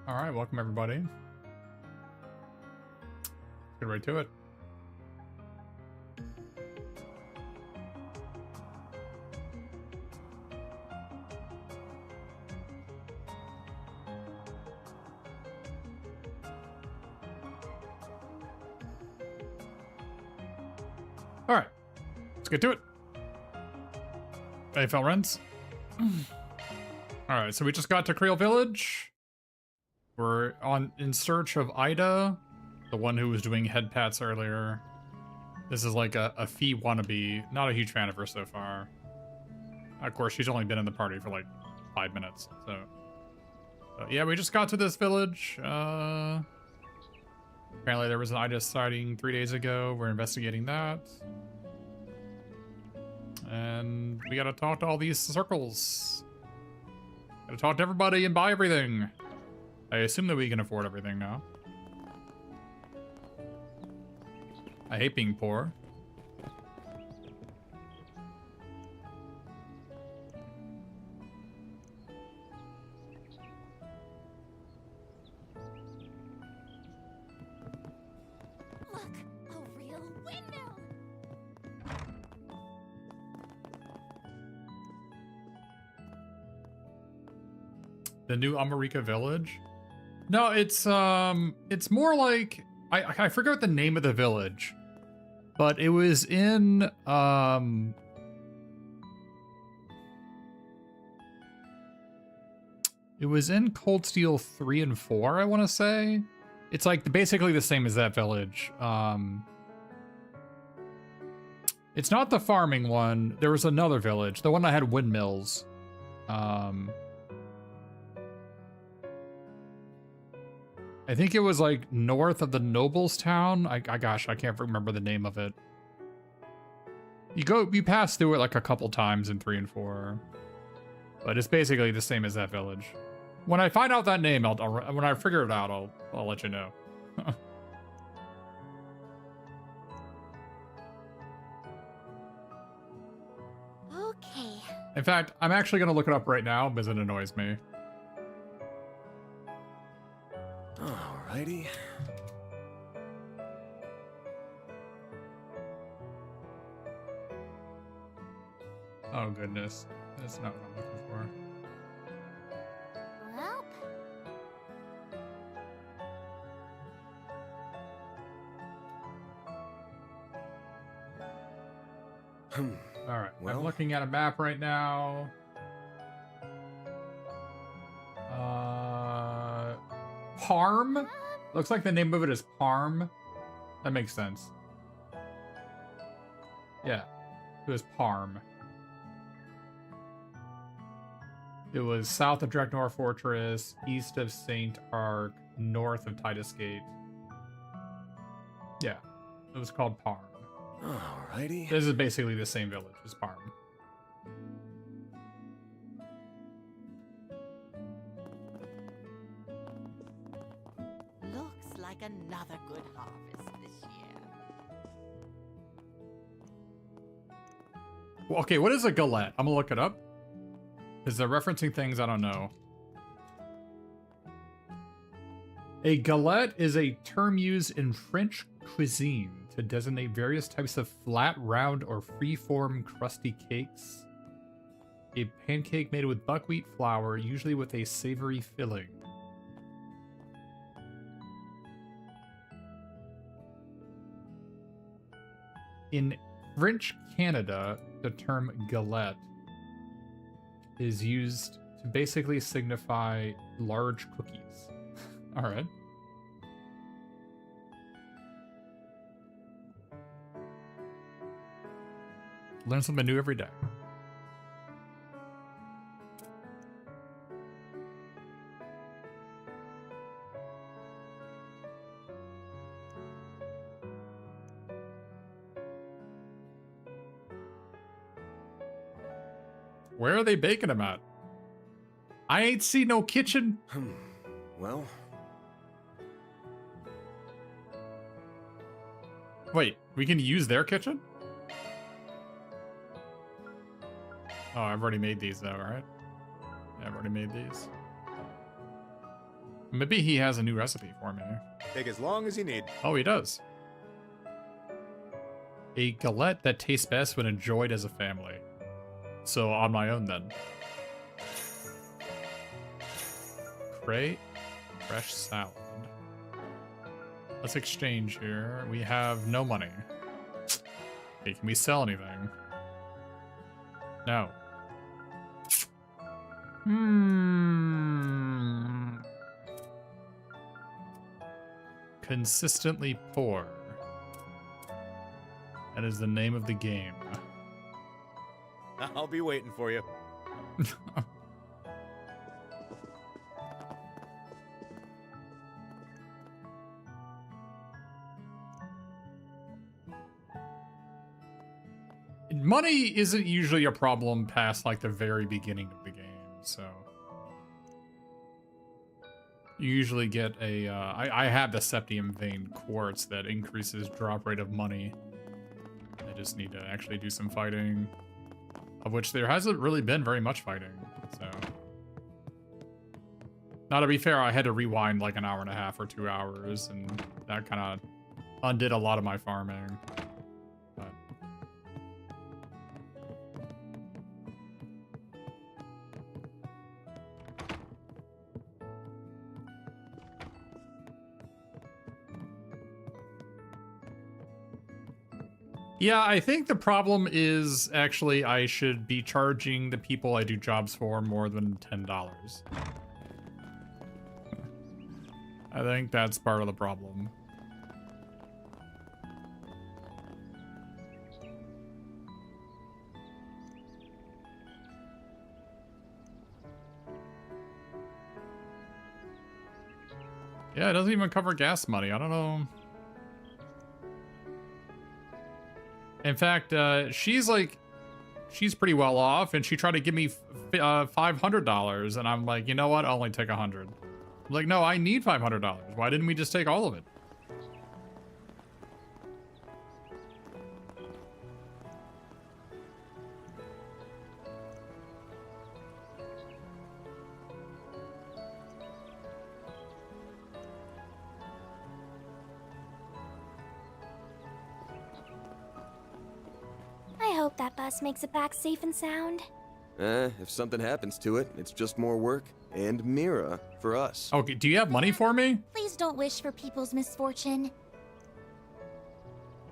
All right, welcome everybody. Get right to it. All right, let's get to it. Hey, friends. All right, so we just got to Creel Village. We're in search of Ida, the one who was doing head pats earlier. This is like a Fee wannabe. Not a huge fan of her so far. Of course, she's only been in the party for like 5 minutes. So yeah, we just got to this village. Apparently there was an Ida sighting 3 days ago. We're investigating that. And we gotta talk to all these circles. Gotta talk to everybody and buy everything. I assume that we can afford everything now. I hate being poor. Look, a real windmill. The new America village? No, it's more like I forget what the name of the village, but it was in Cold Steel 3 and 4, I want to say. It's like basically the same as that village. It's not the farming one. There was another village, the one that had windmills. I think it was like north of the Nobles town. Gosh, I can't remember the name of it. You pass through it like a couple times in 3 and 4, but it's basically the same as that village. When I find out that name, when I figure it out, I'll let you know. Okay. In fact, I'm actually gonna look it up right now because it annoys me. Alrighty. Oh goodness, that's not what I'm looking for. Well. All right, Well. I'm looking at a map right now. Parm? Looks like the name of it is Parm. That makes sense. Yeah, it was Parm. It was south of Dreknor Fortress, east of St. Ark, north of Titus Gate. Yeah, it was called Parm. Alrighty. This is basically the same village as Parm. Looks like another good harvest this year. Well, okay, what is a galette? I'm gonna look it up. Is they're referencing things I don't know. A galette is a term used in French cuisine to designate various types of flat, round, or free-form crusty cakes. A pancake made with buckwheat flour, usually with a savory filling. In French Canada, the term galette is used to basically signify large cookies. All right. Learn something new every day. Where are they baking them at? I ain't seen no kitchen. Well. Wait, we can use their kitchen? Oh, I've already made these though, right? Yeah, I've already made these. Maybe he has a new recipe for me. Take as long as you need. Oh, he does. A galette that tastes best when enjoyed as a family. So on my own then. Crate, fresh salad. Let's exchange here. We have no money. Hey, can we sell anything? No. Consistently poor. That is the name of the game. I'll be waiting for you. Money isn't usually a problem past like the very beginning of the game, so you usually get a I have the septium vein quartz that increases drop rate of money. I just need to actually do some fighting, of which there hasn't really been very much fighting, so. Now, to be fair, I had to rewind like an hour and a half or 2 hours, and that kind of undid a lot of my farming. But yeah, I think the problem is actually I should be charging the people I do jobs for more than $10. I think that's part of the problem. Yeah, it doesn't even cover gas money. I don't know. In fact, she's pretty well off, and she tried to give me $500, and I'm like, you know what? I'll only take 100. I'm like, no, I need $500. Why didn't we just take all of it? I hope that bus makes it back safe and sound. If something happens to it, it's just more work and Mira for us. Okay, do you have money for me? Please don't wish for people's misfortune.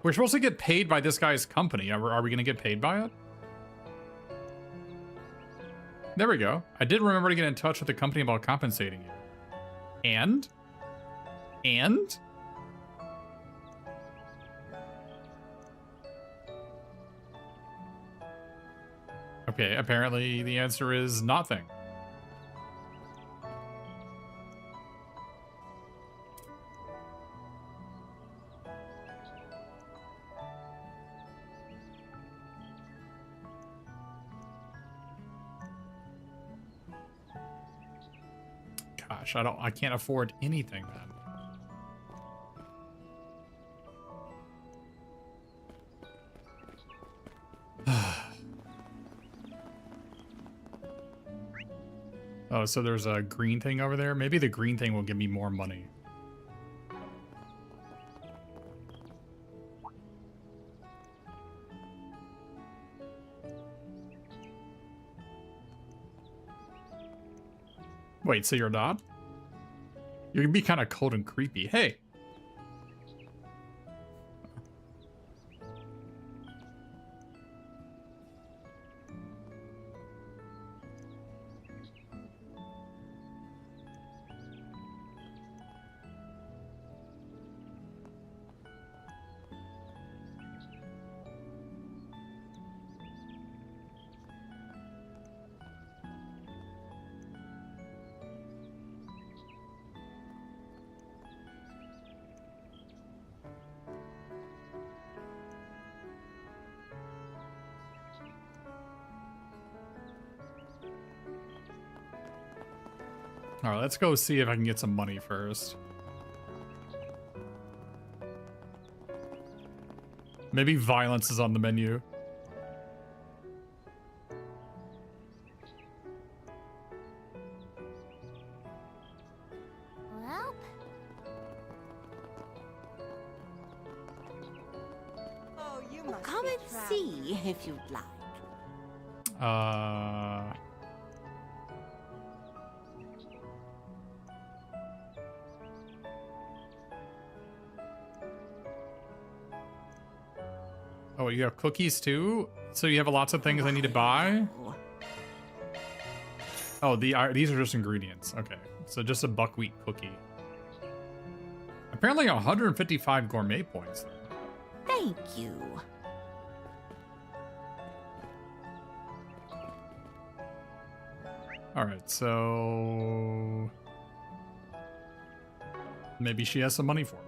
We're supposed to get paid by this guy's company. Are we going to get paid by it? There we go. I did remember to get in touch with the company about compensating you. And? Okay, apparently the answer is nothing. Gosh, I can't afford anything then. Oh, so there's a green thing over there? Maybe the green thing will give me more money. Wait, so you're not? You're gonna be kind of cold and creepy. Hey! All right, let's go see if I can get some money first. Maybe violence is on the menu. Come and see if you'd like. Oh, you have cookies too? So you have lots of things I need to buy? Oh, these are just ingredients. Okay, so just a buckwheat cookie. Apparently 155 gourmet points. Thank you. All right, so maybe she has some money for me.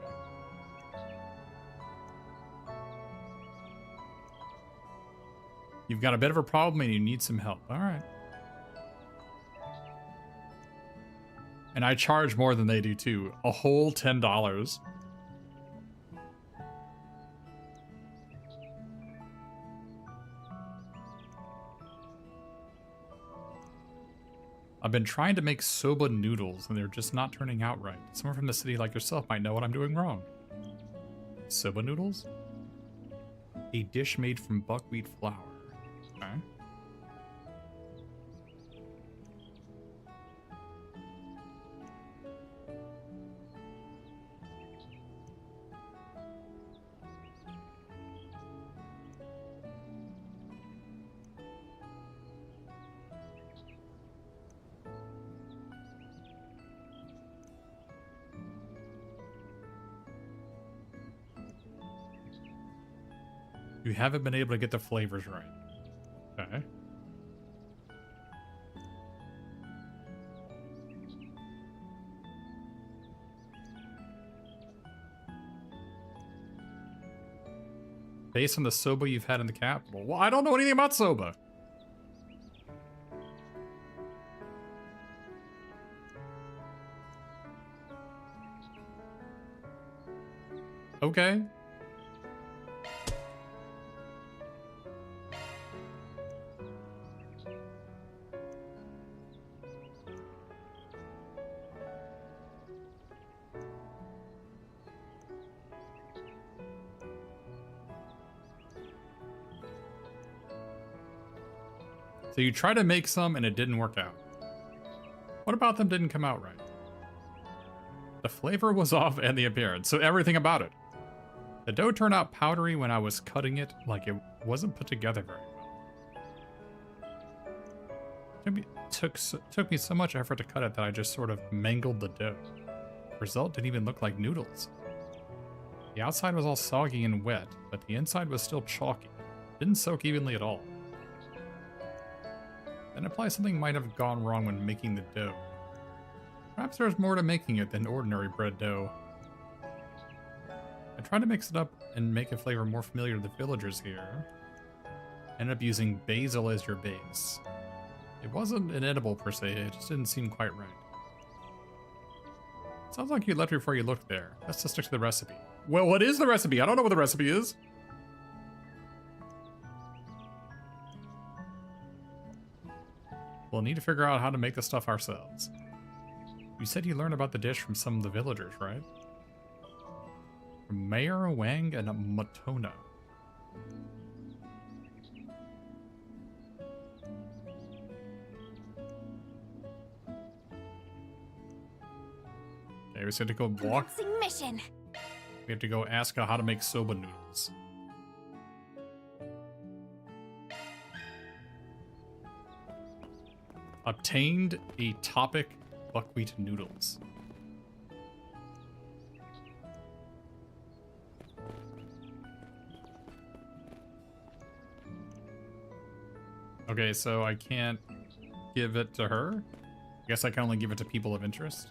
You've got a bit of a problem and you need some help. All right. And I charge more than they do too. A whole $10. I've been trying to make soba noodles and they're just not turning out right. Someone from the city like yourself might know what I'm doing wrong. Soba noodles? A dish made from buckwheat flour. Okay. You haven't been able to get the flavors right. Okay. Based on the soba you've had in the capital. Well, I don't know anything about soba. Okay. So you tried to make some and it didn't work out. What about them didn't come out right? The flavor was off and the appearance, so everything about it. The dough turned out powdery when I was cutting it, like it wasn't put together very well. Took me so much effort to cut it that I just sort of mangled the dough. The result didn't even look like noodles. The outside was all soggy and wet, but the inside was still chalky. Didn't soak evenly at all. That implies something might have gone wrong when making the dough. Perhaps there's more to making it than ordinary bread dough. I tried to mix it up and make a flavor more familiar to the villagers here. Ended up using basil as your base. It wasn't inedible per se, it just didn't seem quite right. Sounds like you left before you looked there. Let's just stick to the recipe. Well, what is the recipe? I don't know what the recipe is. We'll need to figure out how to make the stuff ourselves. You said you learned about the dish from some of the villagers, right? From Mayor Wang and Matona. Okay, we just have to go walk. Commencing mission. We have to go ask her how to make soba noodles. Obtained a topic buckwheat noodles. Okay, so I can't give it to her. I guess I can only give it to people of interest.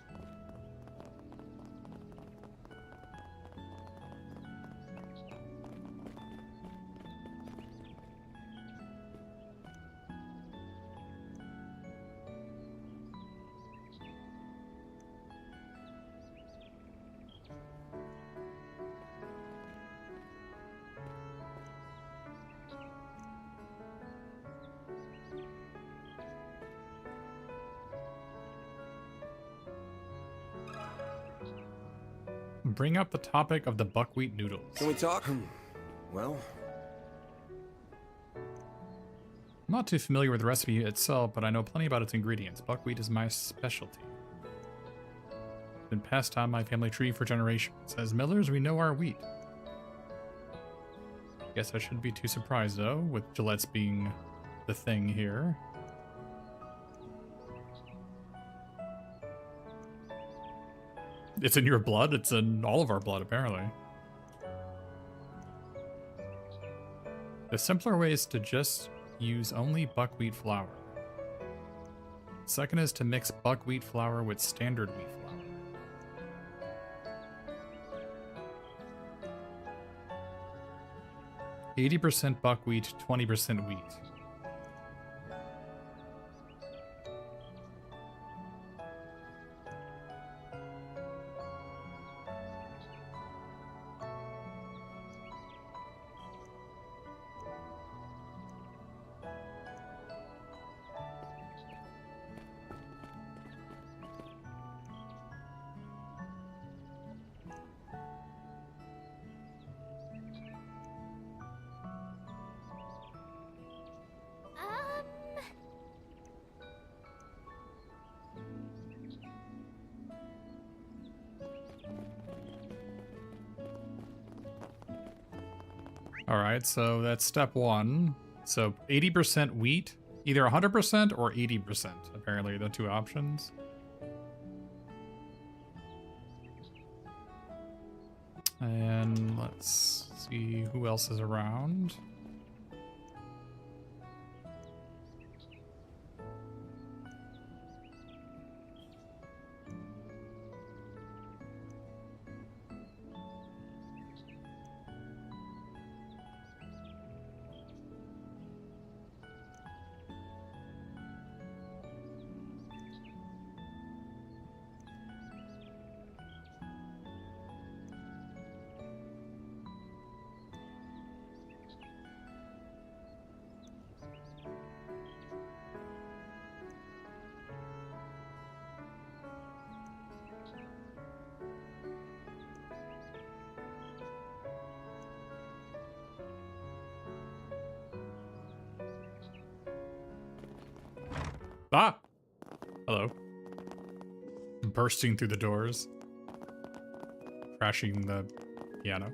Bring up the topic of the buckwheat noodles. Can we talk? Well, I'm not too familiar with the recipe itself, but I know plenty about its ingredients. Buckwheat is my specialty. Been passed down my family tree for generations. As millers, we know our wheat. Guess I shouldn't be too surprised, though, with Gillette's being the thing here. It's in your blood? It's in all of our blood, apparently. The simpler way is to just use only buckwheat flour. Second is to mix buckwheat flour with standard wheat flour. 80% buckwheat, 20% wheat. Alright, so that's step one. So 80% wheat, either 100% or 80%, apparently, the two options. And let's see who else is around. Ah! Hello. Bursting through the doors. Crashing the piano.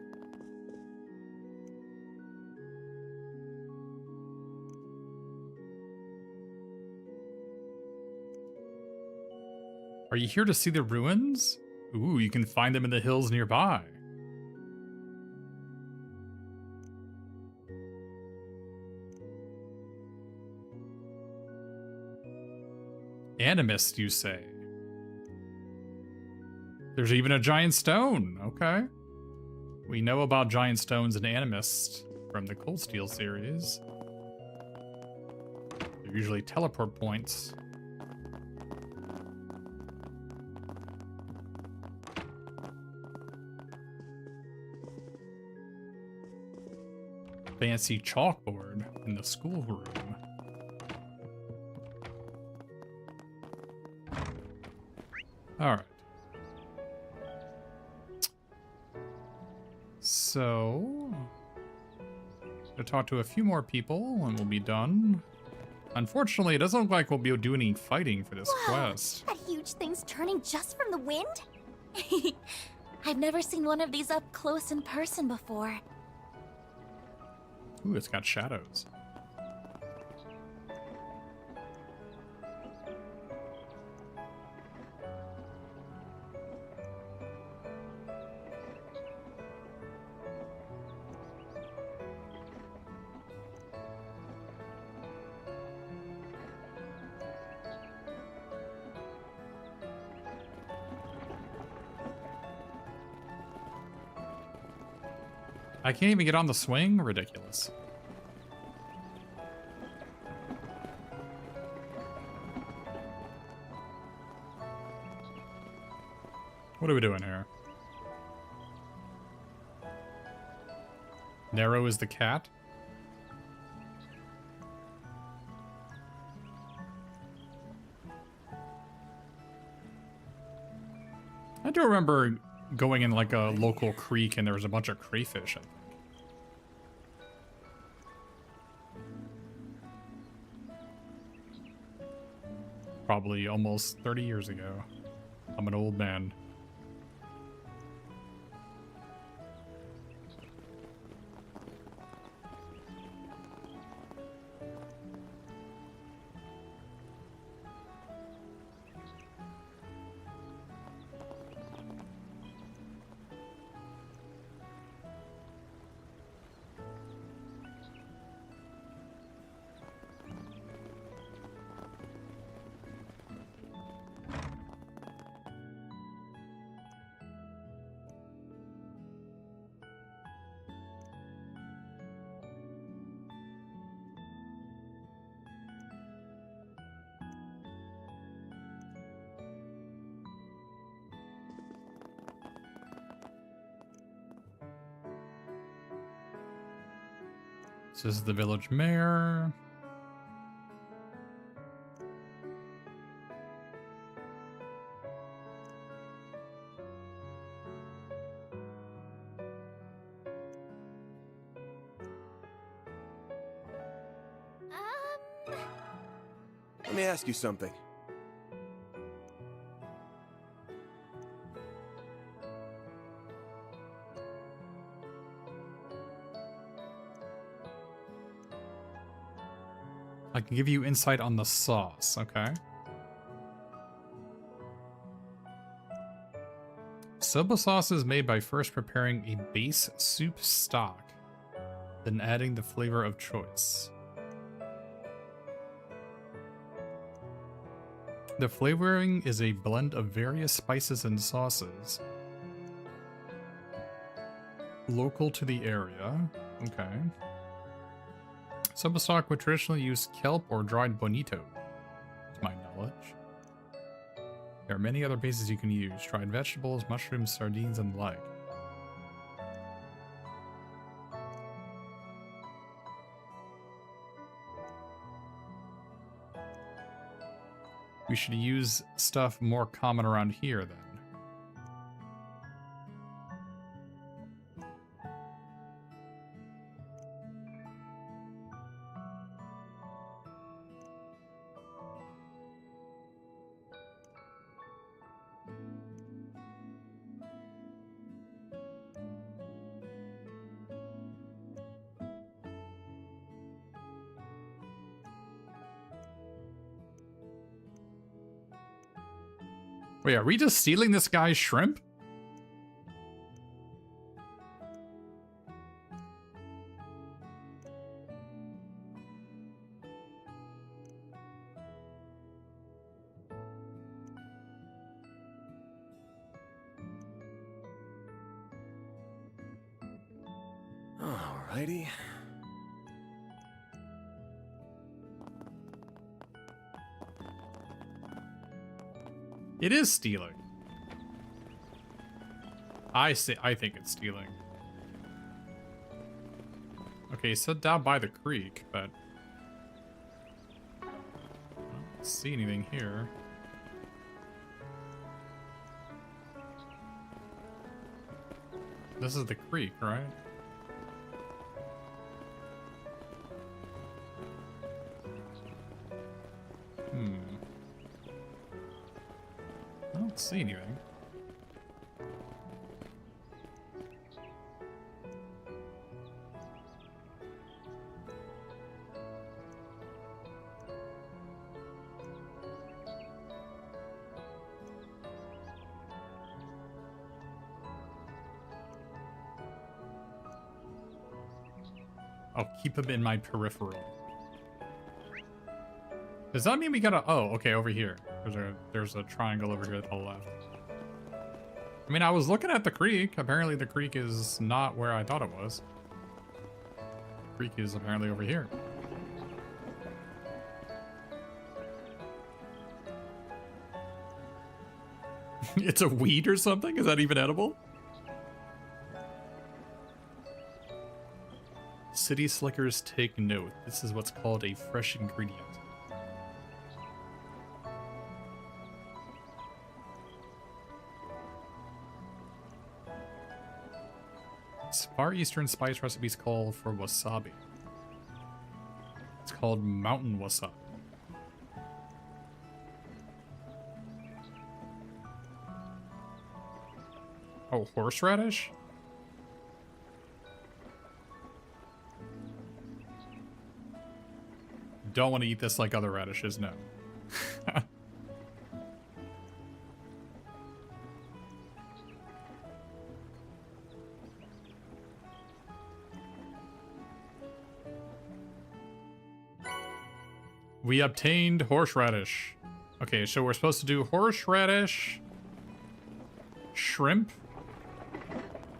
Are you here to see the ruins? Ooh, you can find them in the hills nearby. Animist, you say? There's even a giant stone. Okay. We know about giant stones and Animist from the Cold Steel series. They're usually teleport points. Fancy chalkboard in the schoolroom. All right. So, to talk to a few more people and we'll be done. Unfortunately, it doesn't look like we'll be able to do any fighting for this quest. That huge thing's turning just from the wind? I've never seen one of these up close in person before. Ooh, it's got shadows. I can't even get on the swing? Ridiculous. What are we doing here? Narrow is the cat? I do remember going in like a local creek and there was a bunch of crayfish, I think. probably almost 30 years ago. I'm an old man. So this is the village mayor. Let me ask you something. I can give you insight on the sauce, okay? Soba sauce is made by first preparing a base soup stock, then adding the flavor of choice. The flavoring is a blend of various spices and sauces, local to the area. Okay. Soba stock would traditionally use kelp or dried bonito, to my knowledge. There are many other bases you can use: dried vegetables, mushrooms, sardines, and the like. We should use stuff more common around here then. Wait, are we just stealing this guy's shrimp? Alrighty. It is stealing. I think it's stealing. Okay, so down by the creek, but I don't see anything here. This is the creek, right? I don't see anything. I'll keep him in my peripheral. Does that mean we gotta... Oh, okay, over here. There's a triangle over here to the left. I mean, I was looking at the creek. Apparently the creek is not where I thought it was. The creek is apparently over here. It's a weed or something? Is that even edible? City slickers, take note. This is what's called a fresh ingredient. Far Eastern spice recipes call for wasabi. It's called mountain wasabi. Oh, horseradish? Don't want to eat this like other radishes, no. We obtained horseradish. Okay, so we're supposed to do horseradish, shrimp,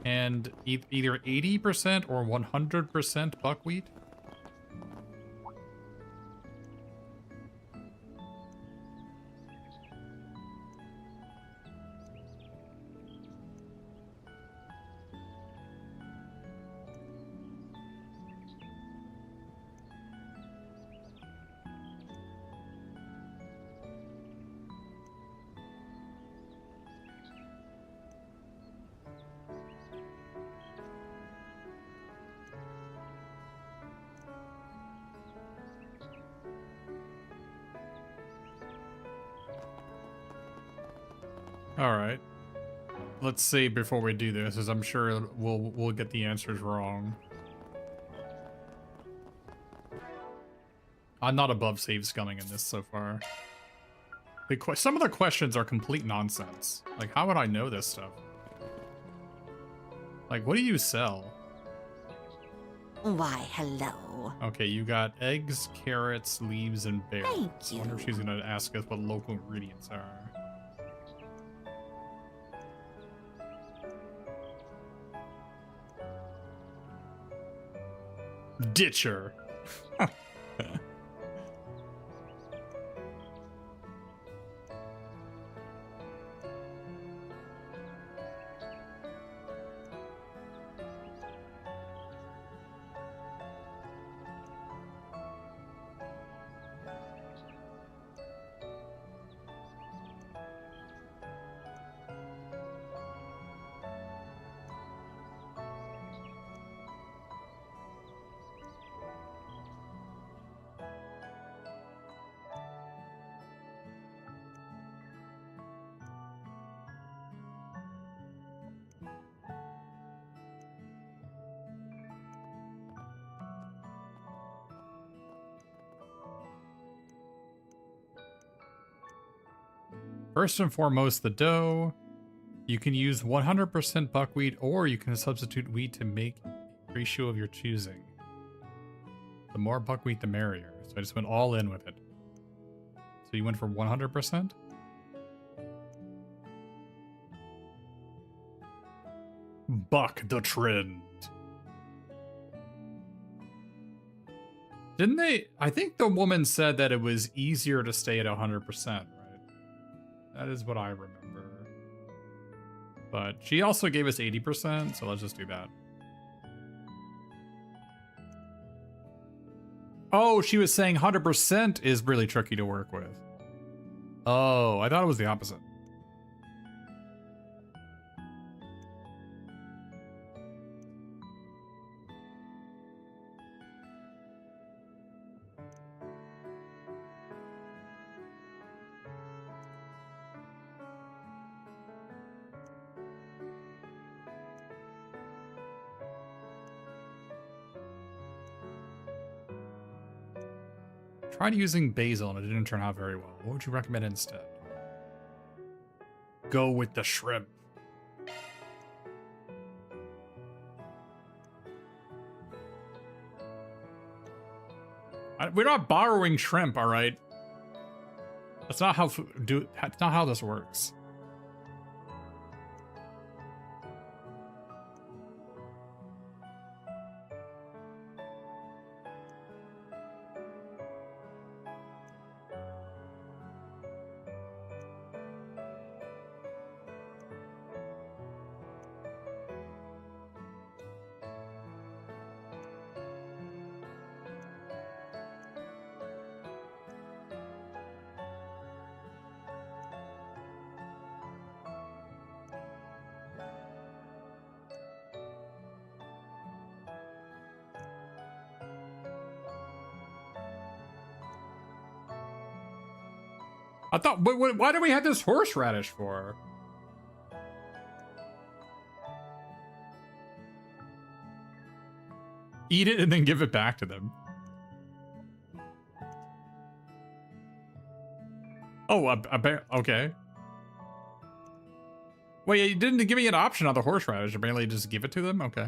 and either 80% or 100% buckwheat. All right. Let's see before we do this, as I'm sure we'll get the answers wrong. I'm not above save scumming in this so far. Some of the questions are complete nonsense. Like, how would I know this stuff? Like, what do you sell? Why, hello. Okay, you got eggs, carrots, leaves, and berries. Thank I wonder if you. she's gonna ask us what local ingredients are. Ditcher. First and foremost, the dough. You can use 100% buckwheat, or you can substitute wheat to make a ratio of your choosing. The more buckwheat, the merrier. So I just went all in with it. So you went for 100%? Buck the trend. Didn't they? I think the woman said that it was easier to stay at 100%, right? That is what I remember. But she also gave us 80%, so let's just do that. Oh, she was saying 100% is really tricky to work with. Oh, I thought it was the opposite. Tried using basil and it didn't turn out very well. What would you recommend instead? Go with the shrimp. We're not borrowing shrimp, all right? That's not how that's not how this works. I thought, why do we have this horseradish for? Eat it and then give it back to them. Oh, okay. Wait, you didn't give me an option on the horseradish. Apparently, just give it to them? Okay.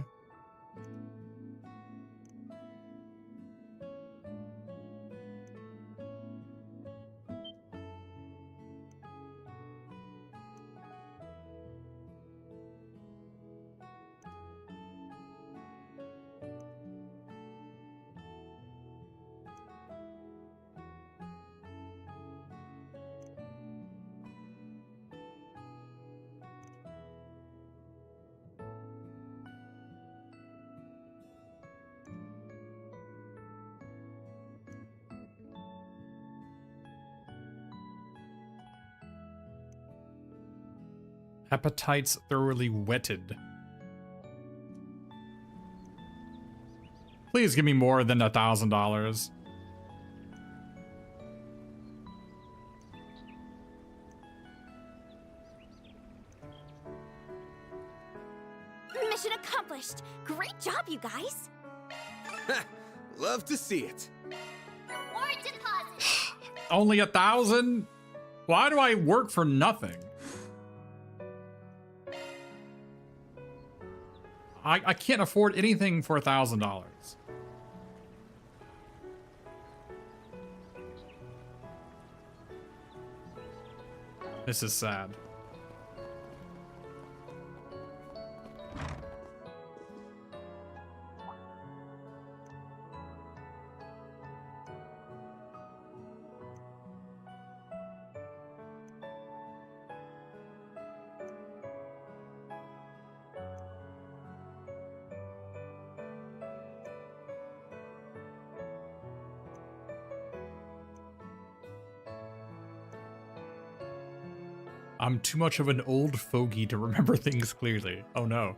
Appetites thoroughly whetted. Please give me more than $1,000. Mission accomplished. Great job, you guys. Love to see it. More deposit. Only 1,000? Why do I work for nothing? I can't afford anything for $1,000. This is sad. I'm too much of an old fogey to remember things clearly. Oh no.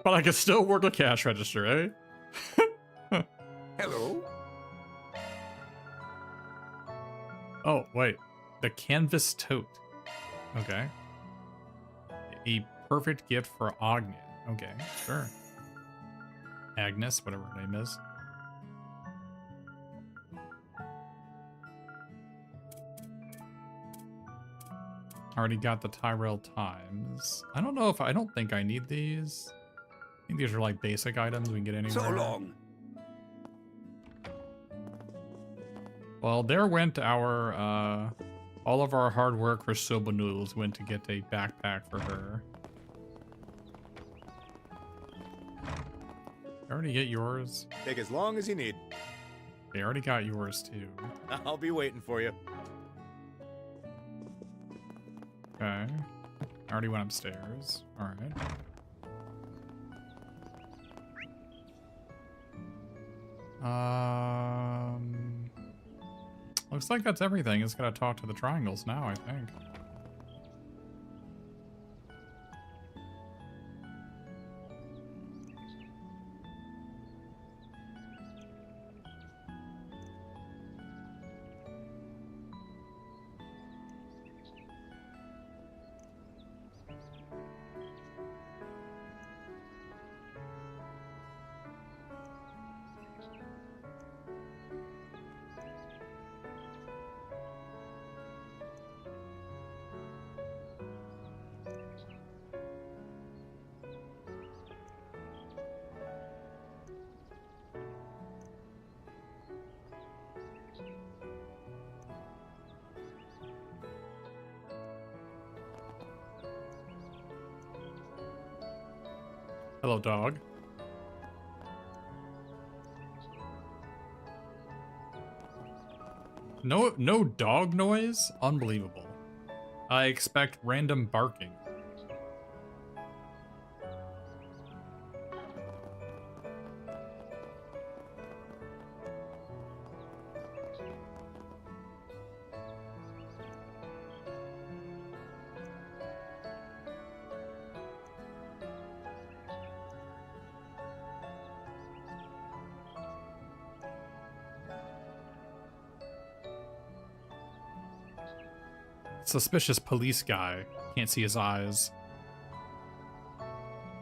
But I can still work a cash register, eh? Hello. Oh, wait. The canvas tote. Okay. A perfect gift for Agnes. Okay, sure. Agnes, whatever her name is. Already got the Tyrell Times. I don't know if I don't think I need these. I think these are like basic items we can get anywhere. So long. Well, there went our all of our hard work for Soba Noodles went to get a backpack for her. I already get yours. Take as long as you need. They already got yours too. I'll be waiting for you. Okay. I already went upstairs. Alright. Looks like that's everything. It's gotta talk to the triangles now, I think. Hello, dog. No dog noise? Unbelievable. I expect random barking. Suspicious police guy Can't see his eyes.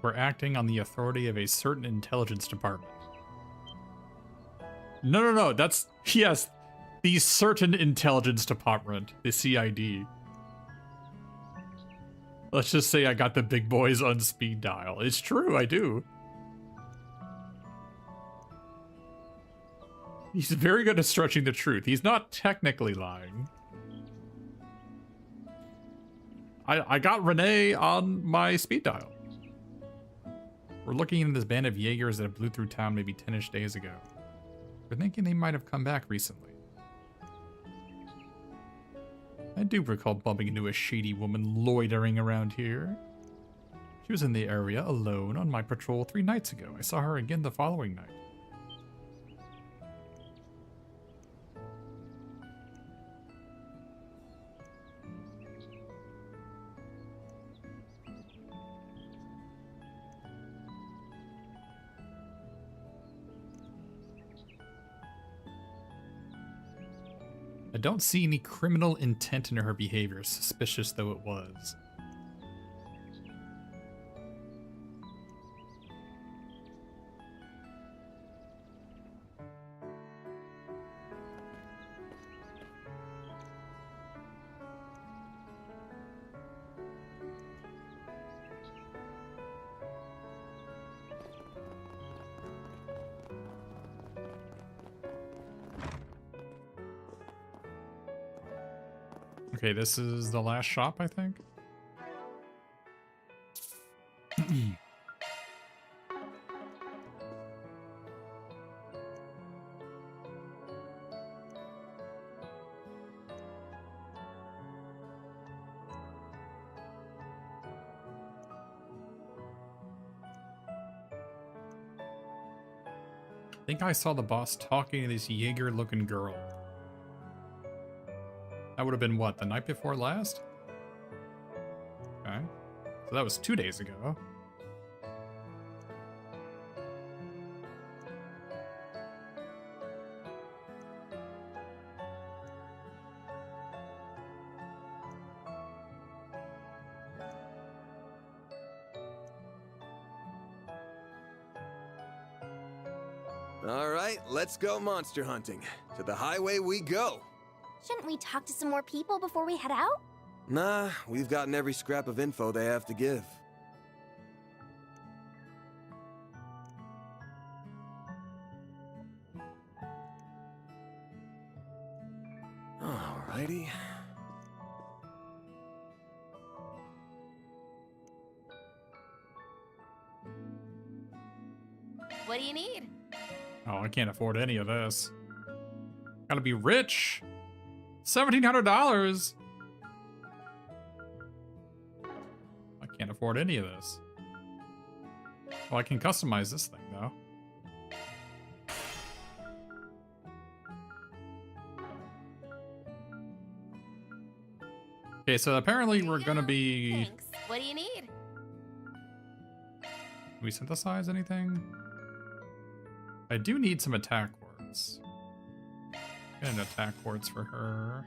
We're acting on the authority of a certain intelligence department. No. That's, yes, the certain intelligence department, the CID. Let's just say I got the big boys on speed dial. It's true, I do. He's very good at stretching the truth. He's not technically lying. I got Renee on my speed dial. We're looking into this band of Jaegers that blew through town maybe 10-ish days ago. We're thinking they might have come back recently. I do recall bumping into a shady woman loitering around here. She was in the area alone on my patrol 3 nights ago. I saw her again the following night. I don't see any criminal intent in her behavior, suspicious though it was. Okay, this is the last shop, I think. I think I saw the boss talking to this Jaeger-looking girl. That would have been what, the night before last? Okay. So that was 2 days ago. All right, let's go monster hunting. To the highway we go. Shouldn't we talk to some more people before we head out? Nah, we've gotten every scrap of info they have to give. Alrighty. What do you need? Oh, I can't afford any of this. Gotta be rich. $1,700. I can't afford any of this. Well, I can customize this thing, though. Okay, so apparently we're gonna be... Thanks. What do you need? Can we synthesize anything? I do need some attack words. Get an attack words for her.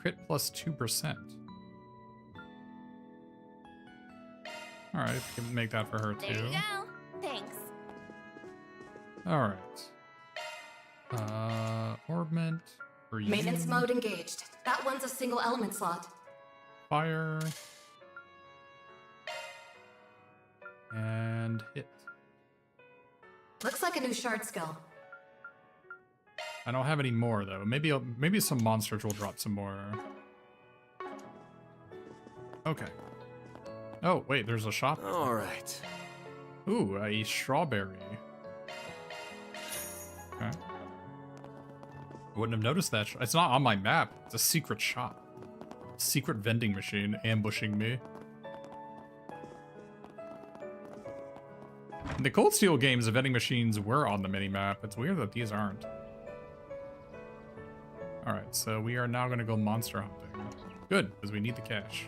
Crit plus 2%. Alright, we can make that for her too. There you go. Thanks. Alright. Orbment for you. Maintenance mode engaged. That one's a single element slot. Fire. And hit. Looks like a new shard skill. I don't have any more though. Maybe some monsters will drop some more. Okay. Oh, wait, there's a shop. All right. Ooh, a strawberry. Okay. I wouldn't have noticed that. It's not on my map. It's a secret shop. Secret vending machine ambushing me. In the Cold Steel games, the vending machines were on the mini-map. It's weird that these aren't. Alright, so we are now going to go monster hunting. Good, because we need the cash.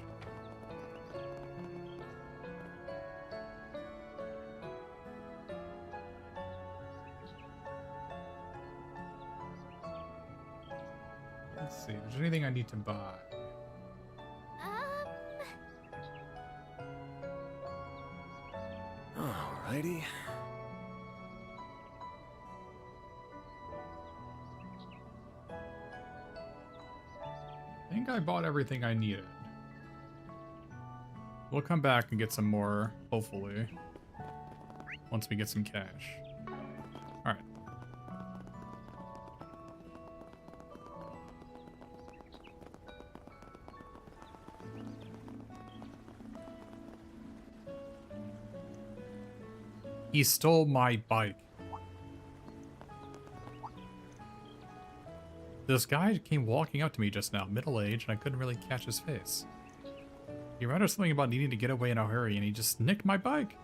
there anything I need to buy? Alrighty. I think I bought everything I needed. We'll come back and get some more, hopefully, once we get some cash. Alright. He stole my bike. This guy came walking up to me just now, middle-aged, and I couldn't really catch his face. He muttered something about needing to get away in a hurry, and he just nicked my bike.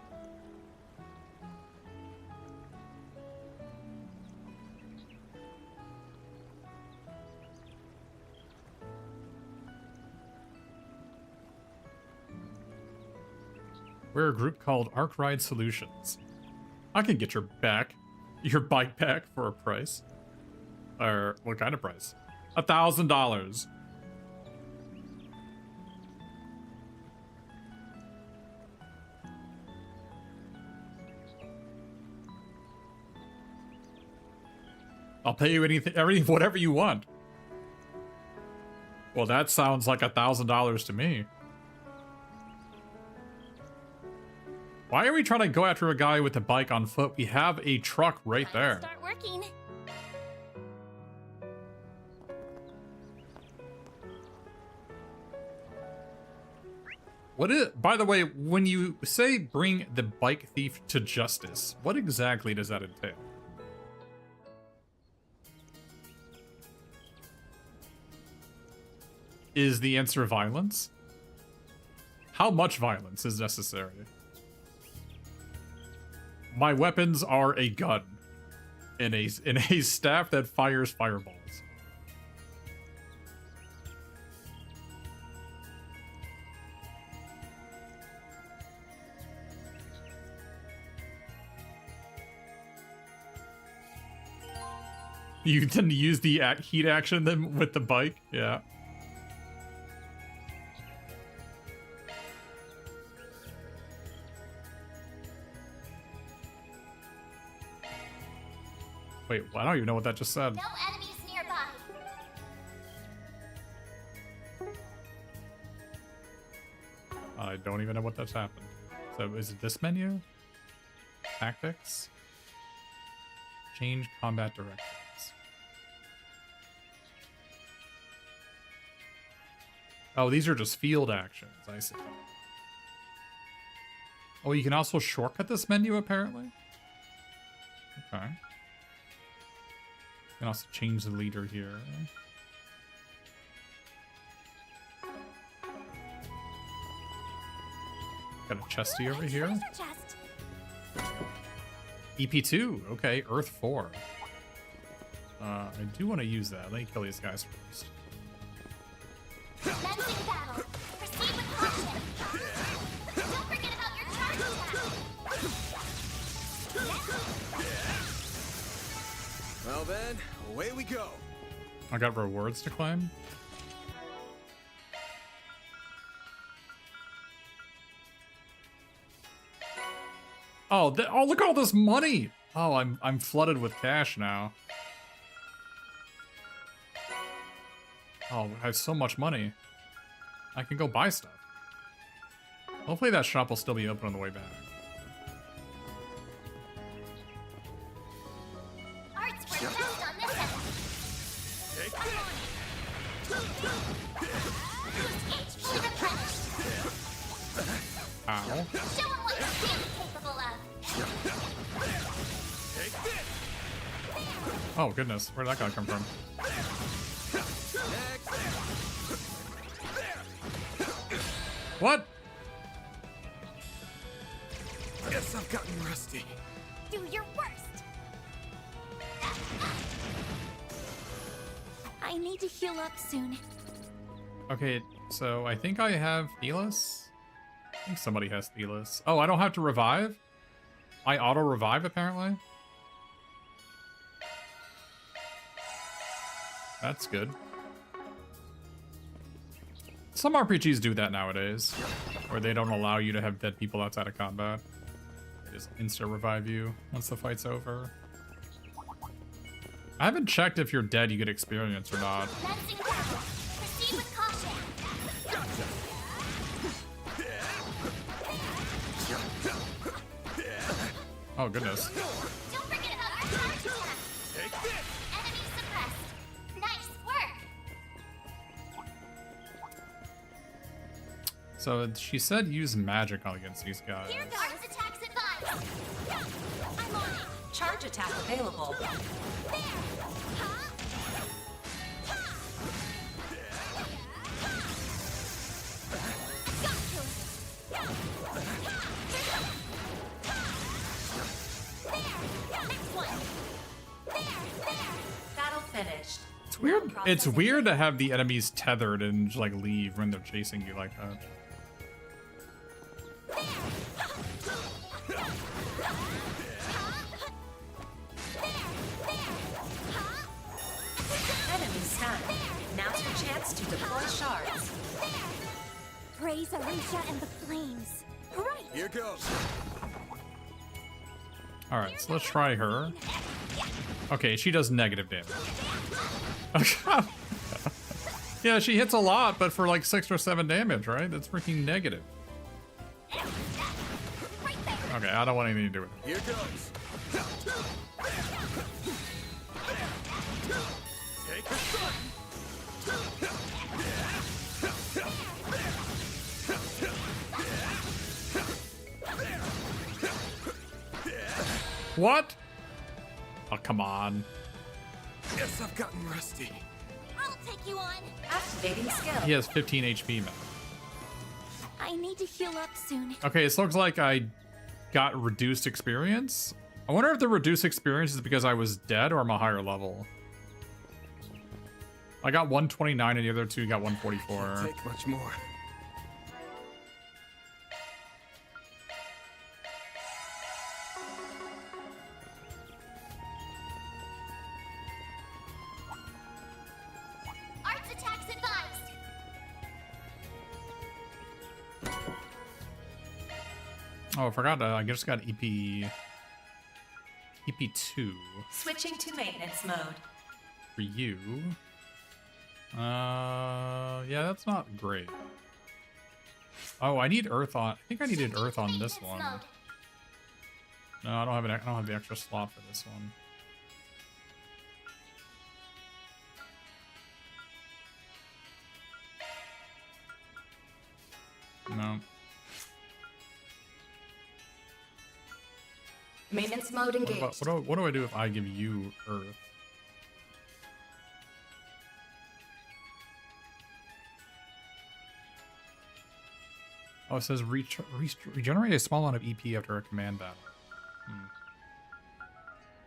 We're a group called Arc Ride Solutions. I can get your bike back for a price. Or what kind of price? $1,000. I'll pay you anything, whatever you want. Well, that sounds like $1,000 to me. Why are we trying to go after a guy with a bike on foot? We have a truck right there. Start working. What is, by the way, when you say bring the bike thief to justice, what exactly does that entail? Is the answer violence? How much violence is necessary? My weapons are a gun and a staff that fires fireballs. You tend to use the heat action then with the bike? Yeah. Wait, I don't even know what that just said. No enemies nearby. I don't even know what that's happened. So is it this menu? Tactics? Change combat directives. Oh, these are just field actions. I see. Oh, you can also shortcut this menu, apparently? Okay. You can also change the leader here. Got a chesty over here. Treasure chest. EP2. Okay, Earth 4. I do want to use that. Let me kill these guys first. Commencing battle. Proceed with caution. Don't forget about your charge attack. Well then, away we go. I got rewards to claim. Oh, oh, look at all this money! Oh, I'm flooded with cash now. Oh, I have so much money. I can go buy stuff. Hopefully that shop will still be open on the way back. Arts were best on this end. Come on. Boost HP replenished. Ow. Show 'em what you're really capable of. Oh, goodness. Where did that guy come from? What? Guess I've gotten rusty. Do your worst. I need to heal up soon. Okay, so I think I have Thelis. I think somebody has Thelis. Oh, I don't have to revive? I auto-revive, apparently? That's good. Some RPGs do that nowadays, where they don't allow you to have dead people outside of combat. They just insta revive you once the fight's over. I haven't checked if you're dead you get experience or not. Lancing down. Proceed with caution. Oh goodness. Don't forget about our charge attack. Take this! Enemy suppressed. Nice work. So she said use magic against these guys. Here goes. Arts attacks advised. I'm on it. Charge attack available. There. Huh? Got you. There. Next one. There. Battle finished. It's weird. It's weird to have the enemies tethered and just, like leave when they're chasing you like that. Enemy stunned. Now's your chance to deploy shards. Praise Arusha and the flames. Right. Here goes. All right, so let's try her. Okay, she does negative damage. Yeah, she hits a lot, but for like 6 or 7 damage, right? That's freaking negative. Right there. Okay, I don't want anything to do with it. Here goes. Take the sun. What? Oh, come on. Guess I've gotten rusty. I'll take you on. Activating skill. He has 15 HP now. I need to heal up soon. Okay, it looks like I got reduced experience. I wonder if the reduced experience is because I was dead or I'm a higher level. I got 129 and the other two got 144. Take much more. Arts attacks advised. Oh, I forgot. I just got EP2 Switching to maintenance mode. for you. Yeah, that's not great. Oh, I need Earth on. I think I needed Earth on this one. No, I don't have I don't have the extra slot for this one. No. Maintenance mode engaged. What do I do if I give you Earth? Oh, it says regenerate a small amount of EP after a command battle.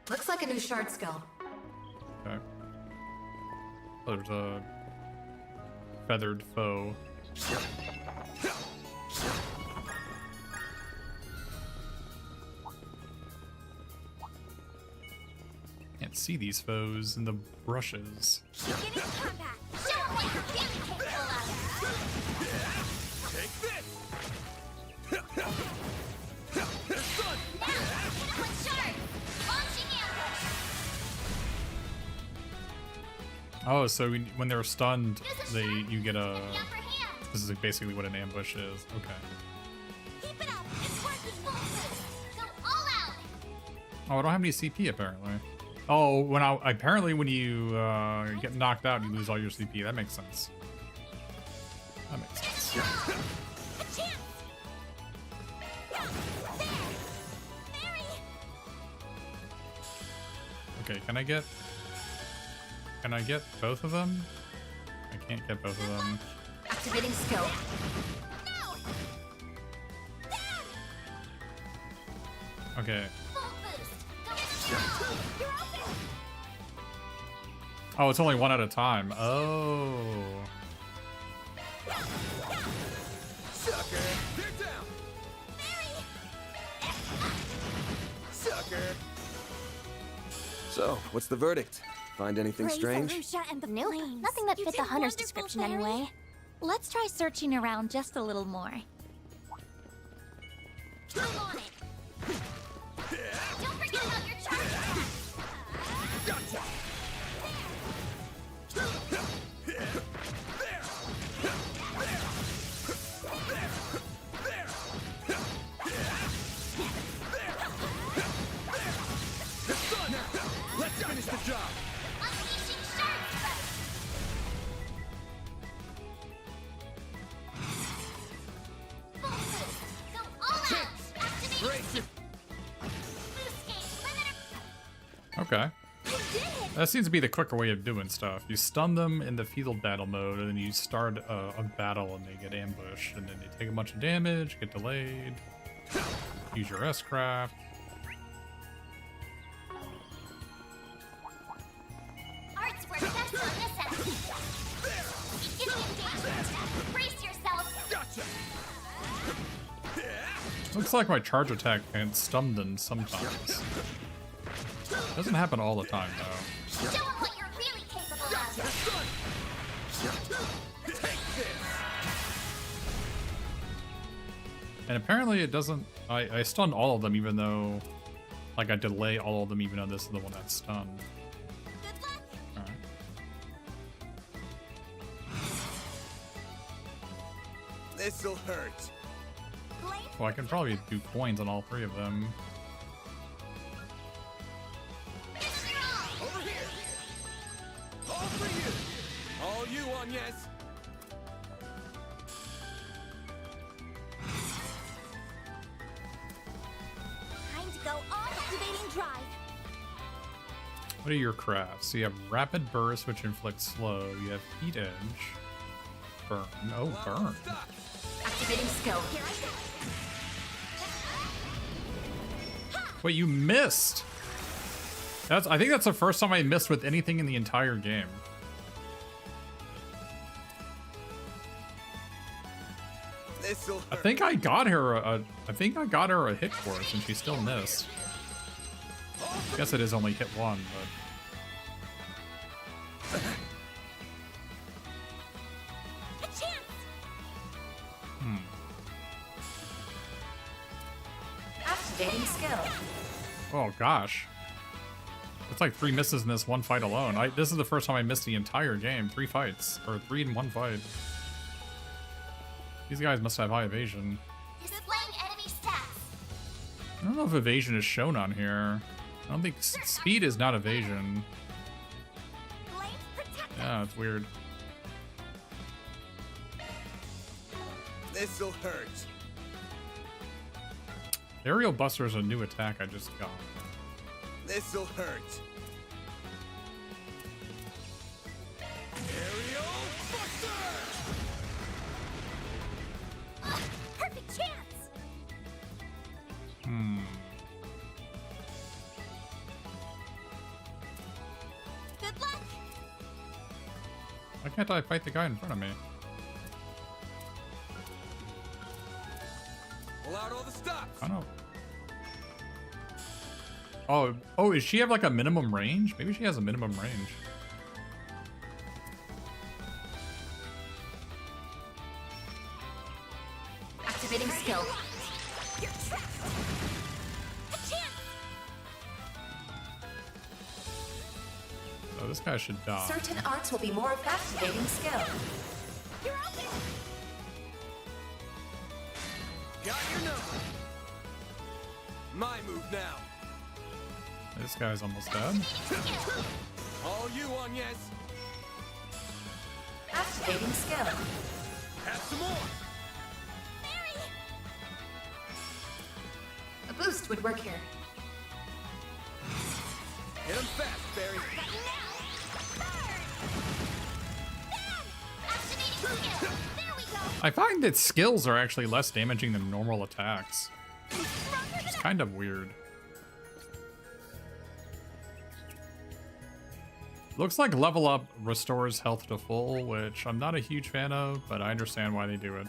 Looks like a new shard skill. Okay. Oh, there's a feathered foe. Can't see these foes in the brushes. Beginning combat. Show 'em what you're really capable of. Take this. Now, hit 'em with shards. Launching ambush. Oh, so when they're stunned, Use a you get a. The upper hand. This is like basically what an ambush is. Okay. Keep it up. It's working. Full boost. Go all out. Oh, I don't have any CP apparently. Oh, when you get knocked out, you lose all your CP. That makes sense. That makes sense. A chance. There. Mary. Okay, can I get both of them? I can't get both of them. Activating skill. No. There. Okay. Full boost. Don't slow. You're open. Oh, it's only one at a time. Oh. Sucker. They're down. Sucker. So, what's the verdict? Find anything strange? Arusha and the Nope, flames. nothing that You fit did the hunter's wonderful, description Mary. anyway. Let's try searching around just a little more. Move on it. Don't forget about your charge attack. Gotcha! Let's finish the job! Unleashing Shark Thrust. Full boost. Go all out. Activate Brace it! boost gauge limiter. Okay. You did it. That seems to be the quicker way of doing stuff. You stun them in the field battle mode, and then you start a battle and they get ambushed, and then they take a bunch of damage, get delayed. Use your S-craft. Arts work best on this end. Beginning engagement. Brace yourself. Gotcha! Looks like my charge attack can stun them sometimes. Doesn't happen all the time, though. Show them what you're really capable of. Take this! And apparently it doesn't... I stun all of them even though... Like, I delay all of them even though this is the one that's stunned. Good luck. Alright. This'll hurt. Blade Well, I can probably do coins on all three of them. Over here! All for you! All you on, yes! Time to go all activating drive. What are your crafts? So you have Rapid Burst, which inflicts slow. You have Heat Edge. Burn. Oh, burn. Stop! Activating skill. Here I go. Wait, you missed! I think that's the first time I missed with anything in the entire game. This'll I hurt. think I got her a hit course and she still missed. Guess it is only hit one, but A chance. Activating skill. oh gosh. It's like 3 misses in this one fight alone. This is the first time I missed the entire game. 3 fights. Or 3 in one fight. These guys must have high evasion. Displaying enemy stats. I don't know if evasion is shown on here. I don't think speed is not evasion. Blade protect. Yeah, it's weird. This'll hurt. Aerial Buster is a new attack I just got. This'll hurt. Aerial Buster! Perfect chance. Good luck. Why can't I fight the guy in front of me? Pull out all the stops. I don't know. Oh, does she have like a minimum range? Maybe she has a minimum range. Activating skill. You're trapped. A chance. So this guy should die. Certain arts will be more activating skill. You're open. Got your number. My move now. This guy's almost dead. All you on, yes. Activating skill. Have some more. Mary. A boost would work here. Hit him fast, Barry. Got you now. Burn. Bam. Activating skill. There we go. I find that skills are actually less damaging than normal attacks. Stronger It's than kind of weird. Looks like level up restores health to full, which I'm not a huge fan of, but I understand why they do it.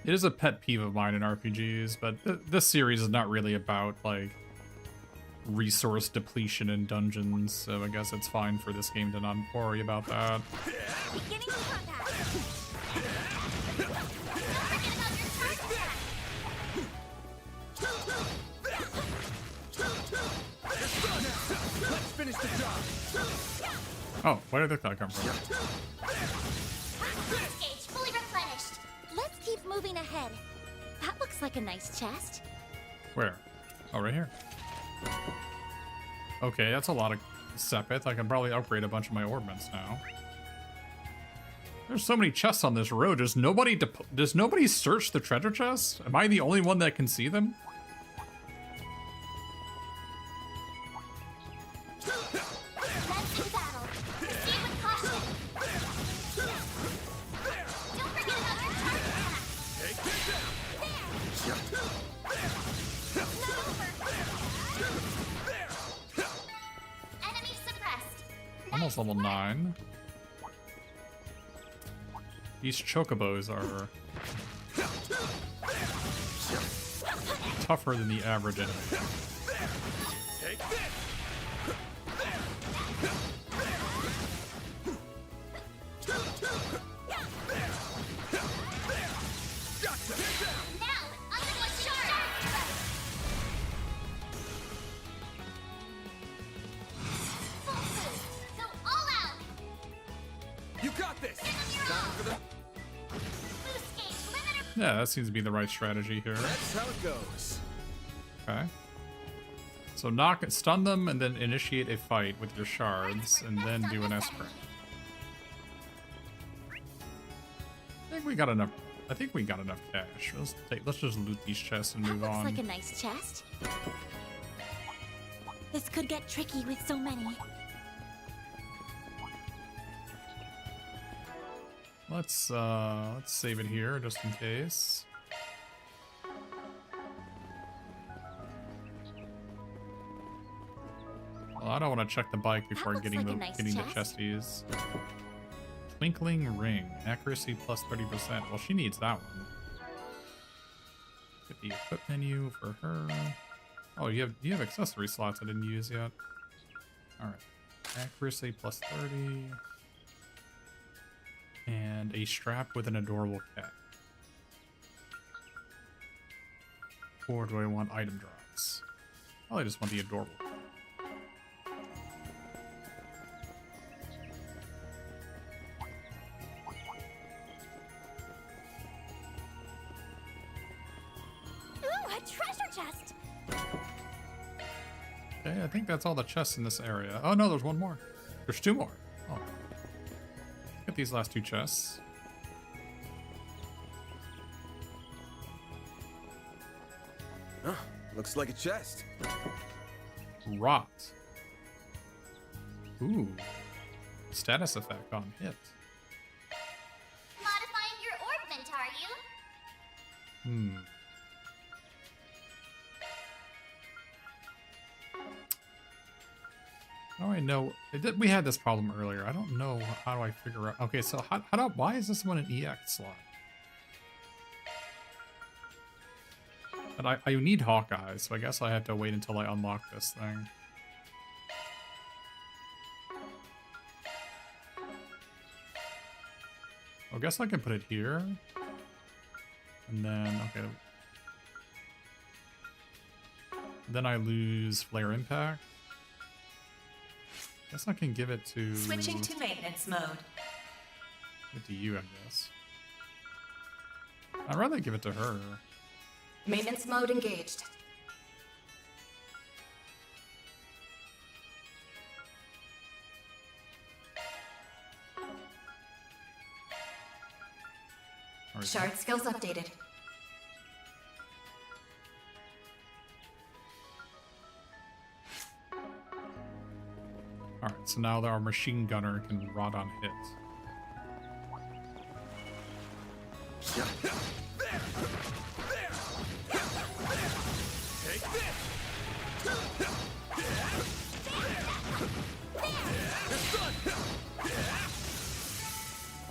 It is a pet peeve of mine in RPGs, but this series is not really about, like, resource depletion in dungeons, so I guess it's fine for this game to not worry about that. Beginning contact. Don't forget about your charge attack. Let's finish the job. Oh, where did that come from? Gauge fully replenished. Let's keep moving ahead. That looks like a nice chest. Where? Oh, right here. Okay, that's a lot of sepith. I can probably upgrade a bunch of my orbments now. There's so many chests on this road. Does nobody search the treasure chests? Am I the only one that can see them? Let's do battle. Proceed with caution. Don't forget about your charge attack. Take this down. Enemy suppressed. Almost level 9. These chocobos are tougher than the average enemy. Take this. Now, unleash charge. Full boost. Go all out. You got this. Time for the. Boost gauge limiter. Yeah, that seems to be the right strategy here. That's how it goes. Okay. So stun them, and then initiate a fight with your shards, and then do an S-crank. I think we got enough cash. Let's just loot these chests and That move looks on. like a nice chest. This could get tricky with so many. Let's save it here just in case. Well, I don't want to check the bike before looks getting like the a nice getting the chest. chesties. Twinkling ring, accuracy plus 30%. Well, she needs that one. Get the equip menu for her. Oh, you have accessory slots I didn't use yet. All right, accuracy plus 30, and a strap with an adorable cat. Or do I want item drops? Well, I just want the adorable cat. Ooh, a treasure chest. Okay, I think that's all the chests in this area. Oh no, there's one more. There's 2 more. Oh. Get these last 2 chests. Huh, looks like a chest. Rot. Ooh. Status effect on hit. Modifying your orbment, are you? Hmm. How do I know? We had this problem earlier. I don't know how do I figure out. Okay, so why is this one an EX slot? But I need Hawkeye, so I guess I have to wait until I unlock this thing. I guess I can put it here. And then, okay. Then I lose Flare Impact. Guess I can give it to... Switching to maintenance mode. Give it to you, I guess. I'd rather give it to her. Maintenance mode engaged. Or is Shard skills updated. Alright, so now our machine gunner can rot on hit. Take this.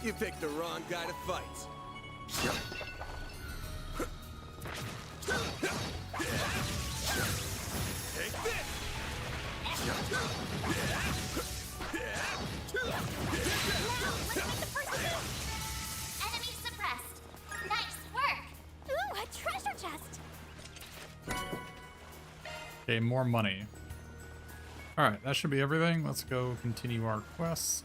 You picked the wrong guy to fight. Take this. Enemy suppressed. Nice work. Ooh, a treasure chest. Okay, more money. Alright, that should be everything. Let's go continue our quest.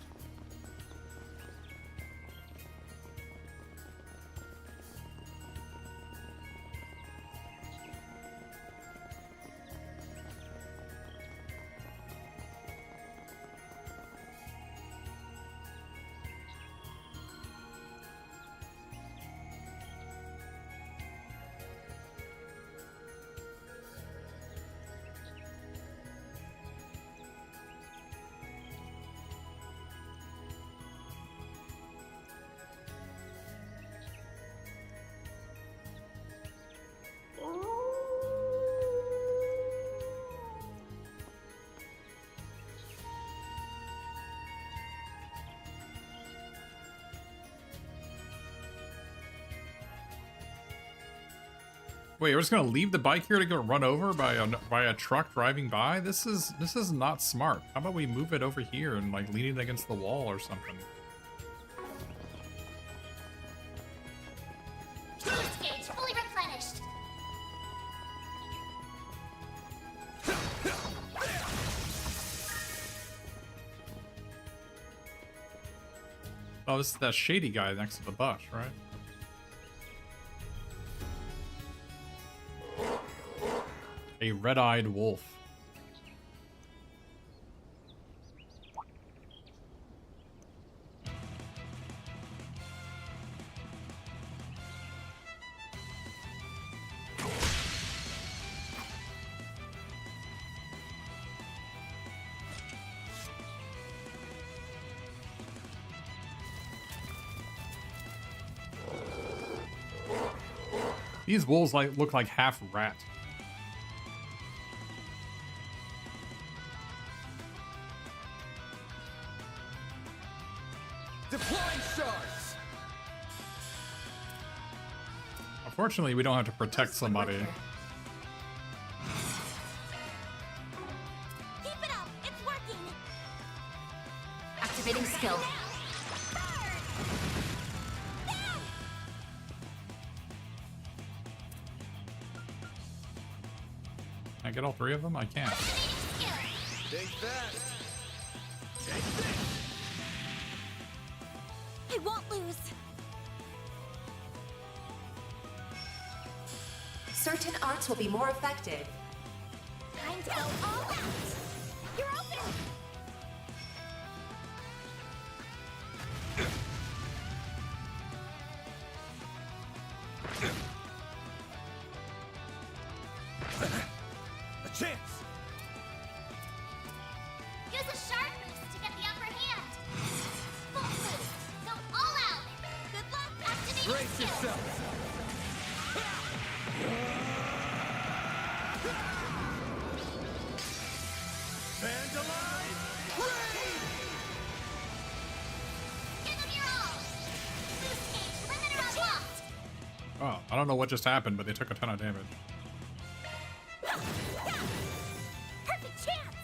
Wait, we're just gonna leave the bike here to get run over by a truck driving by? This is not smart. How about we move it over here and like lean it against the wall or something? Boost gauge fully replenished. Oh, this is that shady guy next to the bus, right? A red-eyed wolf. These wolves look like half rat. Deploying shards. Unfortunately, we don't have to protect somebody. Keep it up. It's working. Activating skill. Can I get all three of them? I can't. Take that. Take I won't lose. Certain arts will be more effective. Time to go all out. You're open. a chance. Use a sharp boost to get the upper hand. Full boost. Go all out. Good luck. Activating Brace skill. yourself. Vandalize! Raid! Give them your all. Boost gauge limiter unlocked. Oh, I don't know what just happened, but they took a ton of damage. Perfect chance.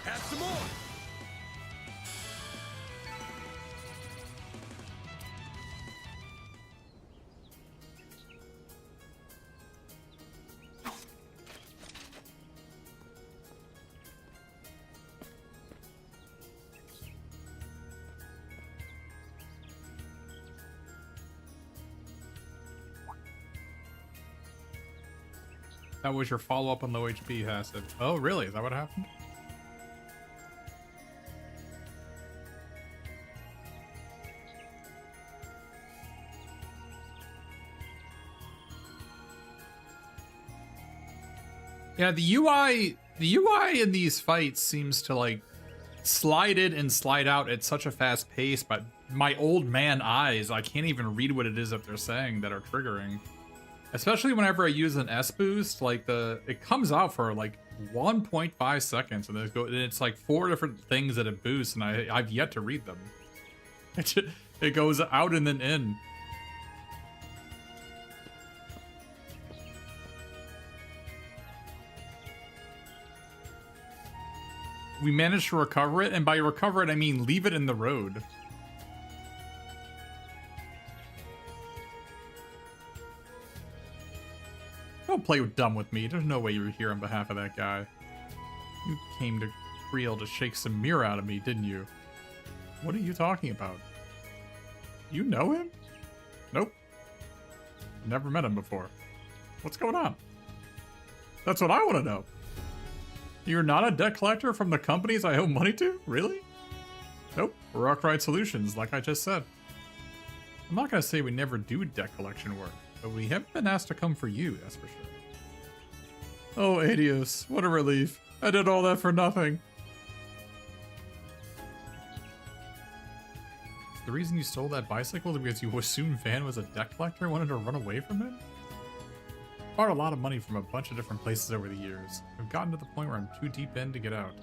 Have some more. That was your follow-up on low HP acid. Oh, really? Is that what happened? Yeah, the UI in these fights seems to like slide in and slide out at such a fast pace, but my old man eyes, I can't even read what it is that they're saying that are triggering. Especially whenever I use an S boost, like it comes out for like 1.5 seconds, and it's like 4 different things that it boosts, and I've yet to read them. It goes out and then in. we managed to recover it, and by recover it, I mean leave it in the road. Don't play dumb with me. There's no way you were here on behalf of that guy. You came to Creel to shake some mirror out of me, didn't you? What are you talking about? You know him? Nope. Never met him before. What's going on? That's what I want to know. You're not a debt collector from the companies I owe money to? Really? Nope. Rockride Solutions, like I just said. I'm not going to say we never do debt collection work, but we haven't been asked to come for you, that's for sure. Oh, Adios. What a relief. I did all that for nothing. The reason you stole that bicycle is because you assumed Van was a debt collector and wanted to run away from him? Borrowed a lot of money from a bunch of different places over the years. I've gotten to the point where I'm too deep in to get out.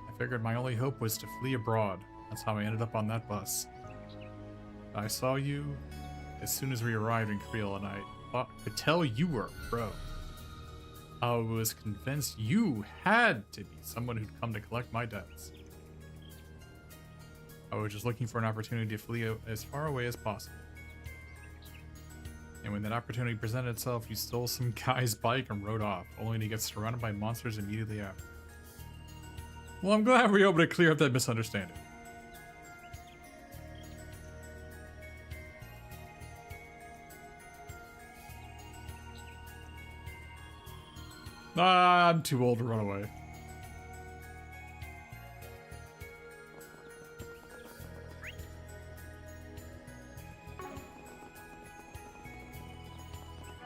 I figured my only hope was to flee abroad. That's how I ended up on that bus. I saw you as soon as we arrived in Creel, and I thought I could tell you were a pro. I was convinced you had to be someone who'd come to collect my debts. I was just looking for an opportunity to flee as far away as possible. And when that opportunity presented itself, you stole some guy's bike and rode off, only to get surrounded by monsters immediately after. Well, I'm glad we were able to clear up that misunderstanding. I'm too old to run away.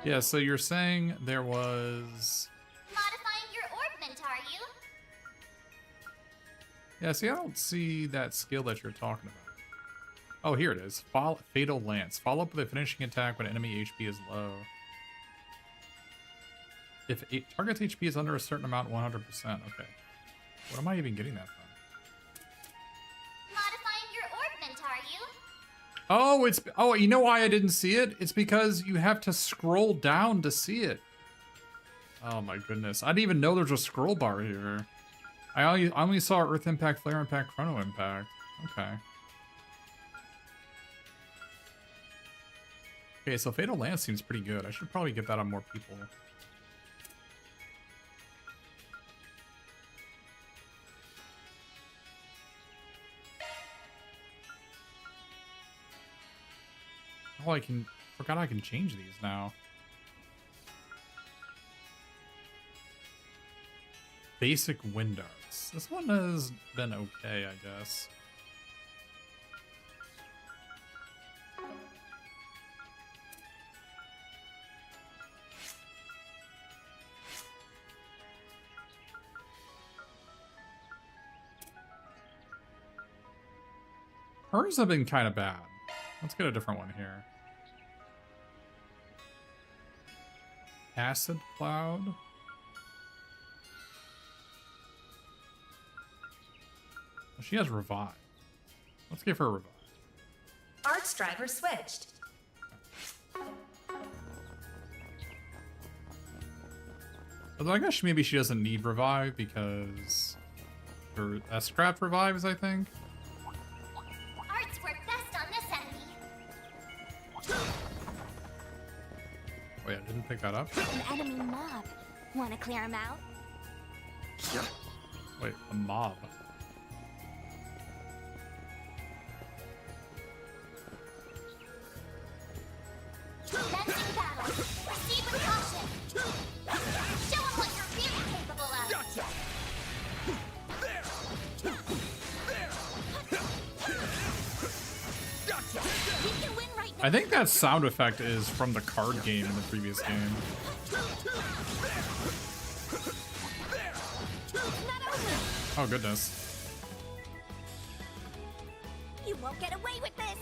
Yeah, so you're saying there was... Modifying your orbment, are you? Yeah, see, I don't see that skill that you're talking about. Oh, here it is. Fatal Lance. Follow up with a finishing attack when enemy HP is low. If a target's HP is under a certain amount, 100%. Okay. What am I even getting that from? Modifying your orbment, are you? Oh, it's... Oh, you know why I didn't see it? It's because you have to scroll down to see it. Oh my goodness. I didn't even know there's a scroll bar here. I only saw Earth Impact, Flare Impact, Chrono Impact. Okay. Okay, so Fatal Lance seems pretty good. I should probably get that on more people. Oh, forgot I can change these now. Basic wind arts. This one has been okay, I guess. Hers have been kind of bad. Let's get a different one here. Acid Cloud. Well, she has Revive. Let's give her a Revive. Arts driver switched. Although I guess maybe she doesn't need Revive because her S-Craft revives, I think. Arts work best on this enemy. Wait, I didn't pick that up? An enemy mob. Want to clear him out? Wait, a mob. Commencing battle. Proceed with caution. Show him what you're really capable of. Gotcha! Gotcha! We can win right now. I think that sound effect is from the card game in the previous game. Not over. Oh, goodness. You won't get away with this.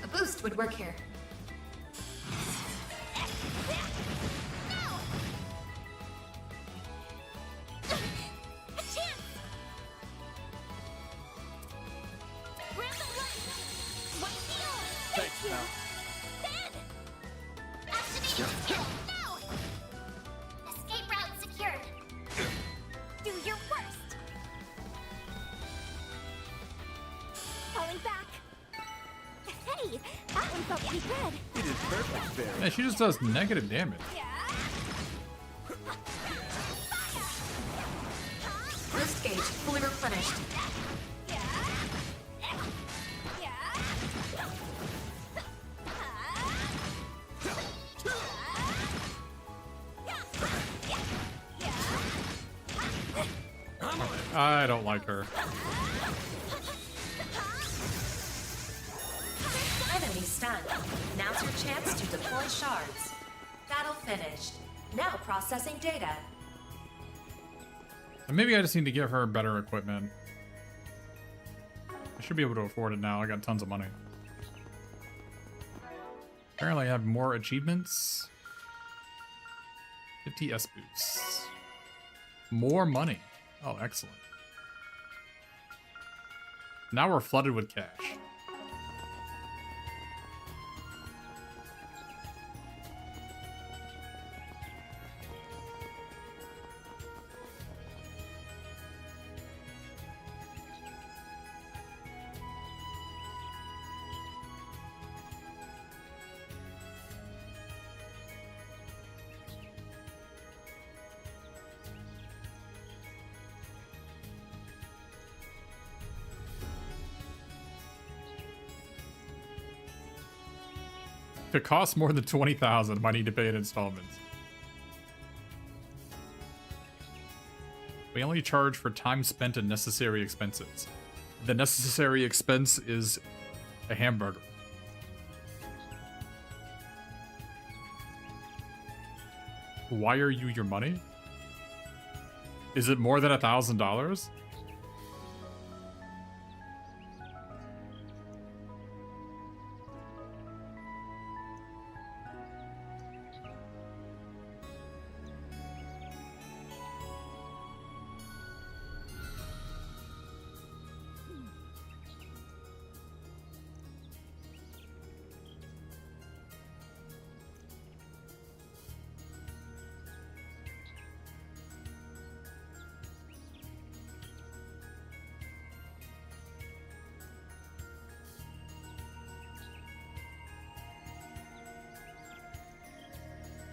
A boost would work here. No. A chance. Random light. One heal. Thanks, pal. Ben. Activating skill. Now. Escape route secured. Do your my back. Hey, that one felt pretty good. You did perfect there. Yeah, she just does negative damage. Boost gauge fully replenished. I don't like her. Enemy stunned. Now's your chance to deploy shards. Battle finished. Now processing data. And maybe I just need to give her better equipment. I should be able to afford it now. I got tons of money. Apparently I have more achievements. 50 S boosts. More money. Oh, excellent. Now we're flooded with cash. If it costs more than 20,000, I might need to pay in installments. We only charge for time spent and necessary expenses. The necessary expense is a hamburger. Wire you your money? Is it more than $1,000?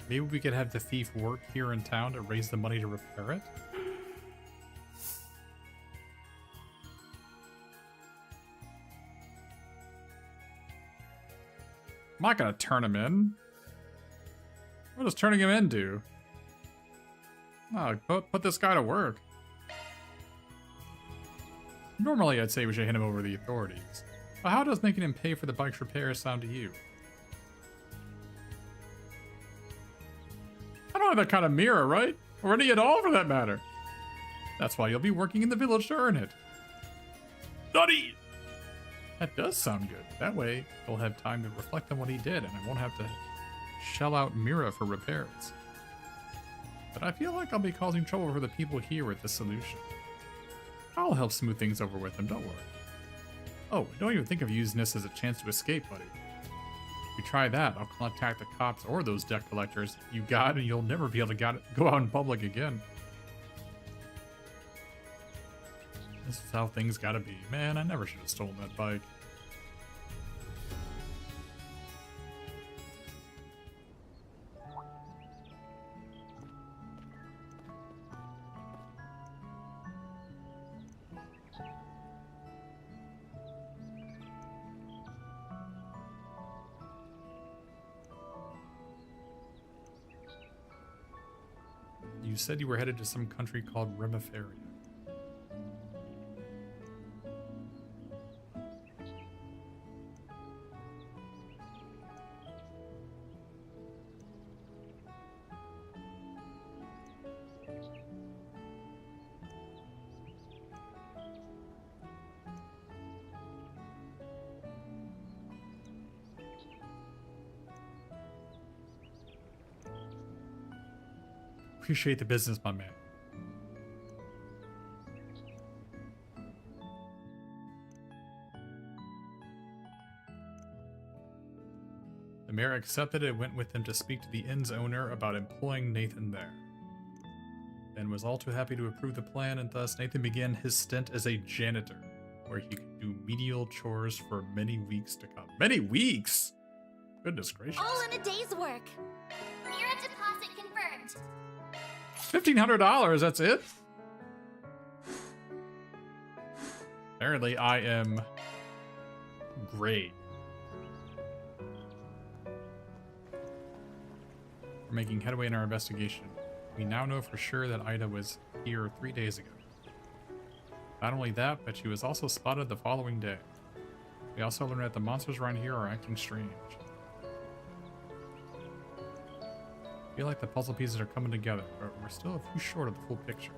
Maybe we could have the thief work here in town to raise the money to repair it? I'm not gonna turn him in. What does turning him in do? No, put this guy to work. Normally I'd say we should hand him over to the authorities. But how does making him pay for the bike's repairs sound to you? I don't have that kind of mirror, right? Or any at all for that matter. That's why you'll be working in the village to earn it. Nutty! That does sound good. That way, he'll have time to reflect on what he did, and I won't have to shell out Mira for repairs. But I feel like I'll be causing trouble for the people here with this solution. I'll help smooth things over with them, don't worry. Oh, don't even think of using this as a chance to escape, buddy. If you try that, I'll contact the cops or those debt collectors you got, and you'll never be able to go out in public again. This is how things gotta be. Man, I never should have stolen that bike. You said you were headed to some country called Remiferia. Appreciate the business, my man. The mayor accepted it and went with him to speak to the inn's owner about employing Nathan there. Ben was all too happy to approve the plan, and thus Nathan began his stint as a janitor, where he could do medial chores for many weeks to come. Many weeks? Goodness gracious. All in a day's work. Mira deposit confirmed. $1,500, that's it? Apparently I am great. We're making headway in our investigation. We now know for sure that Ida was here 3 days ago. Not only that, but she was also spotted the following day. We also learned that the monsters around here are acting strange. I feel like the puzzle pieces are coming together, but we're still a few short of the full picture.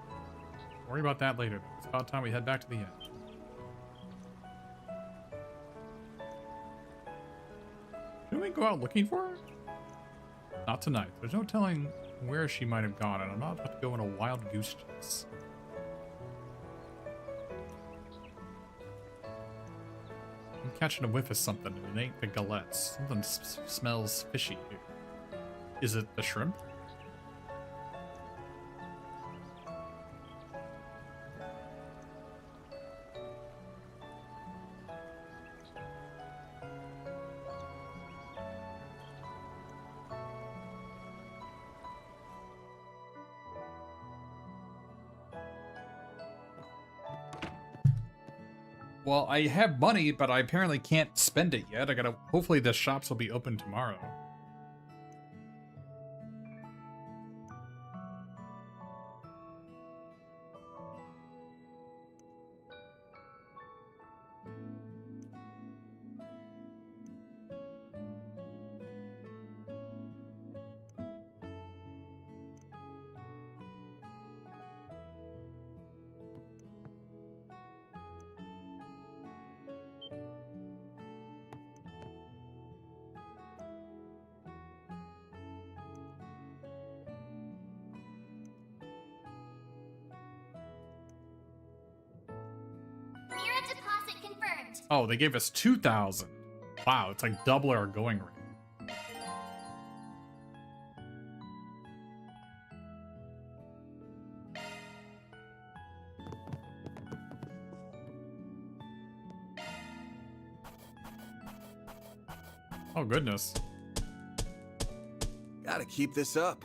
Don't worry about that later, though. It's about time we head back to the inn. Shouldn't we go out looking for her? Not tonight. There's no telling where she might have gone, and I'm not about to go on a wild goose chase. I'm catching a whiff of something, and it ain't the galettes. Something smells fishy here. Is it the shrimp? Well, I have money, but I apparently can't spend it yet. I gotta. Hopefully, the shops will be open tomorrow. Mira deposit confirmed. Oh, they gave us 2,000. Wow, it's like double our going rate. Oh, goodness. Gotta keep this up.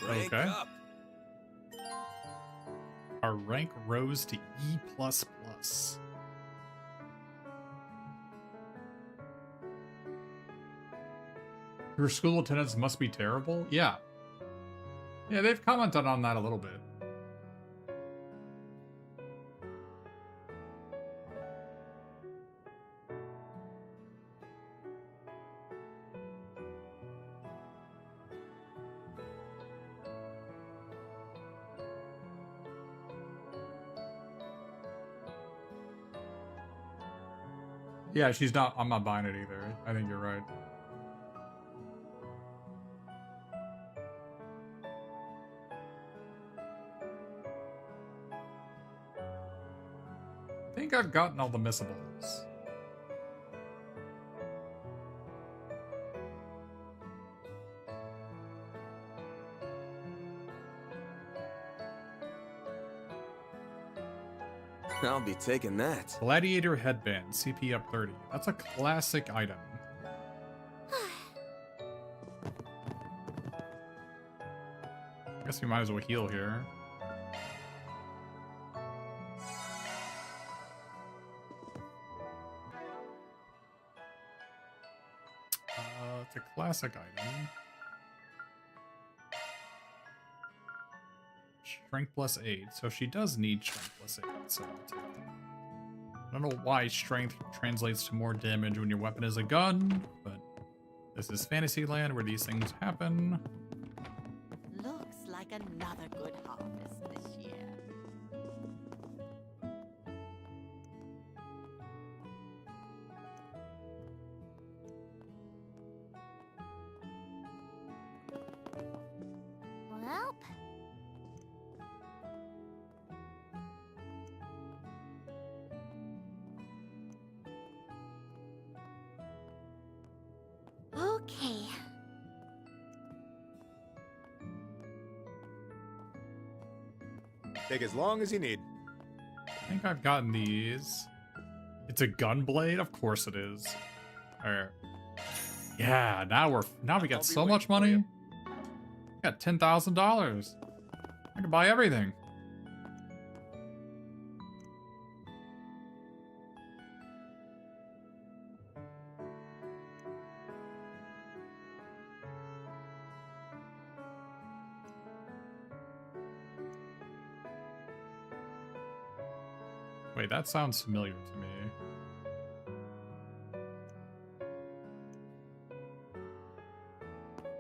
Rank Okay. up. Our rank rose to E++. Your school attendance must be terrible? Yeah. Yeah, they've commented on that a little bit. Yeah, she's not. I'm not buying it either. I think you're right. I think I've gotten all the missables. I'll be taking that. Gladiator headband, CP up 30. That's a classic item. I guess we might as well heal here. It's a classic item. Strength plus 8, so she does need strength plus 8, so I'll take it. I don't know why strength translates to more damage when your weapon is a gun, but this is Fantasyland where these things happen. Looks like another good harvest this year. Well, okay. Take as long as you need. I think I've gotten these. It's a gun blade? Of course it is. Alright. Yeah, now we got so much money. Got $10,000. I can buy everything. Wait, that sounds familiar to me.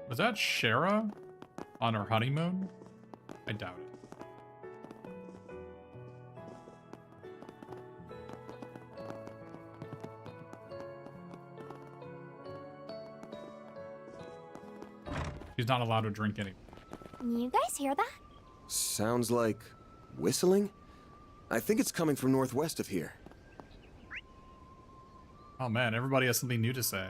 Was that Shara on her honeymoon? I doubt it. She's not allowed to drink anymore. You guys hear that? Sounds like whistling? I think it's coming from northwest of here. Oh man, everybody has something new to say.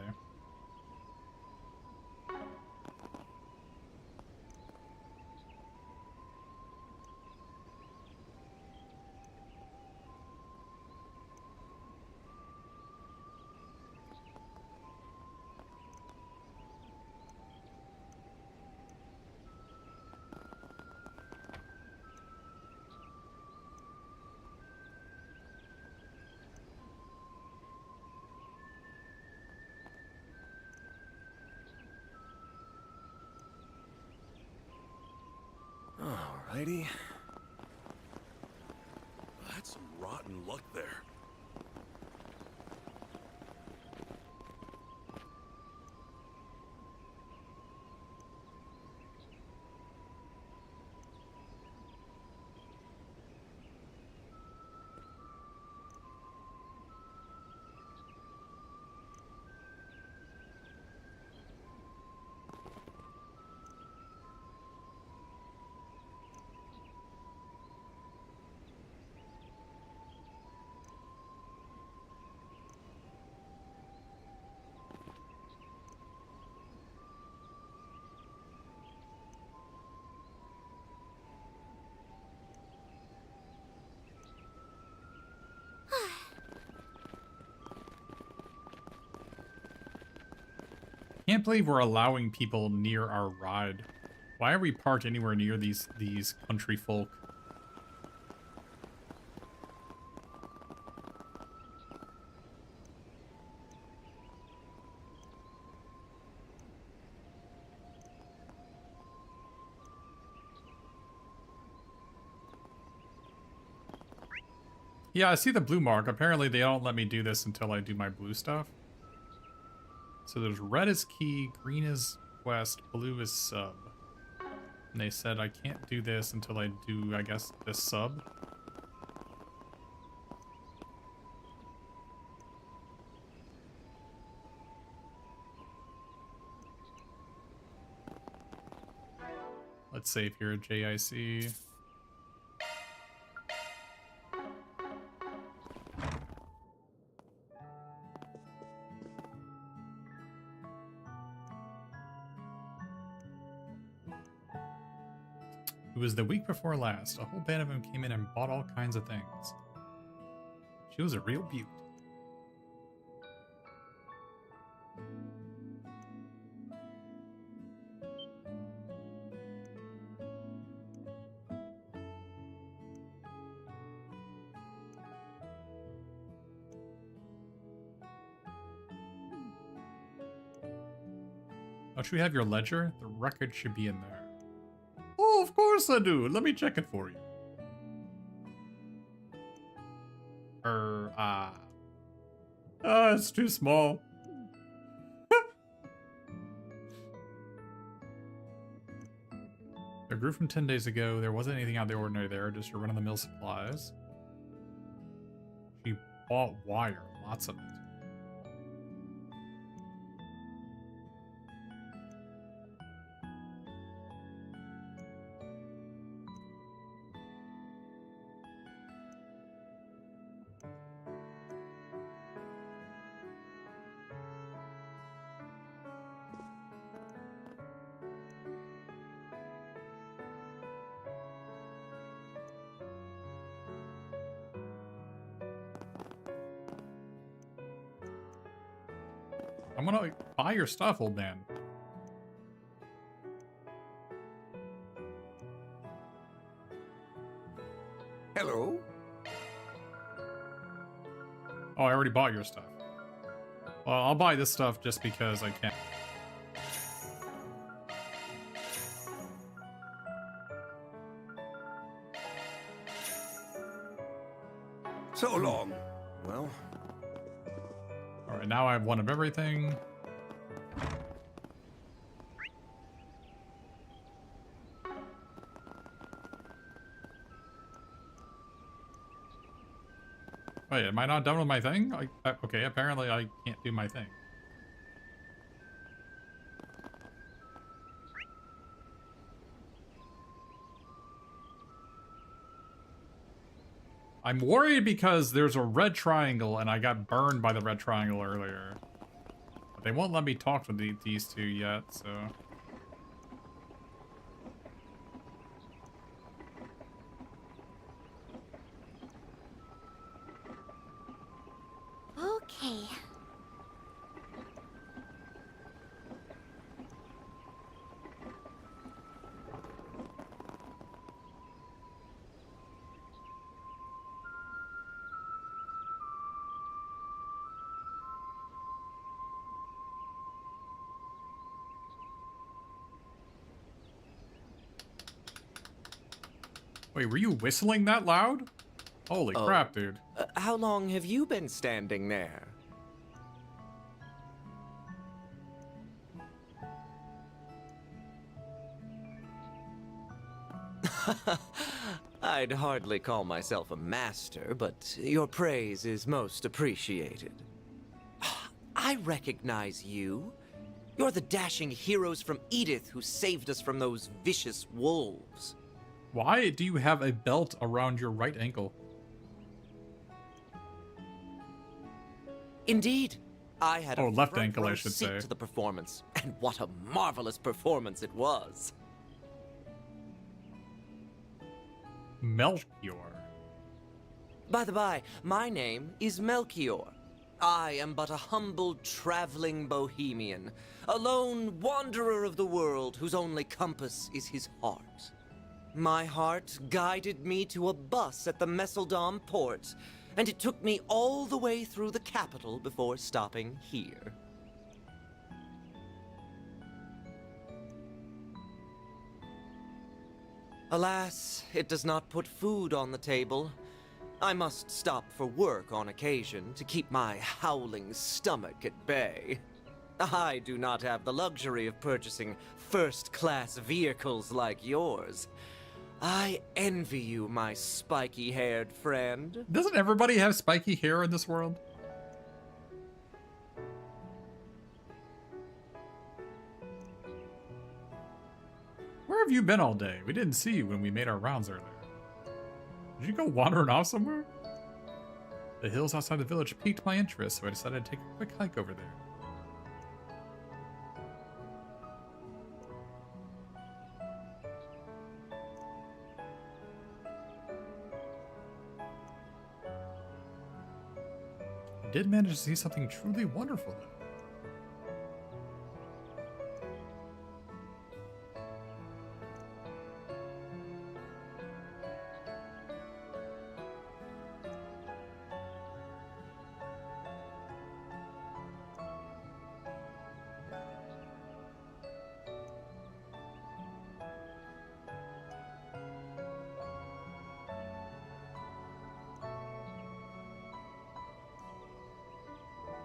Alrighty. That's some rotten luck there. Can't believe we're allowing people near our ride. Why are we parked anywhere near these country folk? Yeah, I see the blue mark. Apparently they don't let me do this until I do my blue stuff. So there's red is key, green is quest, blue is sub. And they said I can't do this until I do, I guess, this sub. Let's save here at JIC. It was the week before last. A whole band of them came in and bought all kinds of things. She was a real beaut. Don't you have your ledger? The record should be in there. Oh, of course I do. Let me check it for you. It's too small. They grew from 10 days ago. There wasn't anything out of the ordinary there, just your run-of-the-mill supplies. She bought wire, lots of it. I'm gonna buy your stuff, old man. Hello? Oh, I already bought your stuff. Well, I'll buy this stuff just because I can. So long. Well, Alright, now I have one of everything. Wait, am I not done with my thing? Okay, apparently I can't do my thing. I'm worried because there's a red triangle and I got burned by the red triangle earlier. But they won't let me talk to these two yet, so... Okay. Wait, were you whistling that loud? Holy Oh. crap, dude. How long have you been standing there? I'd hardly call myself a master, but your praise is most appreciated. I recognize you. You're the dashing heroes from Edith who saved us from those vicious wolves. Why do you have a belt around your right ankle? Indeed. I had a left front ankle, I row should seat say. to the performance, and what a marvelous performance it was. Melchior. By the by, my name is Melchior. I am but a humble traveling bohemian, a lone wanderer of the world whose only compass is his heart. My heart guided me to a bus at the Messeldom port, and it took me all the way through the capital before stopping here. Alas, it does not put food on the table. I must stop for work on occasion to keep my howling stomach at bay. I do not have the luxury of purchasing first-class vehicles like yours. I envy you, my spiky-haired friend. Doesn't everybody have spiky hair in this world? Where have you been all day? We didn't see you when we made our rounds earlier. Did you go wandering off somewhere? The hills outside the village piqued my interest, so I decided to take a quick hike over there. I did manage to see something truly wonderful, though.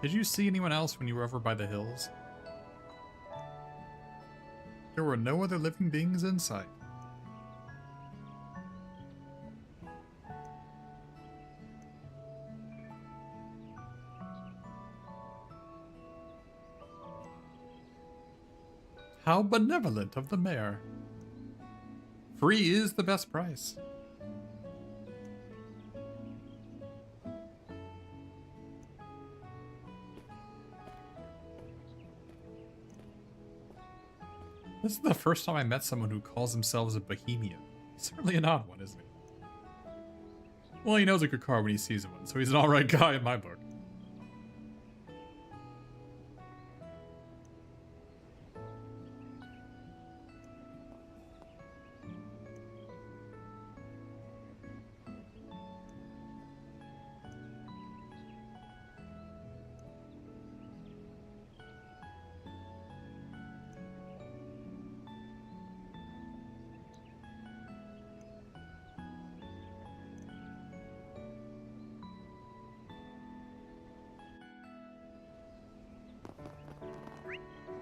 Did you see anyone else when you were over by the hills? There were no other living beings in sight. How benevolent of the mayor. Free is the best price. This is the first time I met someone who calls themselves a bohemian. He's certainly an odd one, isn't he? Well, he knows a good car when he sees one, so he's an alright guy in my book.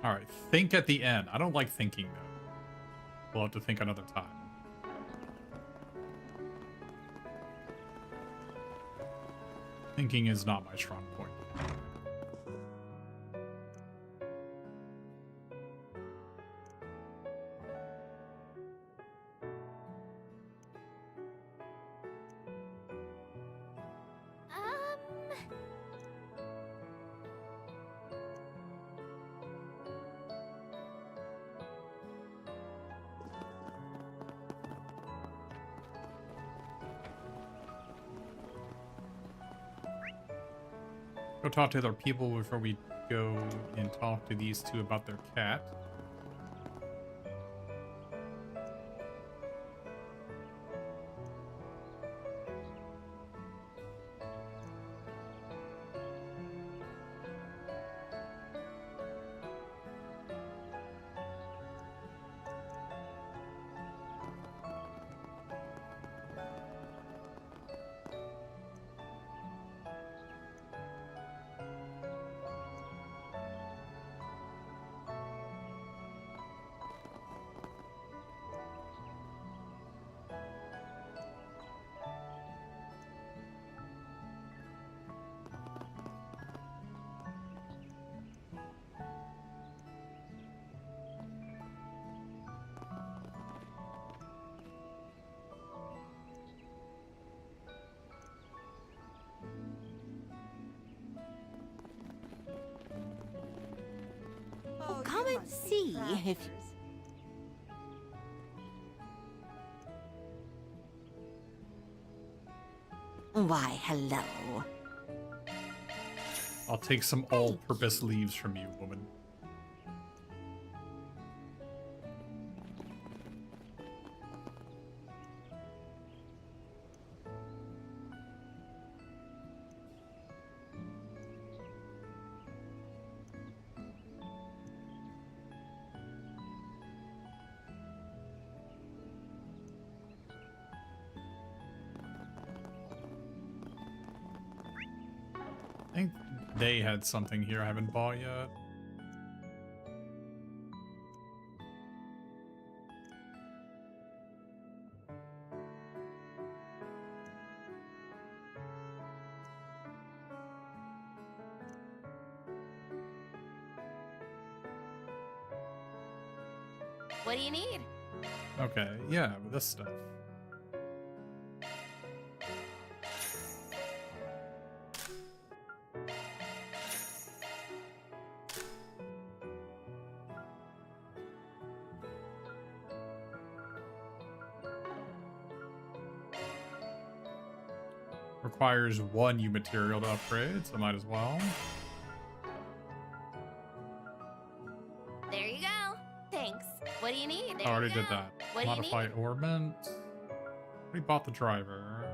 Alright, think at the end. I don't like thinking, though. We'll have to think another time. Thinking is not my strong point. Go talk to other people before we go and talk to these two about their cat. Oh, come and see if... Why, hello. I'll take some all-purpose leaves from you, woman. I think they had something here I haven't bought yet. What do you need? Okay, yeah, with this stuff. Requires 1 new material to upgrade, so might as well. There you go. Thanks. What do you need? There I already you did go. that. What do you Modify need? orbment. We bought the driver.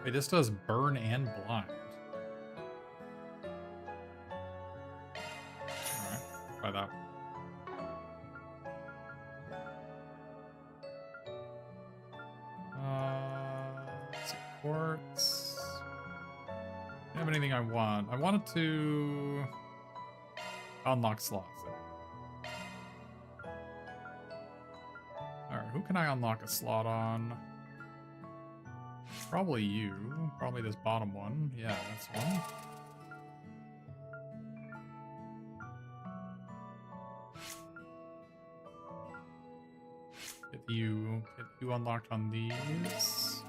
Wait, this does burn and blind. Alright, try that one. Let's see, quartz. Do I have anything I want? I wanted to unlock slots. Alright, who can I unlock a slot on? Probably you. Probably this bottom one. Yeah, that's one. Get you unlocked on these.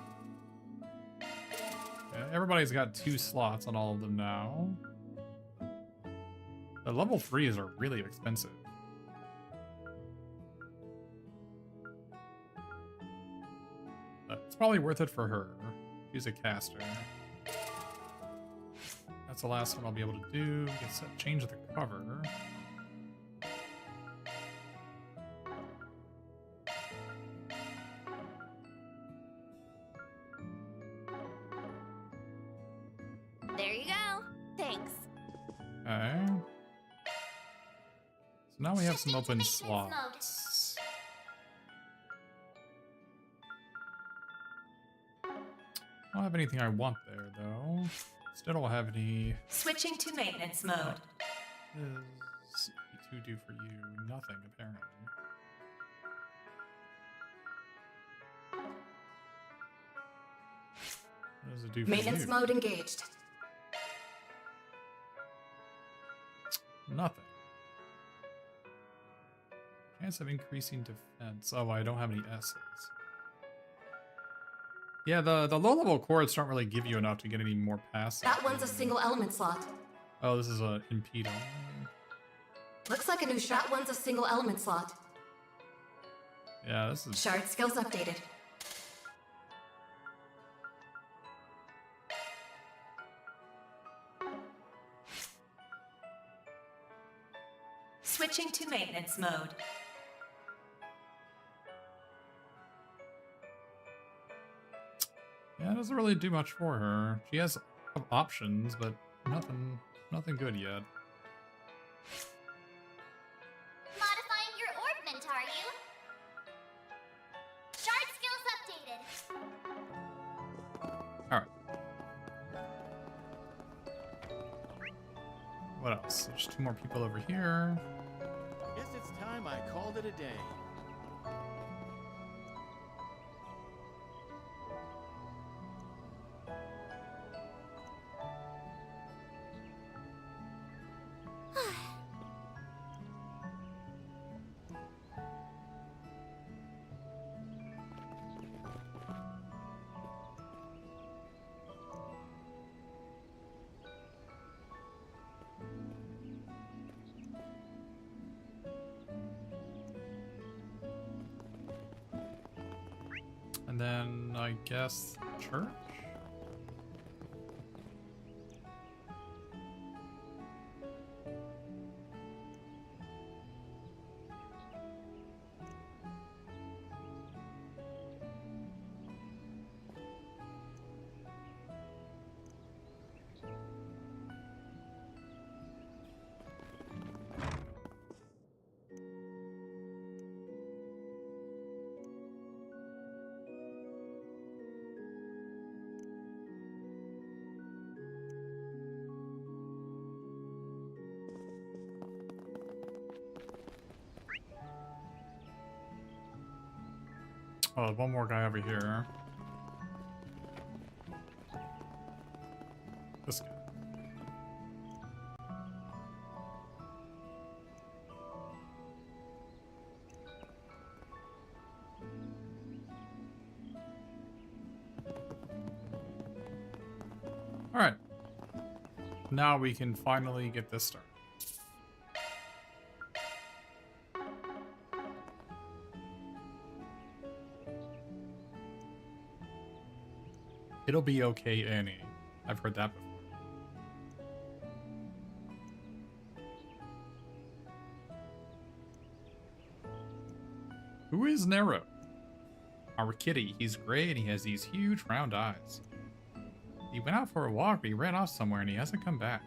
Yeah, everybody's got 2 slots on all of them now. The level 3s are really expensive. It's probably worth it for her. She's a caster. That's the last one I'll be able to do. Change the cover. There you go. Thanks. Okay. So now we have some Shifting to open maintenance mode. slots. I don't have anything I want there, though. Still don't have any... Switching to maintenance mode. Does E2 do for you? Nothing, apparently. What does it do for Maintenance you? mode engaged. Nothing. Chance of increasing defense. Oh, I don't have any S's. Yeah, the low-level chords don't really give you enough to get any more passes. That one's a single element slot. Oh, this is a impede only. Looks like a new shot one's a single element slot. Yeah, this is... Shard skills updated. Switching to maintenance mode. Yeah, it doesn't really do much for her. She has options, but nothing good yet. Modifying your orbment, are you? Shard skills updated. Alright. What else? There's 2 more people over here. Guess it's time I called it a day. And then, I guess, church? Oh, one more guy over here. This guy. All right. Now we can finally get this started. It'll be okay, Annie. I've heard that before. Who is Nero? Our kitty. He's gray and he has these huge round eyes. He went out for a walk, but he ran off somewhere and he hasn't come back.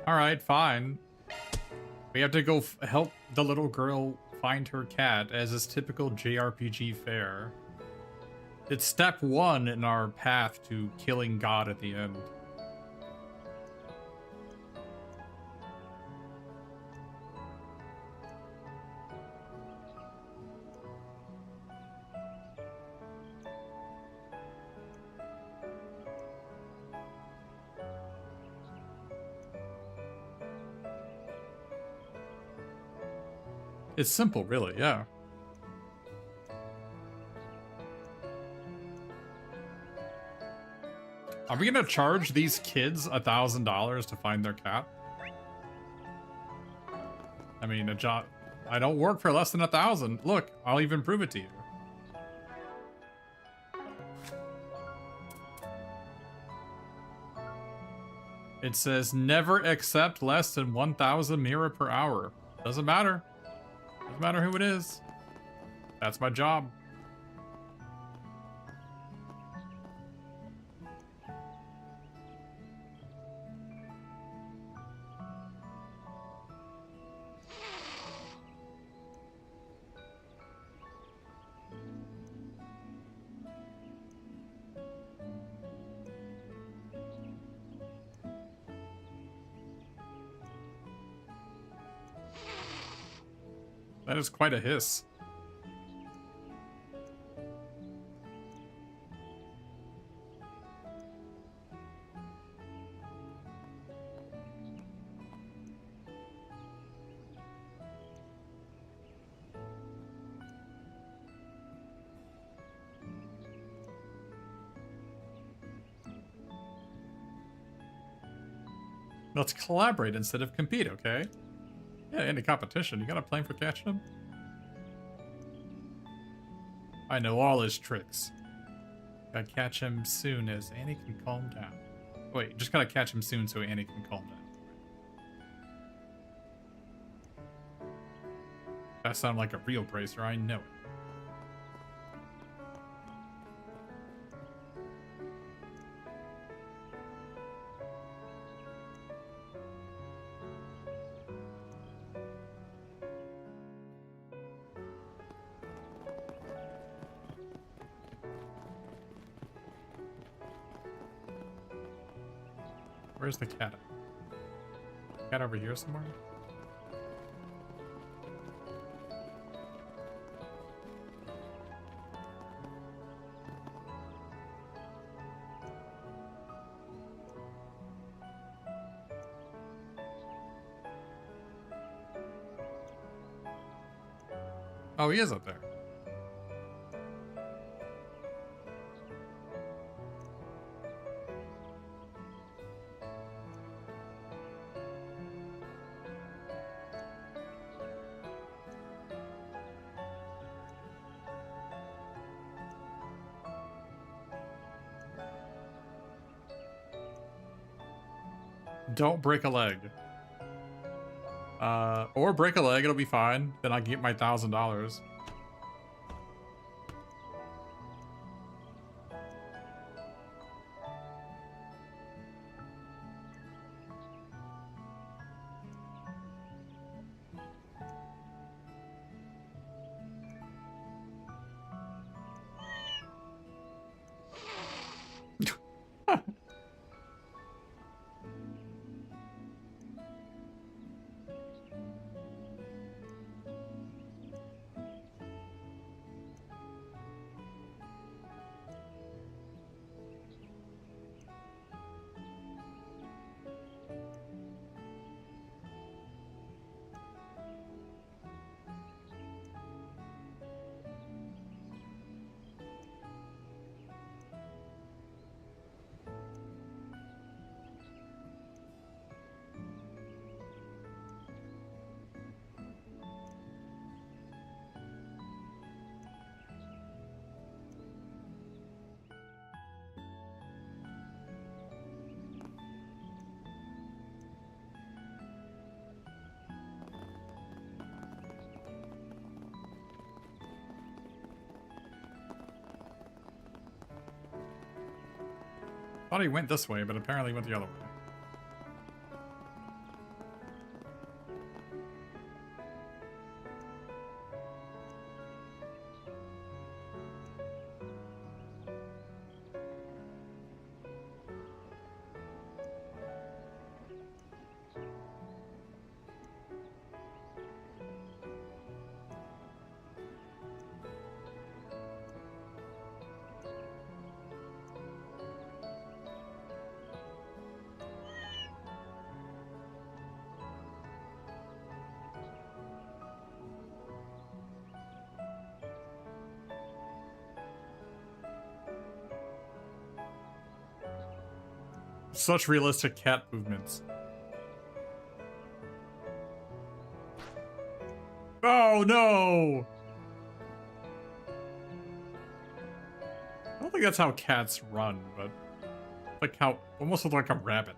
Alright, fine. We have to go help the little girl find her cat, as is typical JRPG fare. It's step 1 in our path to killing God at the end. It's simple, really, yeah. Are we gonna charge these kids $1,000 to find their cat? I mean, I don't work for less than 1,000. Look, I'll even prove it to you. It says never accept less than 1,000 mirror per hour. Doesn't matter. Doesn't matter who it is. That's my job. That is quite a hiss. Let's collaborate instead of compete, okay? Yeah, any competition. You got a plan for catching him? I know all his tricks. Gotta catch him soon as Annie can calm down. Wait, just gotta catch him soon so Annie can calm down. That sounds like a real bracer, I know it. Where's the cat? Cat over here somewhere? Oh, he is up there. Don't break a leg. Or break a leg, it'll be fine. Then I can get my $1,000. Thought he went this way, but apparently went the other way. Such realistic cat movements. Oh no! I don't think that's how cats run, but like how almost look like a rabbit.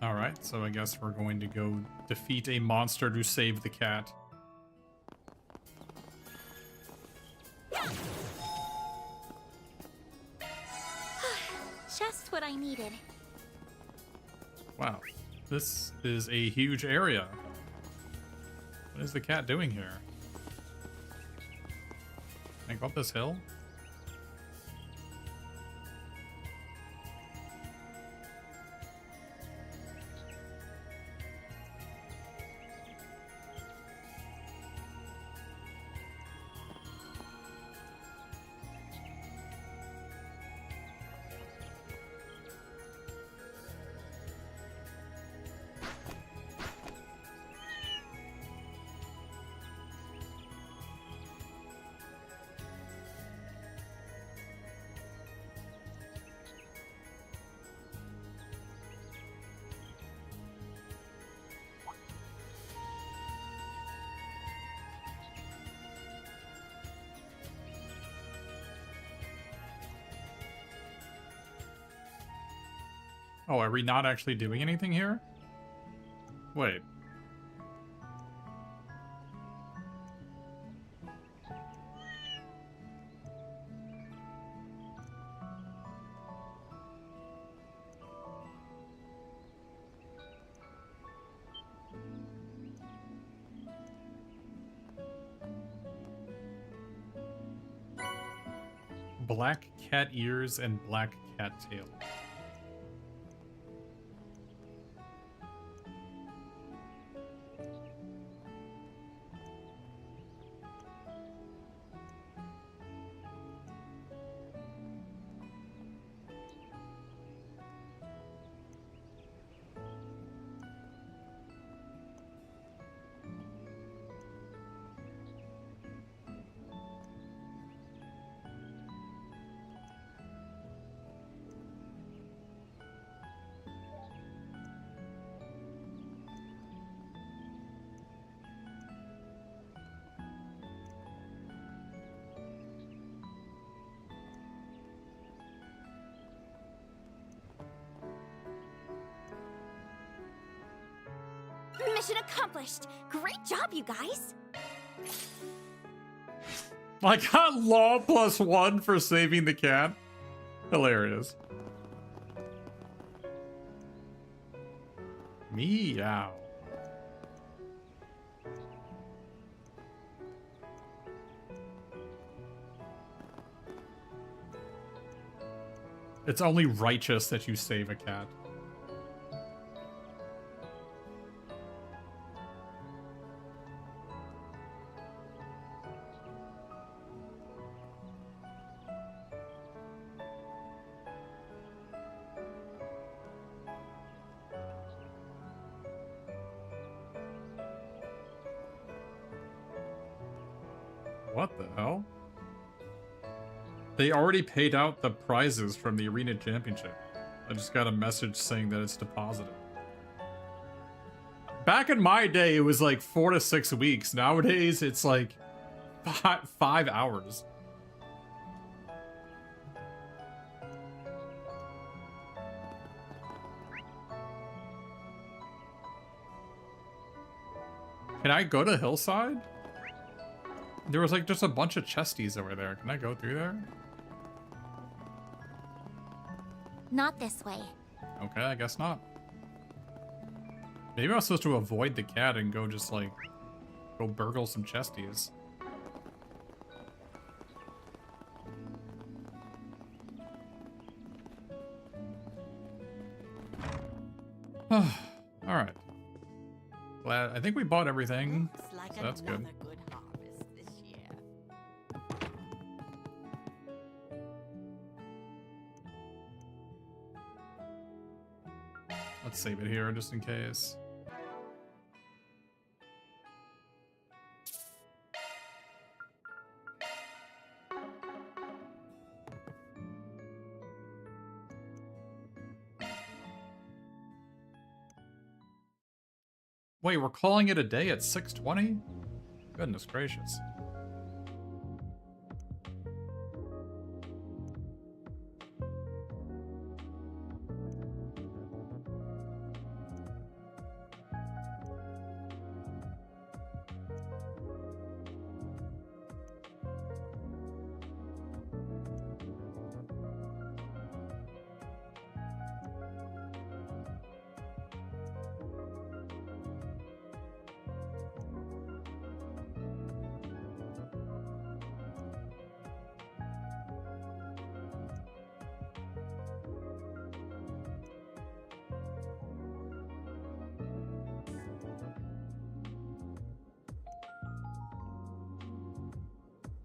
Alright, so I guess we're going to go defeat a monster to save the cat. Just what I needed. Wow, this is a huge area. What is the cat doing here? Can I go up this hill? Oh, are we not actually doing anything here? Wait. Black cat ears and black cat tail. Mission accomplished! Great job, you guys! I got law +1 for saving the cat. Hilarious. Meow. It's only righteous that you save a cat. What the hell? They already paid out the prizes from the Arena Championship. I just got a message saying that it's deposited. Back in my day, it was like 4 to 6 weeks. Nowadays, it's like 5 hours. Can I go to Hillside? There was like just a bunch of chesties over there. Can I go through there? Not this way. Okay, I guess not. Maybe I was supposed to avoid the cat and go just like, go burgle some chesties. Alright. Glad, I think we bought everything, Looks like so that's good. another good harvest this year. Let's save it here just in case. Wait, we're calling it a day at 6:20? Goodness gracious.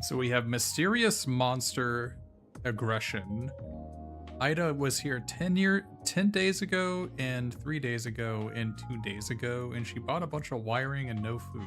So we have mysterious monster aggression. Ida was here 10 days ago and 3 days ago and 2 days ago, and she bought a bunch of wiring and no food.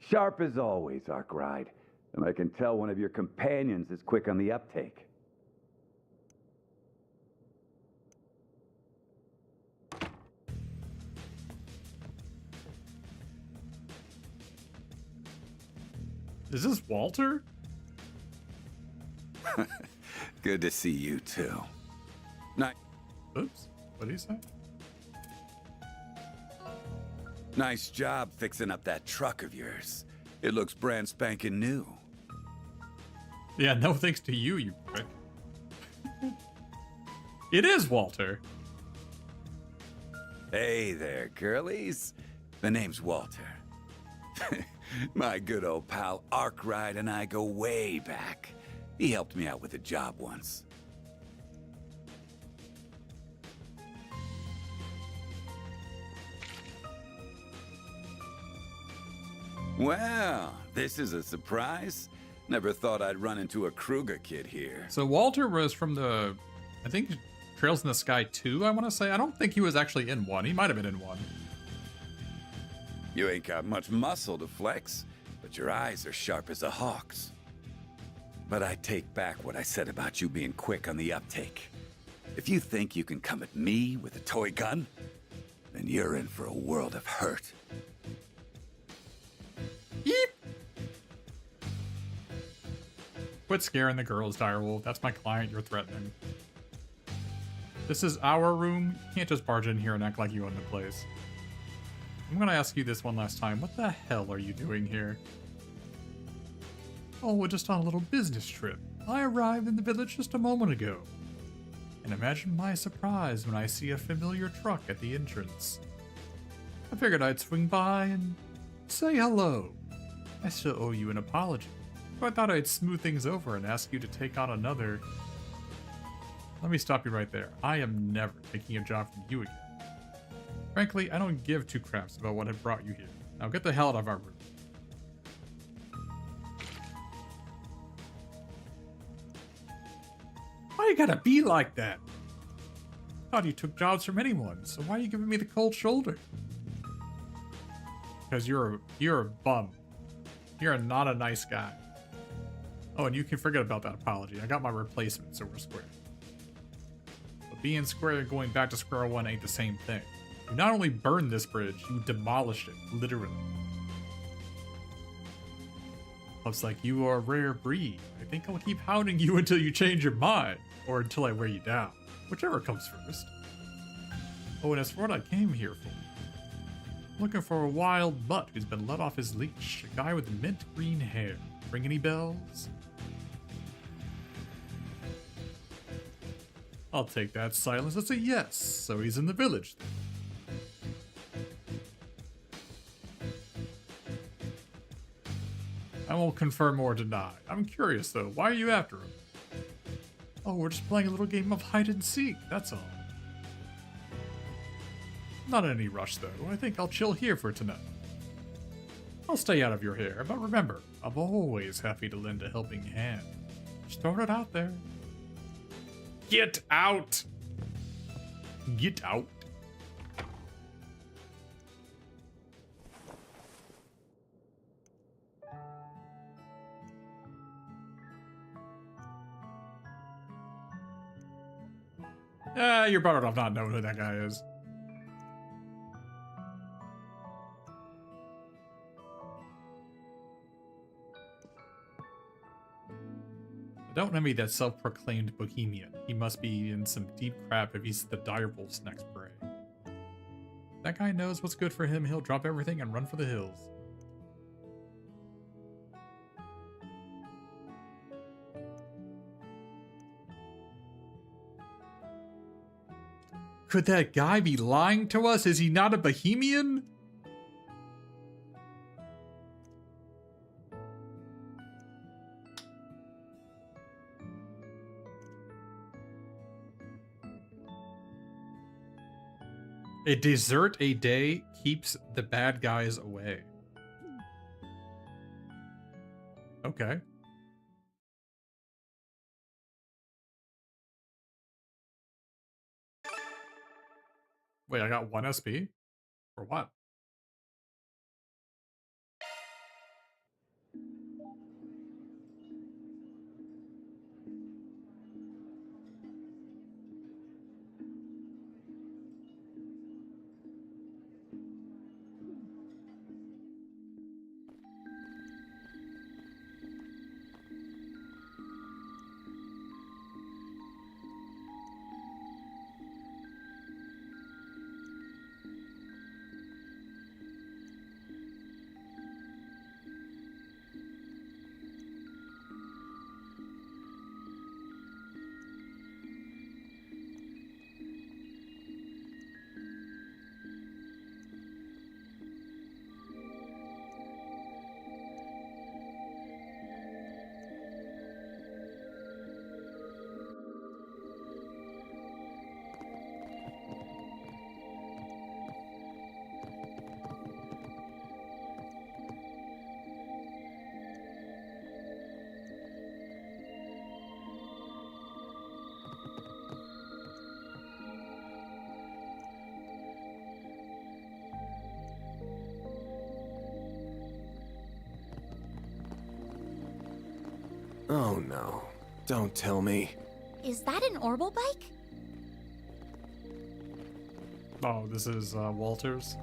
Sharp as always, Arkwright. And I can tell one of your companions is quick on the uptake. Is this Walter? Good to see you too. Oops. What did he say? Nice job fixing up that truck of yours. It looks brand spanking new. Yeah, no thanks to you, you prick. It is Walter. Hey there, girlies. The name's Walter. My good old pal Arkwright and I go way back. He helped me out with a job once. Well, this is a surprise. Never thought I'd run into a Kruger kid here. So Walter was from the, I think, Trails in the Sky 2, I want to say. I don't think he was actually in 1. He might have been in 1. You ain't got much muscle to flex, but your eyes are sharp as a hawk's. But I take back what I said about you being quick on the uptake. If you think you can come at me with a toy gun, then you're in for a world of hurt. Eep! Quit scaring the girls, Direwolf. That's my client you're threatening. This is our room. You can't just barge in here and act like you own the place. I'm gonna ask you this one last time. What the hell are you doing here? Oh, we're just on a little business trip. I arrived in the village just a moment ago. And imagine my surprise when I see a familiar truck at the entrance. I figured I'd swing by and say hello. I still owe you an apology, so I thought I'd smooth things over and ask you to take on another. Let me stop you right there. I am never taking a job from you again. Frankly, I don't give two craps about what had brought you here. Now get the hell out of our room. Why you gotta be like that? Thought you took jobs from anyone, so why are you giving me the cold shoulder? Because you're a bum. You're not a nice guy. Oh, and you can forget about that apology. I got my replacement, so we're square. But being square and going back to square one ain't the same thing. You not only burned this bridge, you demolished it, literally. Looks like you are a rare breed. I think I'll keep hounding you until you change your mind, or until I wear you down. Whichever comes first. Oh, and as for what I came here for. Looking for a wild mutt who's been let off his leash. A guy with mint green hair. Ring any bells? I'll take that silence as a yes, so he's in the village then. I won't confirm or deny. I'm curious though, why are you after him? Oh, we're just playing a little game of hide and seek, that's all. Not in any rush though, I think I'll chill here for tonight. I'll stay out of your hair, but remember, I'm always happy to lend a helping hand. Just throwing it out there. Get out! Get out. You're better off not knowing who that guy is. Don't envy that self-proclaimed bohemian. He must be in some deep crap if he's the direwolf's next prey. That guy knows what's good for him. He'll drop everything and run for the hills. Could that guy be lying to us? Is he not a bohemian? A dessert a day keeps the bad guys away. Okay. Wait, I got 1 SP? For what? Oh no. Don't tell me. Is that an Orbital bike? Oh, this is Walter's.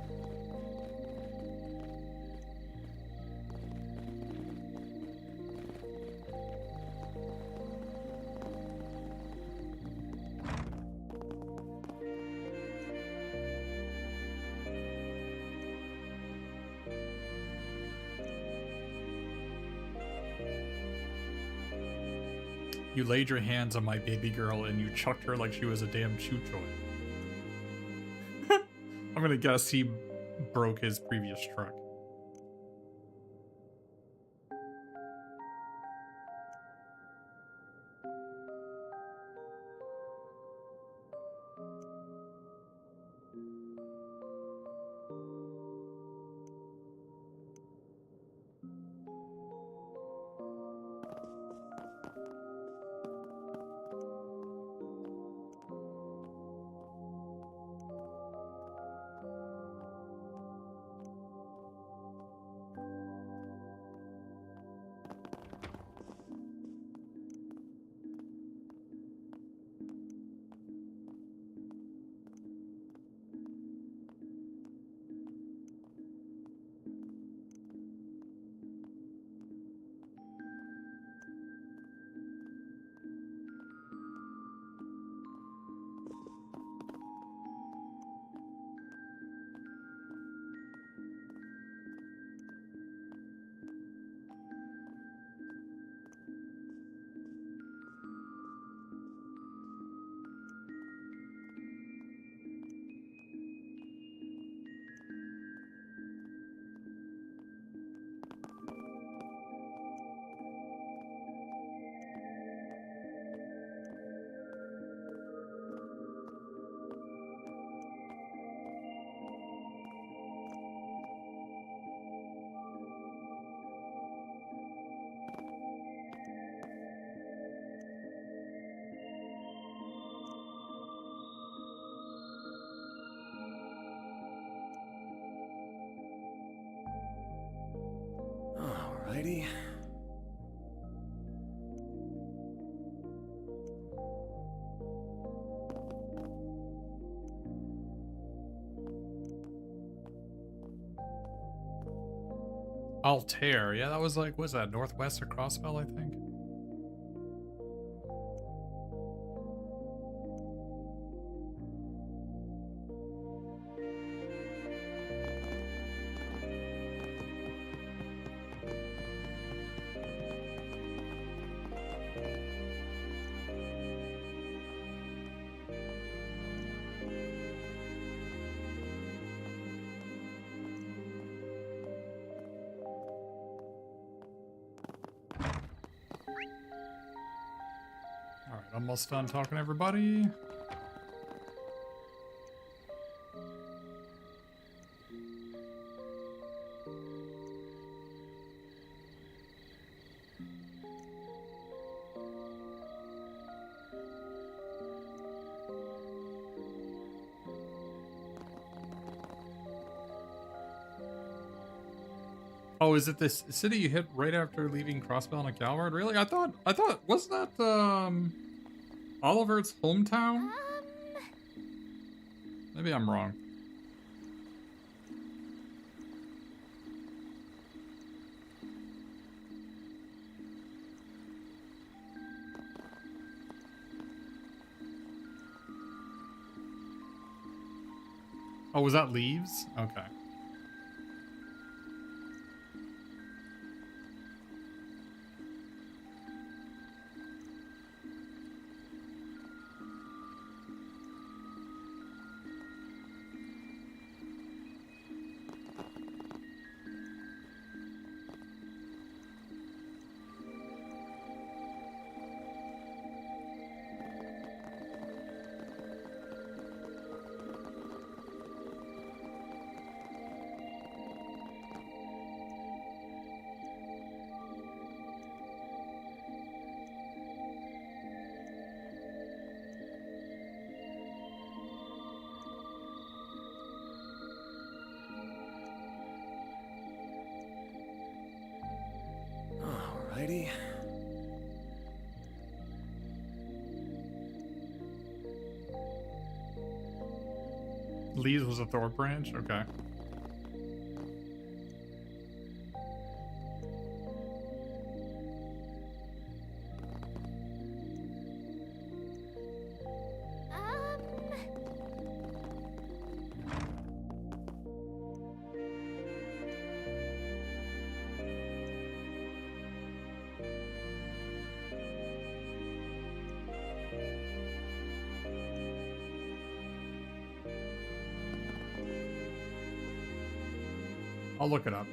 You laid your hands on my baby girl and you chucked her like she was a damn chew toy. I'm gonna guess he broke his previous truck. Alrighty. Altair, yeah, that was like, was that northwest of Crossbell, I think? Alright, almost done talking to everybody. Oh, is it this city you hit right after leaving Crossbell and Calvard? Really? I thought, wasn't that, Oliver's hometown? Maybe I'm wrong. Oh, was that Leaves? Okay. Alrighty. Leaves was a Thor branch? Okay. I'll look it up.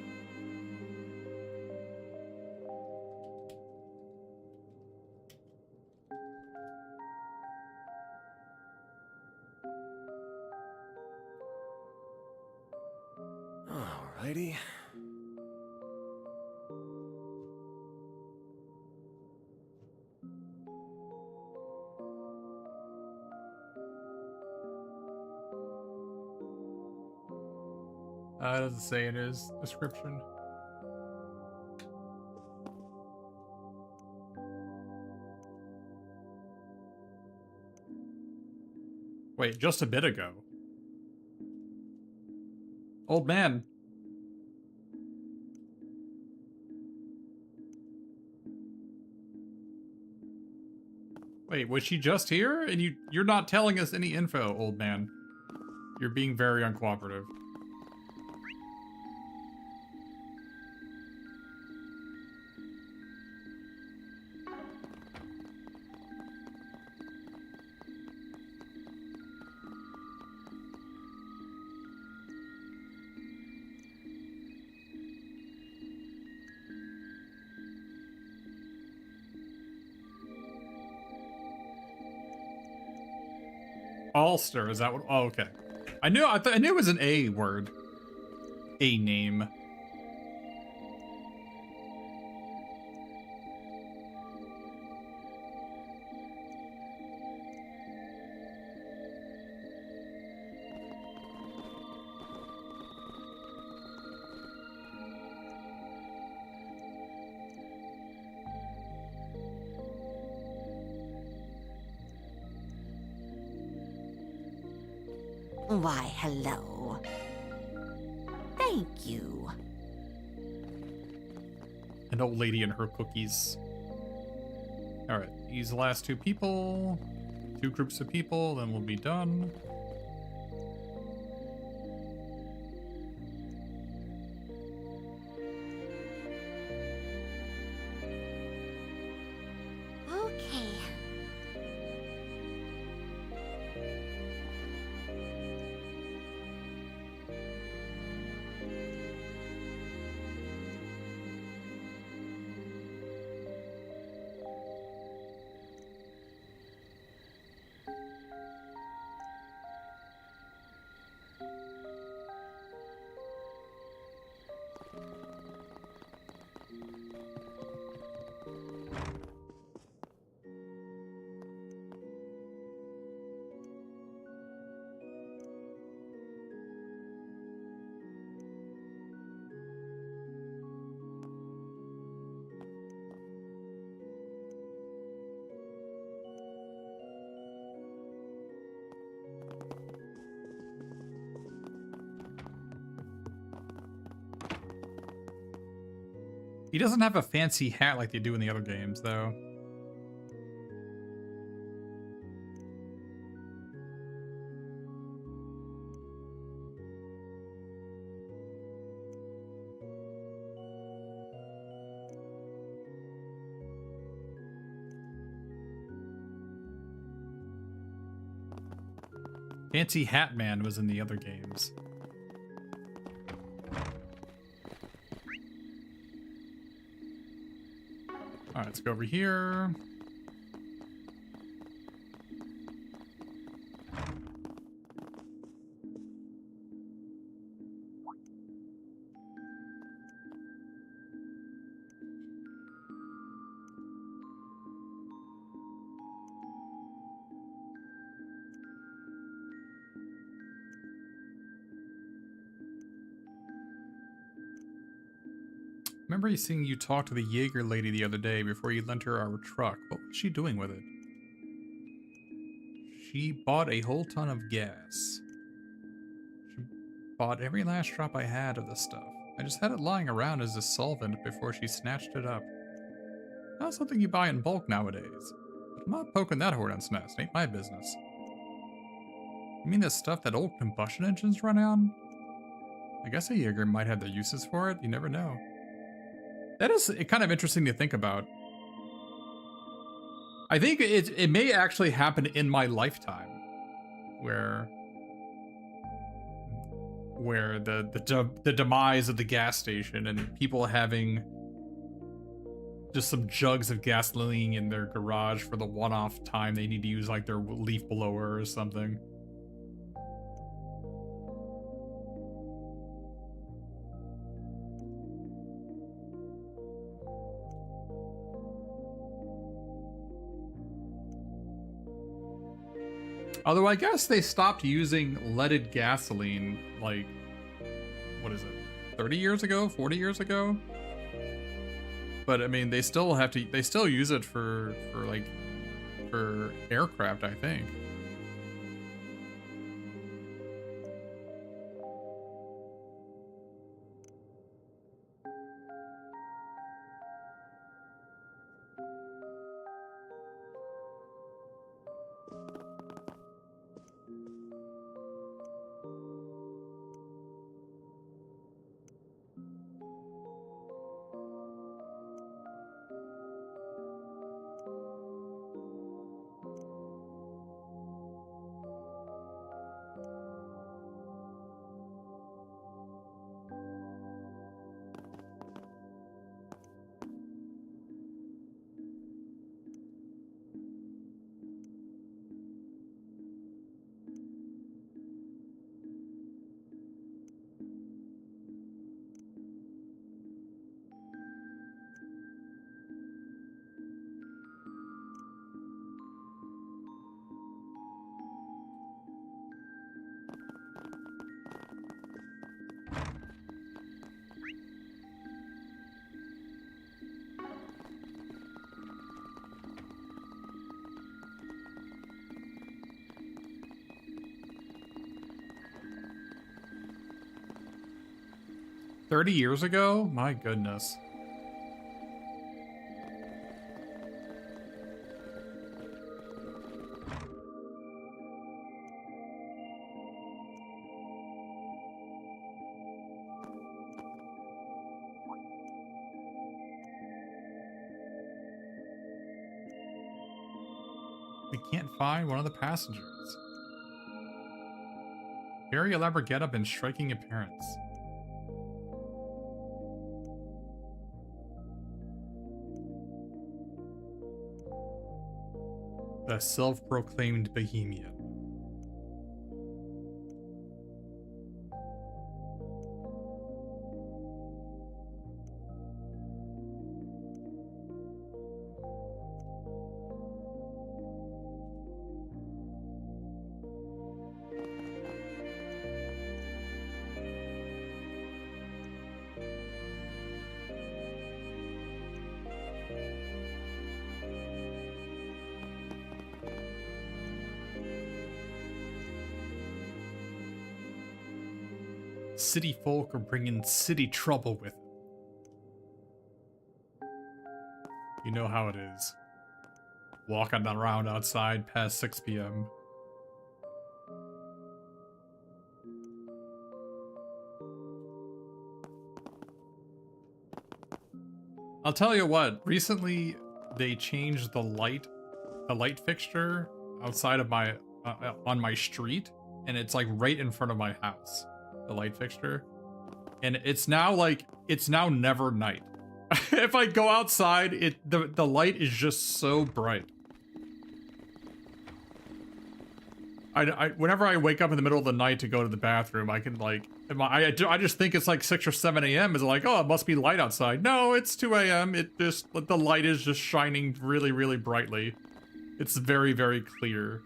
Alrighty. It doesn't say in his description. Wait, just a bit ago. Old man. Wait, was she just here? And you're not telling us any info, old man. You're being very uncooperative. Ulster, is that what? Oh, okay. I knew it was an A word. A name. Why, hello. Thank you. An old lady and her cookies. Alright, these last two people. 2 groups of people, then we'll be done. Okay. He doesn't have a fancy hat like they do in the other games, though. Fancy Hat Man was in the other games. Alright, let's go over here. Remember seeing you talk to the Jaeger lady the other day before you lent her our truck. What was she doing with it? She bought a whole ton of gas. She bought every last drop I had of the stuff. I just had it lying around as a solvent before she snatched it up. Not something you buy in bulk nowadays. But I'm not poking that hornet's nest. Ain't my business. You mean the stuff that old combustion engines run on? I guess a Jaeger might have their uses for it. You never know. That is kind of interesting to think about. I think it may actually happen in my lifetime, where the demise of the gas station and people having just some jugs of gasoline in their garage for the one-off time they need to use like their leaf blower or something. Although I guess they stopped using leaded gasoline, like, what is it, 30 years ago, 40 years ago? But I mean, they still use it for aircraft, I think. 30 years ago? My goodness. We can't find one of the passengers. Very elaborate getup and striking appearance. The self-proclaimed Bohemian. City folk are bringing city trouble with them. You know how it is. Walking around outside past 6 p.m. I'll tell you what, recently they changed the light fixture outside of my, on my street, and it's like right in front of my house. The light fixture, and it's now never night. If I go outside, the light is just so bright. Whenever I wake up in the middle of the night to go to the bathroom, I can like, I just think it's like 6 or 7 a.m. It's like, oh, it must be light outside. No, it's 2 a.m. It just, the light is just shining really, really brightly. It's very, very clear.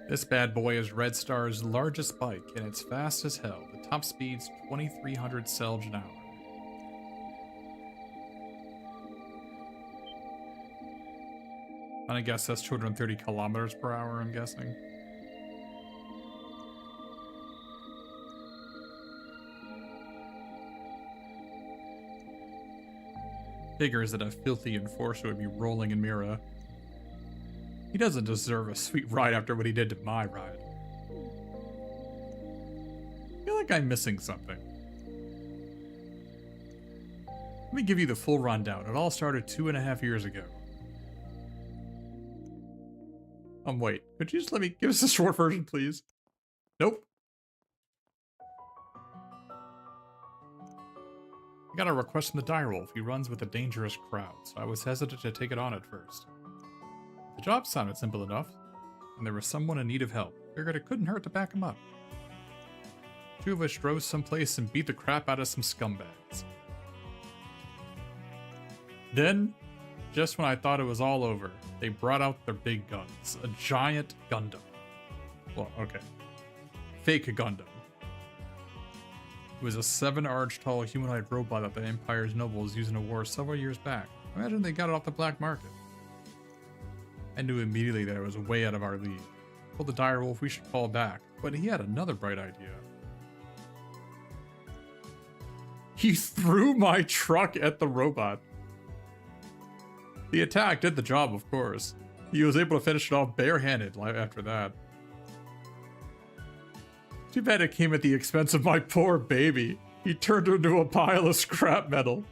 This bad boy is Red Star's largest bike, and it's fast as hell. The top speed's 2,300 Selge an hour. And I guess that's 230 kilometers per hour, I'm guessing. Figures that a filthy enforcer would be rolling in Mira. He doesn't deserve a sweet ride after what he did to my ride. I feel like I'm missing something. Let me give you the full rundown. It all started 2.5 years ago. Wait. Could you just let me give us a short version, please? Nope. I got a request from the direwolf. He runs with a dangerous crowd, so I was hesitant to take it on at first. The job sounded simple enough, and there was someone in need of help. Figured it couldn't hurt to back him up. 2 of us drove someplace and beat the crap out of some scumbags. Then, just when I thought it was all over, they brought out their big guns. A giant Gundam. Well, okay. Fake Gundam. It was a 7-arch tall humanoid robot that the Empire's nobles used in a war several years back. Imagine they got it off the black market. I knew immediately that it was way out of our league. Told the direwolf we should fall back, but he had another bright idea. He threw my truck at the robot. The attack did the job, of course. He was able to finish it off barehanded after that. Too bad it came at the expense of my poor baby. He turned her into a pile of scrap metal.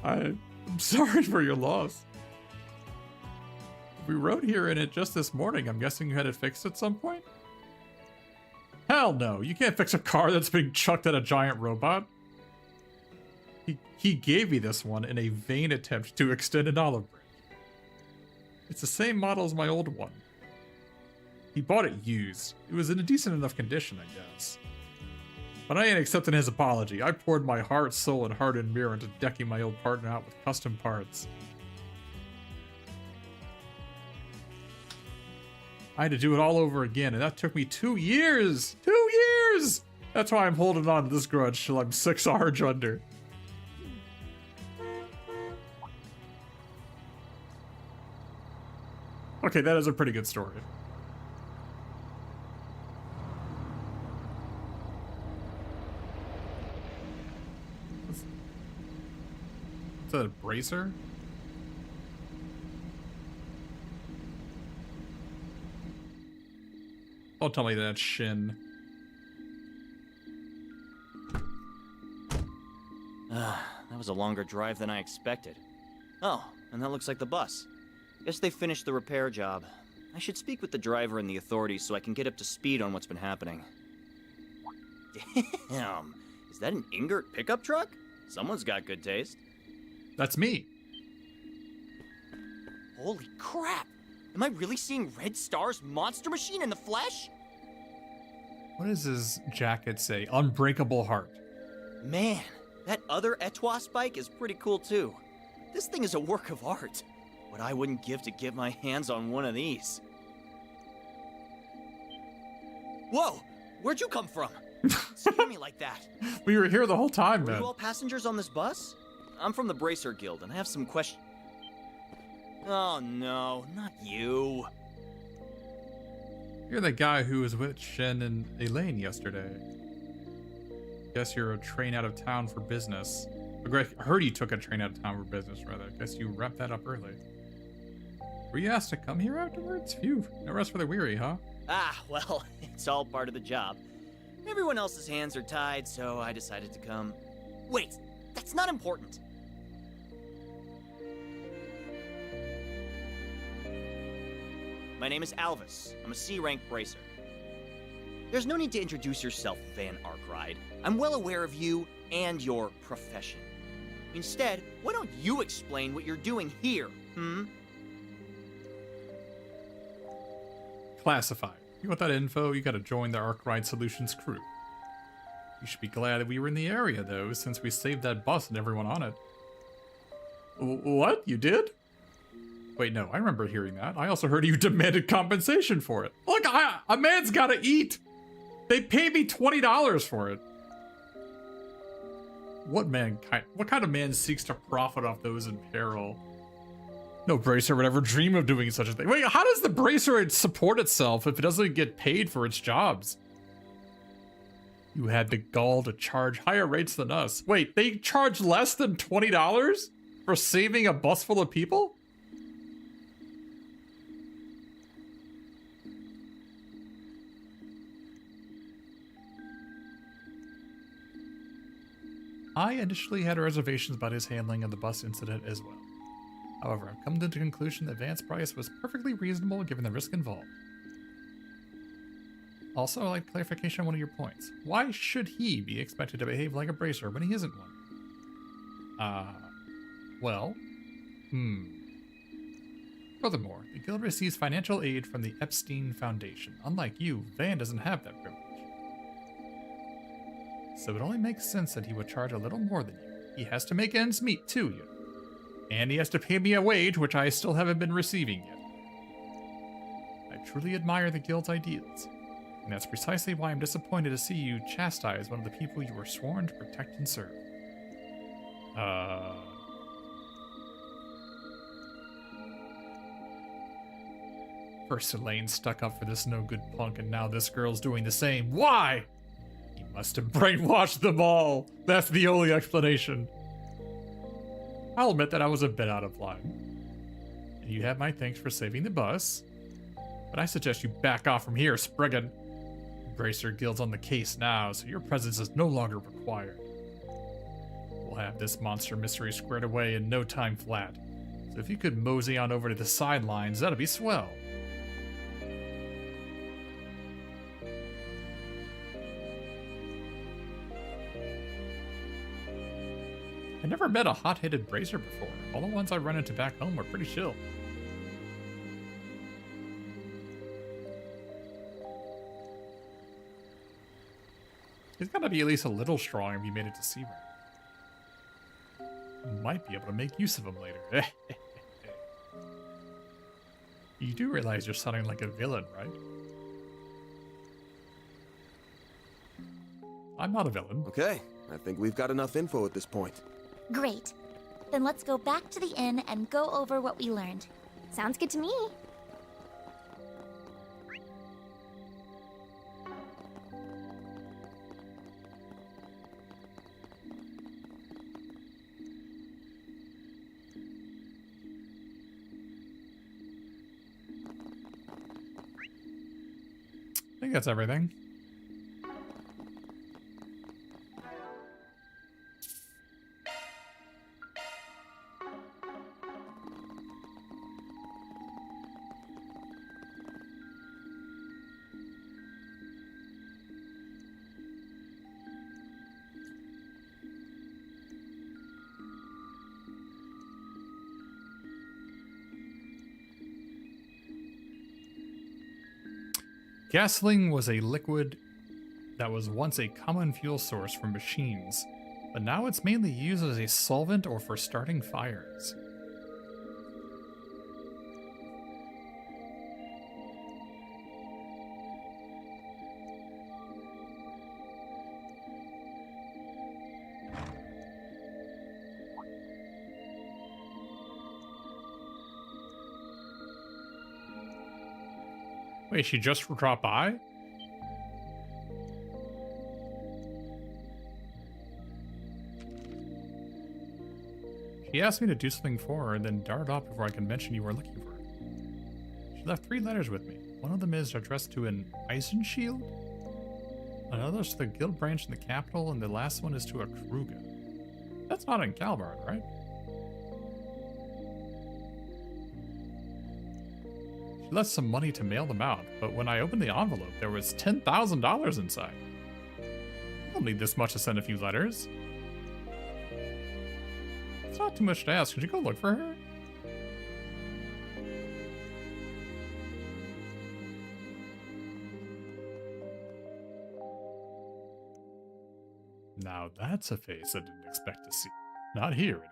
I'm sorry for your loss. We rode here in it just this morning. I'm guessing you had it fixed at some point? Hell no, you can't fix a car that's being chucked at a giant robot. He gave me this one in a vain attempt to extend an olive branch. It's the same model as my old one. He bought it used. It was in a decent enough condition, I guess. But I ain't accepting his apology. I poured my heart, soul, and hard-earned mirror into decking my old partner out with custom parts. I had to do it all over again, and that took me 2 years! 2 years! That's why I'm holding on to this grudge till I'm 6 Arj under. Okay, that is a pretty good story. Is that a bracer? Don't tell me that's Shin. That was a longer drive than I expected. Oh, and that looks like the bus. Guess they finished the repair job. I should speak with the driver and the authorities so I can get up to speed on what's been happening. Damn, is that an Ingert pickup truck? Someone's got good taste. That's me. Holy crap! Am I really seeing Red Star's monster machine in the flesh? What does his jacket say? Unbreakable heart. Man, that other Etwas bike is pretty cool too. This thing is a work of art. What I wouldn't give to get my hands on one of these. Whoa! Where'd you come from? Scare me like that. We were here the whole time, Were man. you all passengers on this bus? I'm from the Bracer Guild, and I have some questions. Oh no, not you. You're the guy who was with Shen and Elaine yesterday. Guess you're a train out of town for business. I heard you took a train out of town for business, rather. Guess you wrapped that up early. Were you asked to come here afterwards? Phew, no rest for the weary, huh? Ah, well, it's all part of the job. Everyone else's hands are tied, so I decided to come. Wait, that's not important. My name is Alvis. I'm a C-rank bracer. There's no need to introduce yourself, Van Arkride. I'm well aware of you and your profession. Instead, why don't you explain what you're doing here, Classified. You want that info? You gotta join the Arkride Solutions crew. You should be glad that we were in the area, though, since we saved that bus and everyone on it. What? You did? Wait, no, I remember hearing that. I also heard you demanded compensation for it. Look, a man's gotta eat! They paid me $20 for it. What kind of man seeks to profit off those in peril? No bracer would ever dream of doing such a thing. Wait, how does the bracer support itself if it doesn't get paid for its jobs? You had the gall to charge higher rates than us. Wait, they charge less than $20 for saving a bus full of people? I initially had reservations about his handling of the bus incident as well. However, I've come to the conclusion that Vance's price was perfectly reasonable given the risk involved. Also, I'd like clarification on one of your points. Why should he be expected to behave like a bracer when he isn't one? Furthermore, the guild receives financial aid from the Epstein Foundation. Unlike you, Van doesn't have that privilege. So it only makes sense that he would charge a little more than you. He has to make ends meet too, you know. And he has to pay me a wage, which I still haven't been receiving yet. I truly admire the guild's ideals, and that's precisely why I'm disappointed to see you chastise one of the people you were sworn to protect and serve. First Elaine stuck up for this no-good punk, and now this girl's doing the same. Why? He must have brainwashed them all. That's the only explanation. I'll admit that I was a bit out of line. And you have my thanks for saving the bus. But I suggest you back off from here, Spriggan. Bracer Guild's on the case now, so your presence is no longer required. We'll have this monster mystery squared away in no time flat. So if you could mosey on over to the sidelines, that'd be swell. I never met a hot-headed bracer before. All the ones I run into back home are pretty chill. He's gotta be at least a little strong if you made it to Sea rank. Might be able to make use of him later. You do realize you're sounding like a villain, right? I'm not a villain. Okay, I think we've got enough info at this point. Great. Then let's go back to the inn and go over what we learned. Sounds good to me. I think that's everything. Gasoline was a liquid that was once a common fuel source for machines, but now it's mainly used as a solvent or for starting fires. Wait, she just dropped by? She asked me to do something for her and then darted off before I could mention you were looking for her. She left 3 letters with me. One of them is addressed to an Eisenshield, another's to the guild branch in the capital, and the last one is to a Kruga. That's not in Calvard, right? She left some money to mail them out, but when I opened the envelope, there was $10,000 inside. I don't need this much to send a few letters. It's not too much to ask. Could you go look for her? Now that's a face I didn't expect to see. Not here, anyway.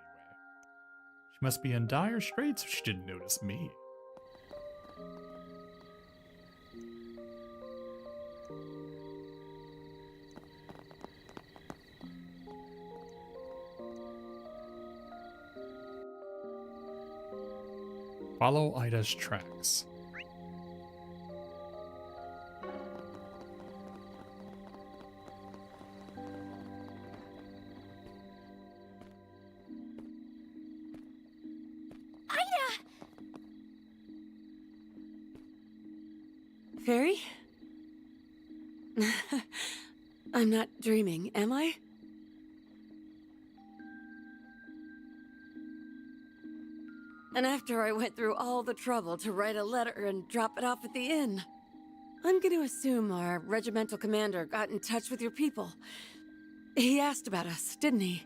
She must be in dire straits if she didn't notice me. Follow Ida's tracks. Fairy? I'm not dreaming, am I? And after I went through all the trouble to write a letter and drop it off at the inn, I'm going to assume our regimental commander got in touch with your people. He asked about us, didn't he?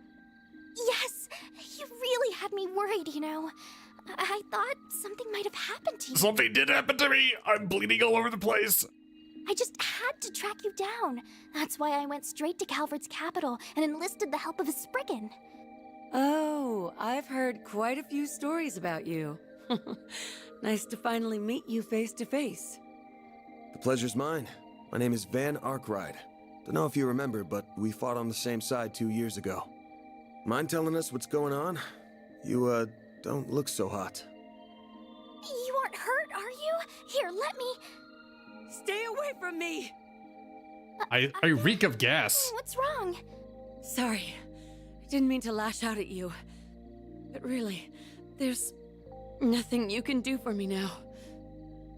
Yes! You really had me worried, you know. I thought something might have happened to you. Something did happen to me! I'm bleeding all over the place! I just had to track you down. That's why I went straight to Calvard's capital and enlisted the help of a Spriggan. Oh, I've heard quite a few stories about you. Nice to finally meet you face to face. The pleasure's mine. My name is Van Arkwright. Don't know if you remember, but we fought on the same side 2 years ago. Mind telling us what's going on? You, don't look so hot. You aren't hurt, are you? Here, let me... Stay away from me! I reek of gas. What's wrong? Sorry. I didn't mean to lash out at you. But really, there's nothing you can do for me now.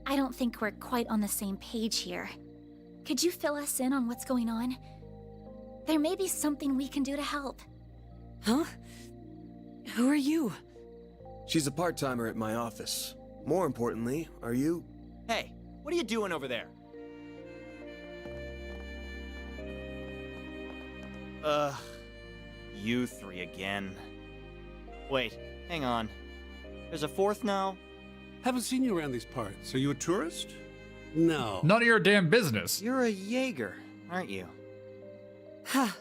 I don't think we're quite on the same page here. Could you fill us in on what's going on? There may be something we can do to help. Huh? Who are you? She's a part-timer at my office. More importantly, are you... Hey, what are you doing over there? You 3 again. Wait, hang on. There's a 4th now? Haven't seen you around these parts. Are you a tourist? No. None of your damn business. You're a Jaeger, aren't you? Ha.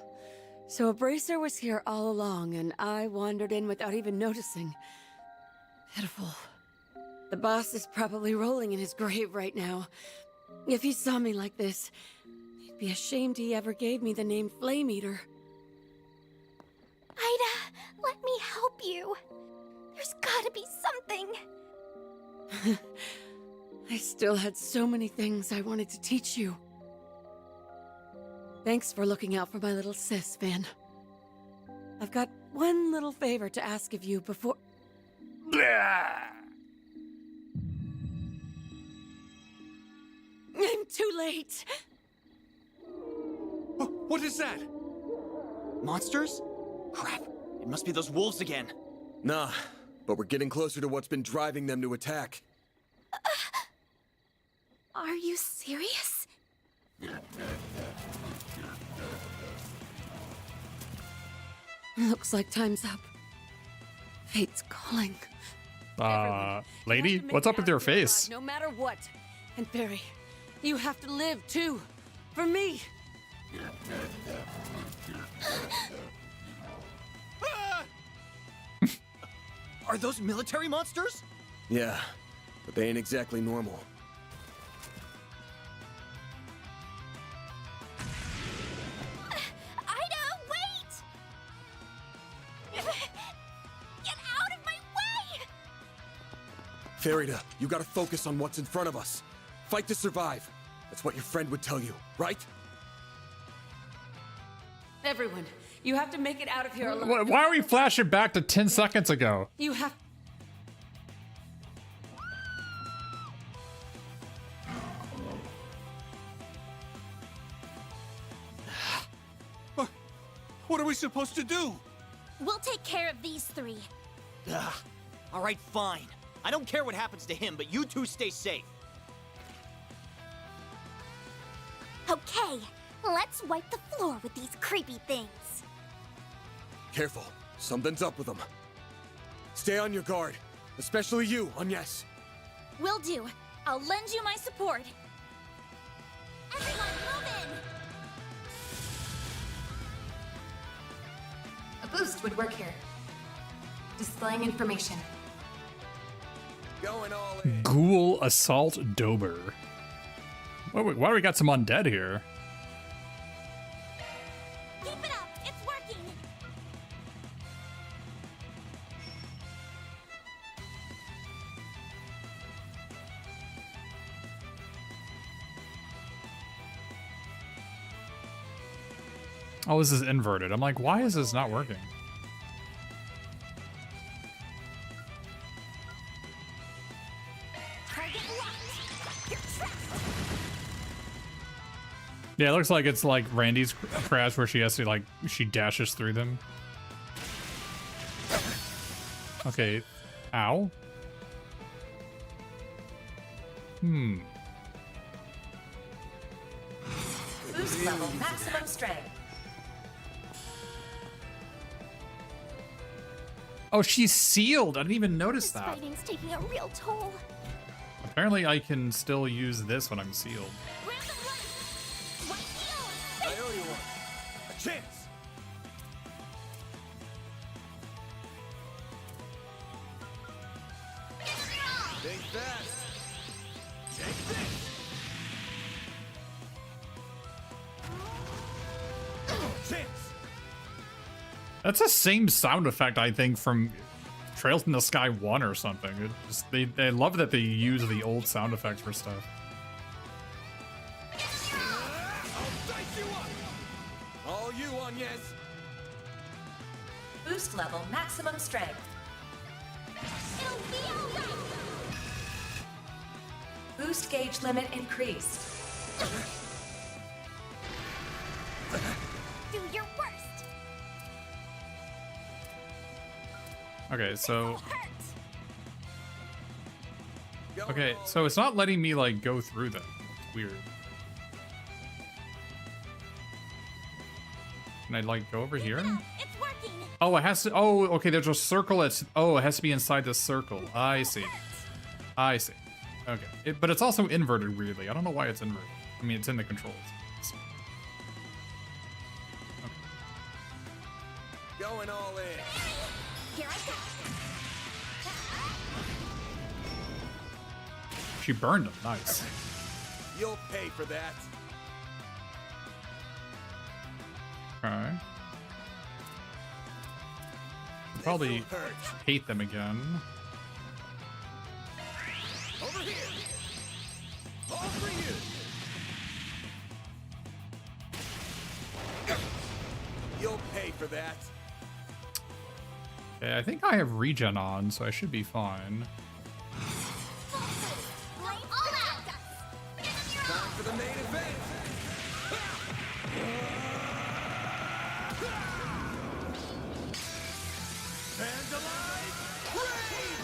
So a bracer was here all along, and I wandered in without even noticing. Pitiful. The boss is probably rolling in his grave right now. If he saw me like this, he'd be ashamed he ever gave me the name Flame Eater. Ida, let me help you. There's gotta be something. I still had so many things I wanted to teach you. Thanks for looking out for my little sis, Van. I've got one little favor to ask of you before... I'm too late. What is that? Monsters? Crap. It must be those wolves again. Nah, but we're getting closer to what's been driving them to attack. Are you serious? Looks like time's up. Fate's calling. Lady, what's up with your face? No matter what. And Barry, you have to live too. For me. Are those military monsters? Yeah, but they ain't exactly normal. Ida, wait! Get out of my way! Farida, you gotta focus on what's in front of us. Fight to survive. That's what your friend would tell you, right? Everyone, you have to make it out of here alive. Why are we flashing back to 10 seconds ago? You have... What are we supposed to do? We'll take care of these three. Ugh. All right, fine. I don't care what happens to him, but you two stay safe. Okay, let's wipe the floor with these creepy things. Careful, something's up with them. Stay on your guard, especially you, Agnes. Will do. I'll lend you my support. Everyone, move in! A boost would work here. Displaying information. Going all in. Ghoul Assault Dober. Why do we got some undead here? Keep it up! It's working! Oh, this is inverted. I'm like, why is this not working? Target locked! You're trapped! Yeah, it looks like it's like Randy's crash where she has to like, she dashes through them. Okay. Ow. Boost level maximum strength. Oh, she's sealed. I didn't even notice This that. fighting's taking a real toll. Apparently I can still use this when I'm sealed. Random run! One heal! I owe you one. A chance! Think fast. Take this! Chance! That's the same sound effect, I think, from Trails in the Sky 1 or something. It just, they love that they use the old sound effects for stuff. I'll dice you up! All you, Agnes! Boost level maximum strength. It'll be alright! Boost gauge limit increased. Do your worst! Okay, so... Hurt! Okay, so it's not letting me, like, go through them. It's weird. Can I, like, go over here? It's working! Oh, it has to... Oh, okay, there's a circle. Oh, it has to be inside the circle. I see. I see. Okay. But it's also inverted, weirdly. I don't know why it's inverted. I mean, it's in the controls. Going all in. Here I go. She burned him. Nice. You'll pay for that. Okay. Probably This'll hurt. hate them again. Over here. All for you. You'll pay for that. Okay, I think I have regen on, so I should be fine. Time for the main event. Vandalize! Raid!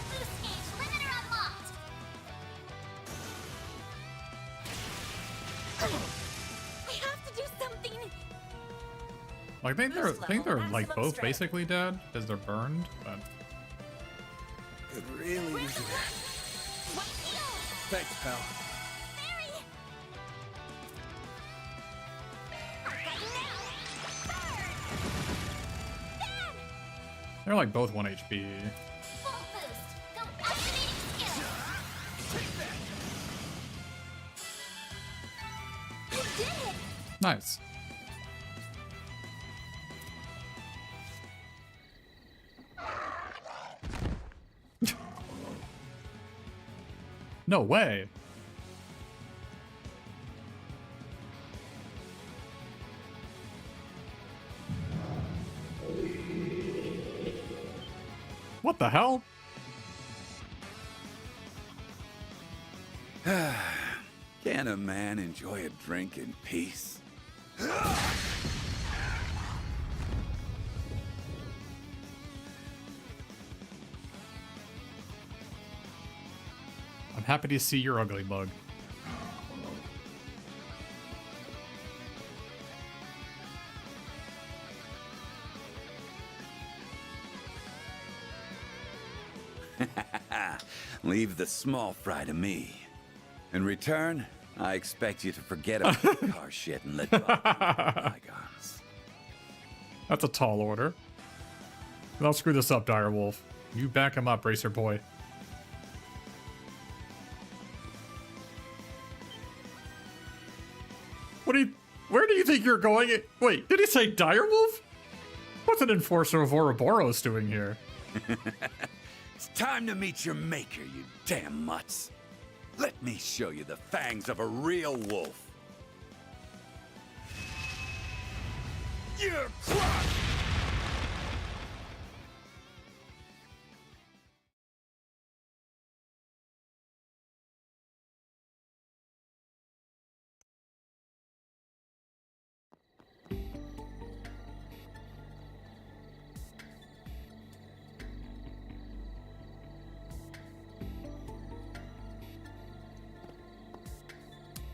Loose gauge limiter unlocked. I have to do something. Like, I think they're like both basically dead because they're burned, but Could really use that. Thanks, pal. they're like both 1 HP. Full boost. Go activating skill. You did it. Nice. No way. What the hell? Can a man enjoy a drink in peace? I'm happy to see your ugly bug. Leave the small fry to me. In return, I expect you to forget about the car shit and let bygones. That's a tall order. I'll screw this up, Direwolf. You back him up, Racer Boy. Where do you think you're going? Wait, did he say Direwolf? What's an enforcer of Ouroboros doing here? It's time to meet your maker, you damn mutts. Let me show you the fangs of a real wolf. You're crushed!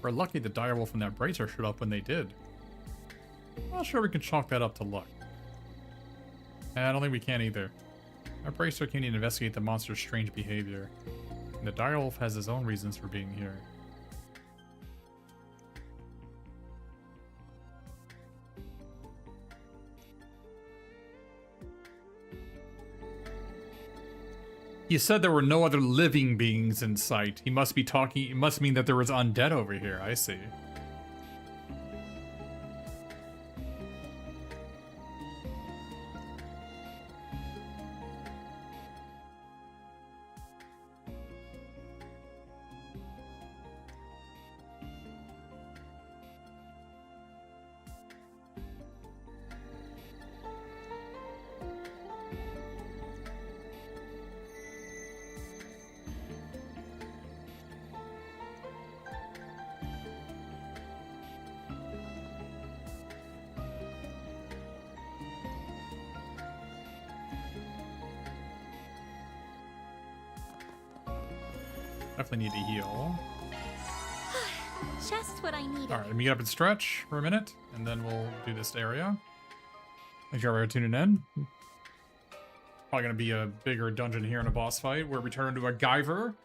We're lucky the Direwolf and that Bracer showed up when they did. Not sure we can chalk that up to luck. I don't think we can either. Our Bracer can investigate the monster's strange behavior. And the Direwolf has his own reasons for being here. He said there were no other living beings in sight. He must be talking, it must mean that there was undead over here, I see. Definitely need to heal. Just what I needed. Alright, let me get up and stretch for a minute, and then we'll do this area. Thanks for tuning in. Probably gonna be a bigger dungeon here in a boss fight where we turn into a Guyver.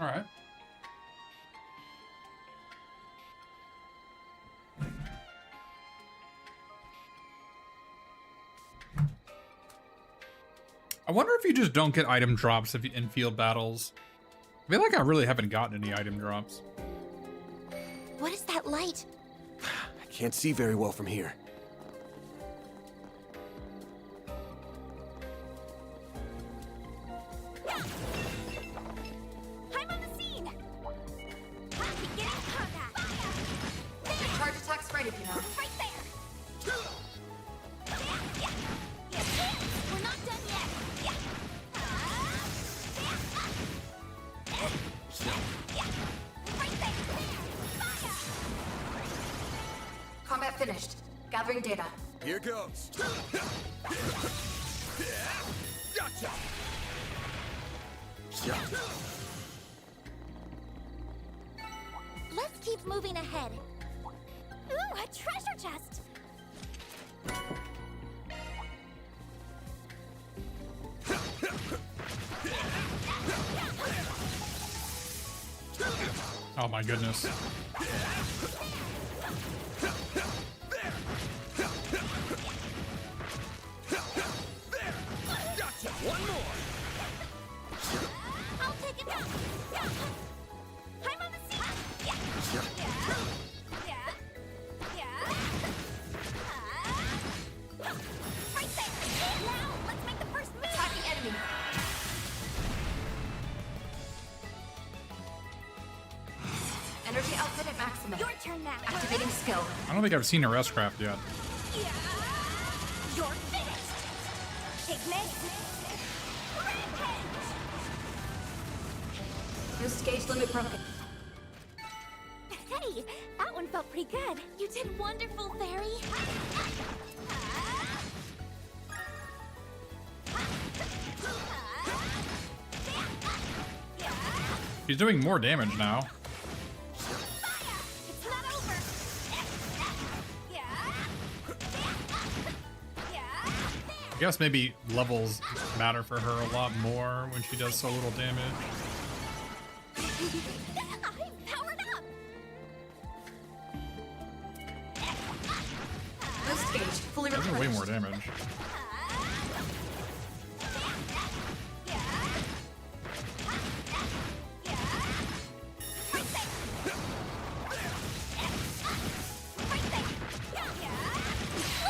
All right. I wonder if you just don't get item drops if you in field battles. I feel like I really haven't gotten any item drops. What is that light? I can't see very well from here. I'm on the scene! Beginning combat! Your charge attack's ready, you know. Right there! We're not done yet! Right there! Fire! Combat finished. Gathering data. Here goes. Gotcha. Let's keep moving ahead. Ooh, a treasure chest! Oh my goodness. Gotcha. One more. I'll take it now. I'm on the scene. Right there. Now, let's make the first move. Attacking enemy. Energy output at maximum. Your turn now. Activating skill. I don't think I've seen a rest craft yet. You're finished. Pigment. Rampage. Boost gauge limit broken. Hey, that one felt pretty good. You did wonderful, Fairy. He's doing more damage now. It's not over. I guess maybe levels matter for her a lot more when she does so little damage. I'm powered up. Boost gauge fully Doing way replenished. more damage.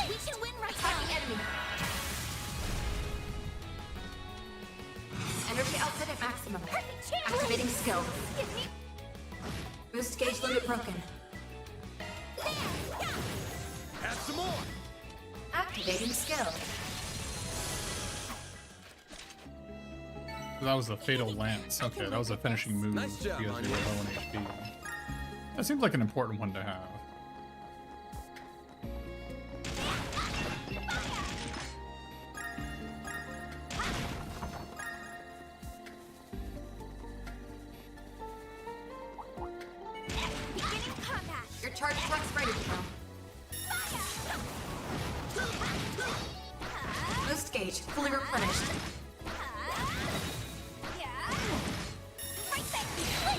We can win right Attacking now. enemy. Energy output at maximum. Perfect chance. Activating skill. Give me Boost gauge limit broken. Add some more. Activating skill. That was the Fatal Lance. Okay, that was a finishing move Nice job, because they were Anya. low in HP. That seems like an important one to have. beginning combat. Your charge attack's ready to go. Boost gauge fully replenished. Right there.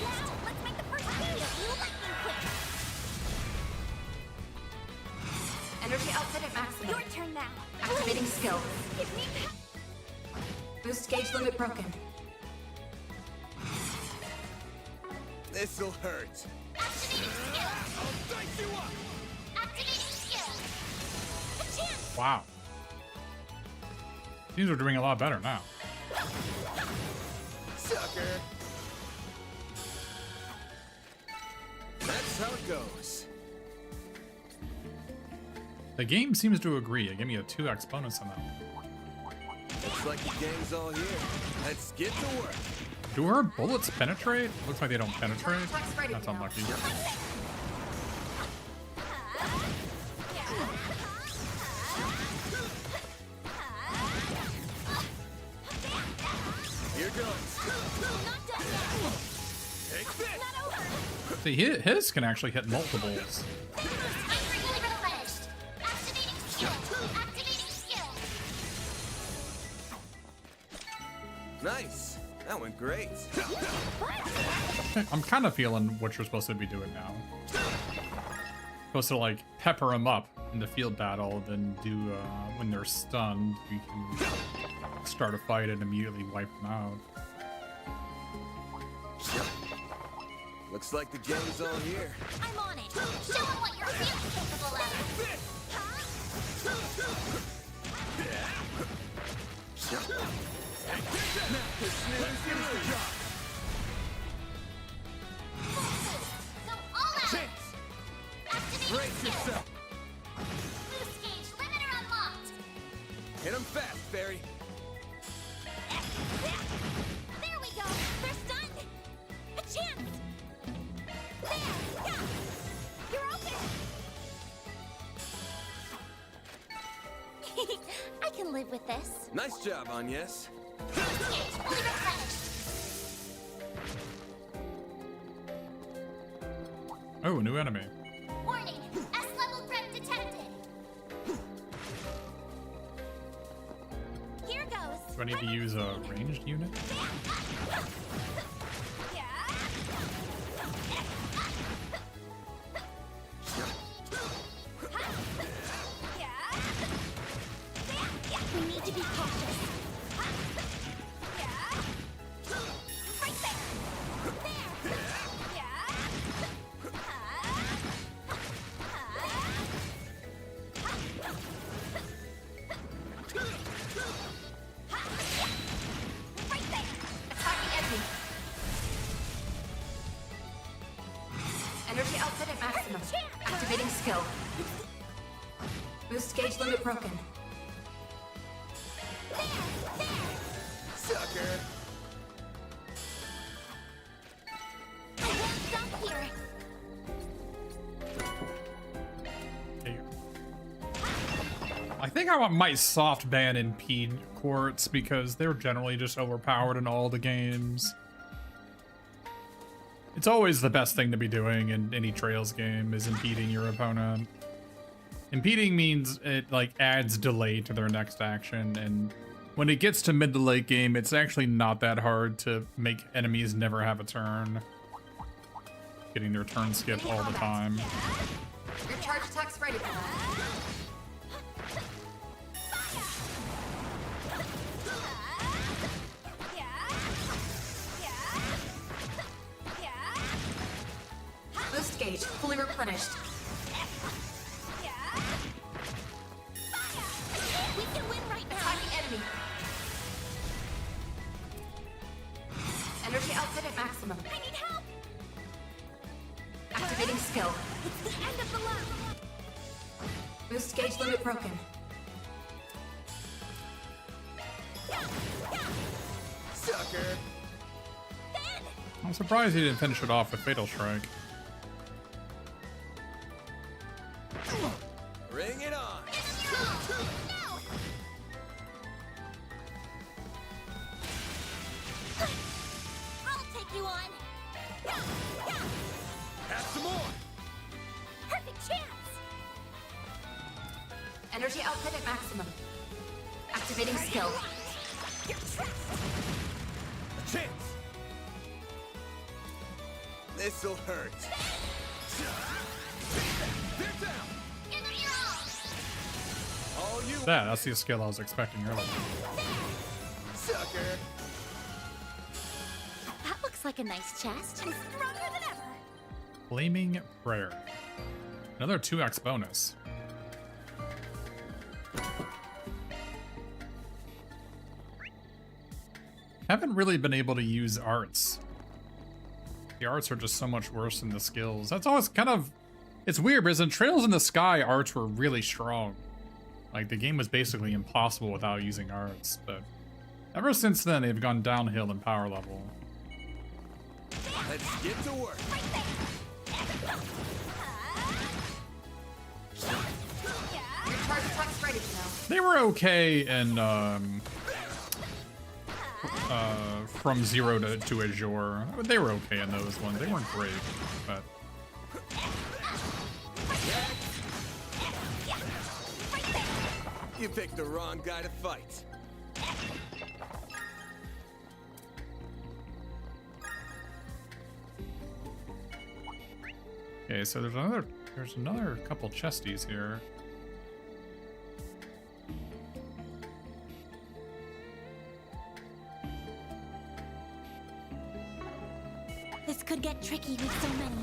Now, let's make the first move. Lightning quick. Energy output at maximum. Your turn now. Activating skill. Give me Boost gauge limit broken. This'll hurt. activating skill. I'll dice you up. Activating skill. A chance. Wow. These are doing a lot better now. Sucker. That's how it goes. The game seems to agree. It gave me a 2x bonus on that one. Looks like the gang's all here. Let's get to work. Do her bullets penetrate? Looks like they don't penetrate. Attack's ready That's now. unlucky. Here goes. Not done yet. Take this. Not over. See, his can actually hit multiples. Fully replenished. Activating skill. Activating skill. Nice. That went great. I'm kind of feeling what you're supposed to be doing now. Supposed to like pepper them up in the field battle, then do when they're stunned, we can start a fight and immediately wipe them out. Looks like the gang's all here. I'm on it. Show them what you're really capable of. Go all out. Activating skill. Boost gauge limiter unlocked. Hit him fast, Fairy. There we go. They're stunned. A chance. There. Yeah. You're open. I can live with this. Nice job, Agnes. Boost gauge fully replenished. Oh, new enemy. Warning. S-level threat detected. Here goes. Do I need to use a ranged unit? We need to be cautious. Right there. There. Right there. Attack the enemy. Energy output at maximum. Activating skill. Boost gauge limit broken. Sucker. I won't stop here. I think I might soft ban impede courts because they're generally just overpowered in all the games. It's always the best thing to be doing in any Trails game is impeding your opponent. Impeding means it like adds delay to their next action, and when it gets to mid to late game, it's actually not that hard to make enemies never have a turn. Getting their turn skipped all the time. Your charge attack's ready for that. Boost gauge fully replenished. We can win right now. Attack the enemy. Energy output at maximum. I need help. Activating skill. It's the end of the line. Boost gauge limit broken. Sucker. I'm surprised he didn't finish it off with Fatal Strike. Bring it on. I'll take you on. Have some more. Perfect chance. Energy output at maximum. Activating skill. You're trapped. A chance. This'll hurt. They're down. Give them your all. All you That's the skill I was expecting earlier. sucker. That looks like a nice chest. I'm stronger than ever. Flaming Prayer. Another 2x bonus. Haven't really been able to use arts. The arts are just so much worse than the skills. That's always kind of... It's weird, because in Trails in the Sky, arts were really strong. Like, the game was basically impossible without using arts, but... Ever since then, they've gone downhill in power level. Let's get to work. Your charge attack's ready now. They were okay in, From Zero to Azure. They were okay in those ones. They weren't great, but... You picked the wrong guy to fight. Okay, so there's another couple chesties here. This could get tricky with so many.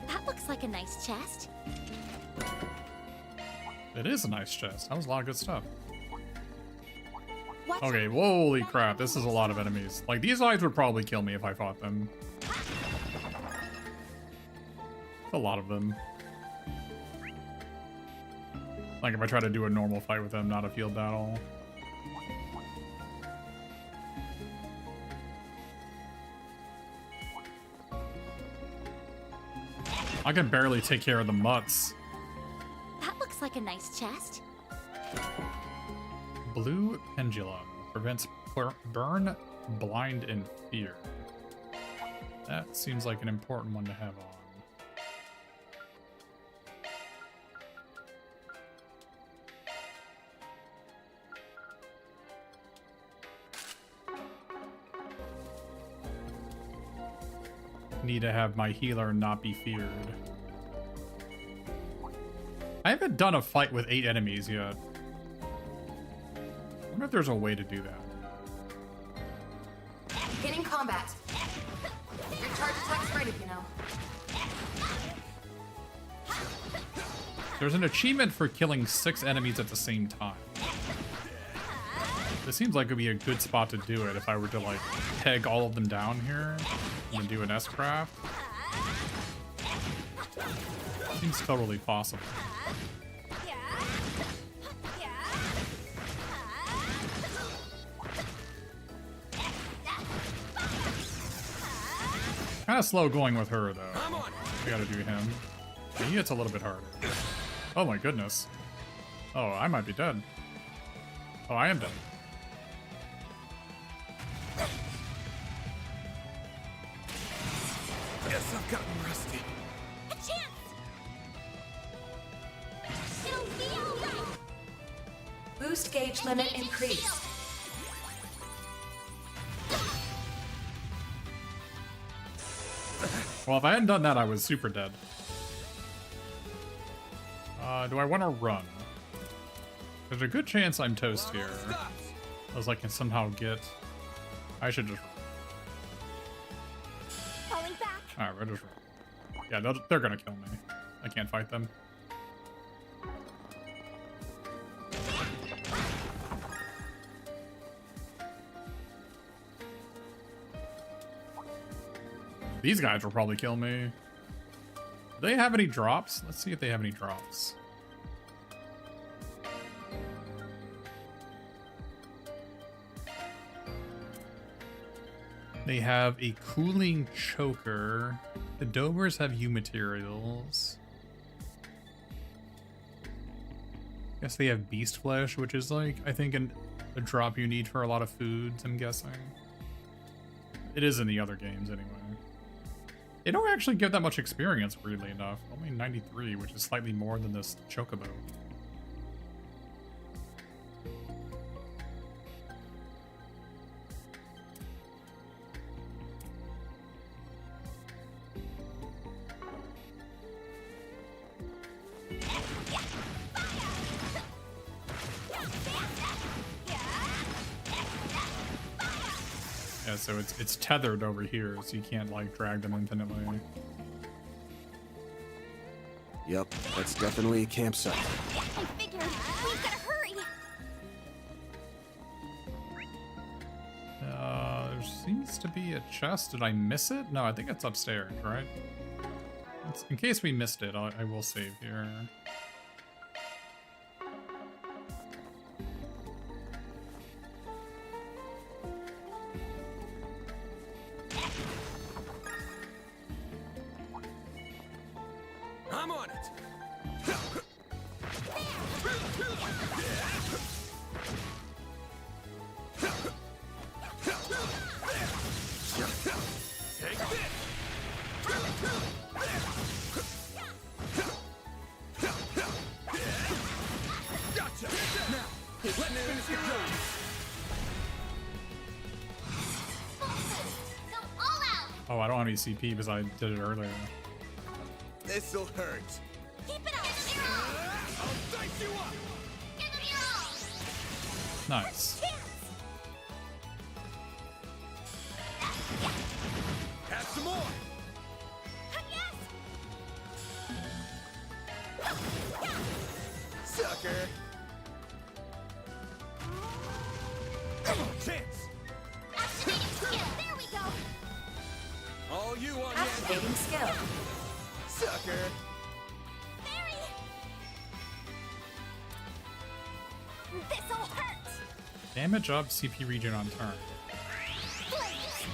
That looks like a nice chest. It is a nice chest. That was a lot of good stuff. Watch Okay, holy crap, this is a lot of enemies. Like, these guys would probably kill me if I fought them. A lot of them. Like, if I try to do a normal fight with them, not a field battle. I can barely take care of the mutts. That looks like a nice chest. Blue Pendulum prevents burn, blind, and fear. That seems like an important one to have on. Need to have my healer not be feared. I haven't done a fight with 8 enemies yet. I wonder if there's a way to do that. Beginning combat. Your charge attack's ready, you know. There's an achievement for killing 6 enemies at the same time. This seems like it would be a good spot to do it if I were to like peg all of them down here and do an S-craft. Seems totally possible. Kind of slow going with her though. We gotta do him. He hits a little bit harder. Oh my goodness. Oh, I might be dead. Oh, I am dead. Guess I've gotten rusty. A chance! It'll be alright! Boost gauge limit increased. Well, if I hadn't done that, I was super dead. Do I want to run? There's a good chance I'm toast here. As I can somehow get... I should just... Falling back. Alright, we're just... Yeah, they're gonna kill me. I can't fight them. These guys will probably kill me. Do they have any drops? Let's see if they have any drops. They have a cooling choker. The Dobers have U materials. Guess they have beast flesh, which is like, I think, a drop you need for a lot of foods, I'm guessing. It is in the other games anyway. They don't actually give that much experience, weirdly enough. Only 93, which is slightly more than this chocobo. Yeah, so it's tethered over here, so you can't like drag them infinitely. Yep, that's definitely a campsite. I figured. We've gotta hurry. There seems to be a chest. Did I miss it? No, I think it's upstairs, right? In case we missed it, I will save here. I'm on it. Take this. Oh, I don't have any CP because I did it earlier. This'll hurt. Keep it up! Zero! I'll dice you up! Give them your all! Nice. Have some more! Sucker. Chance! Activating skill! There we go! All you on Activating skill. Sucker. Barry! This'll hurt! Damage up, CP regen on turn. Flames!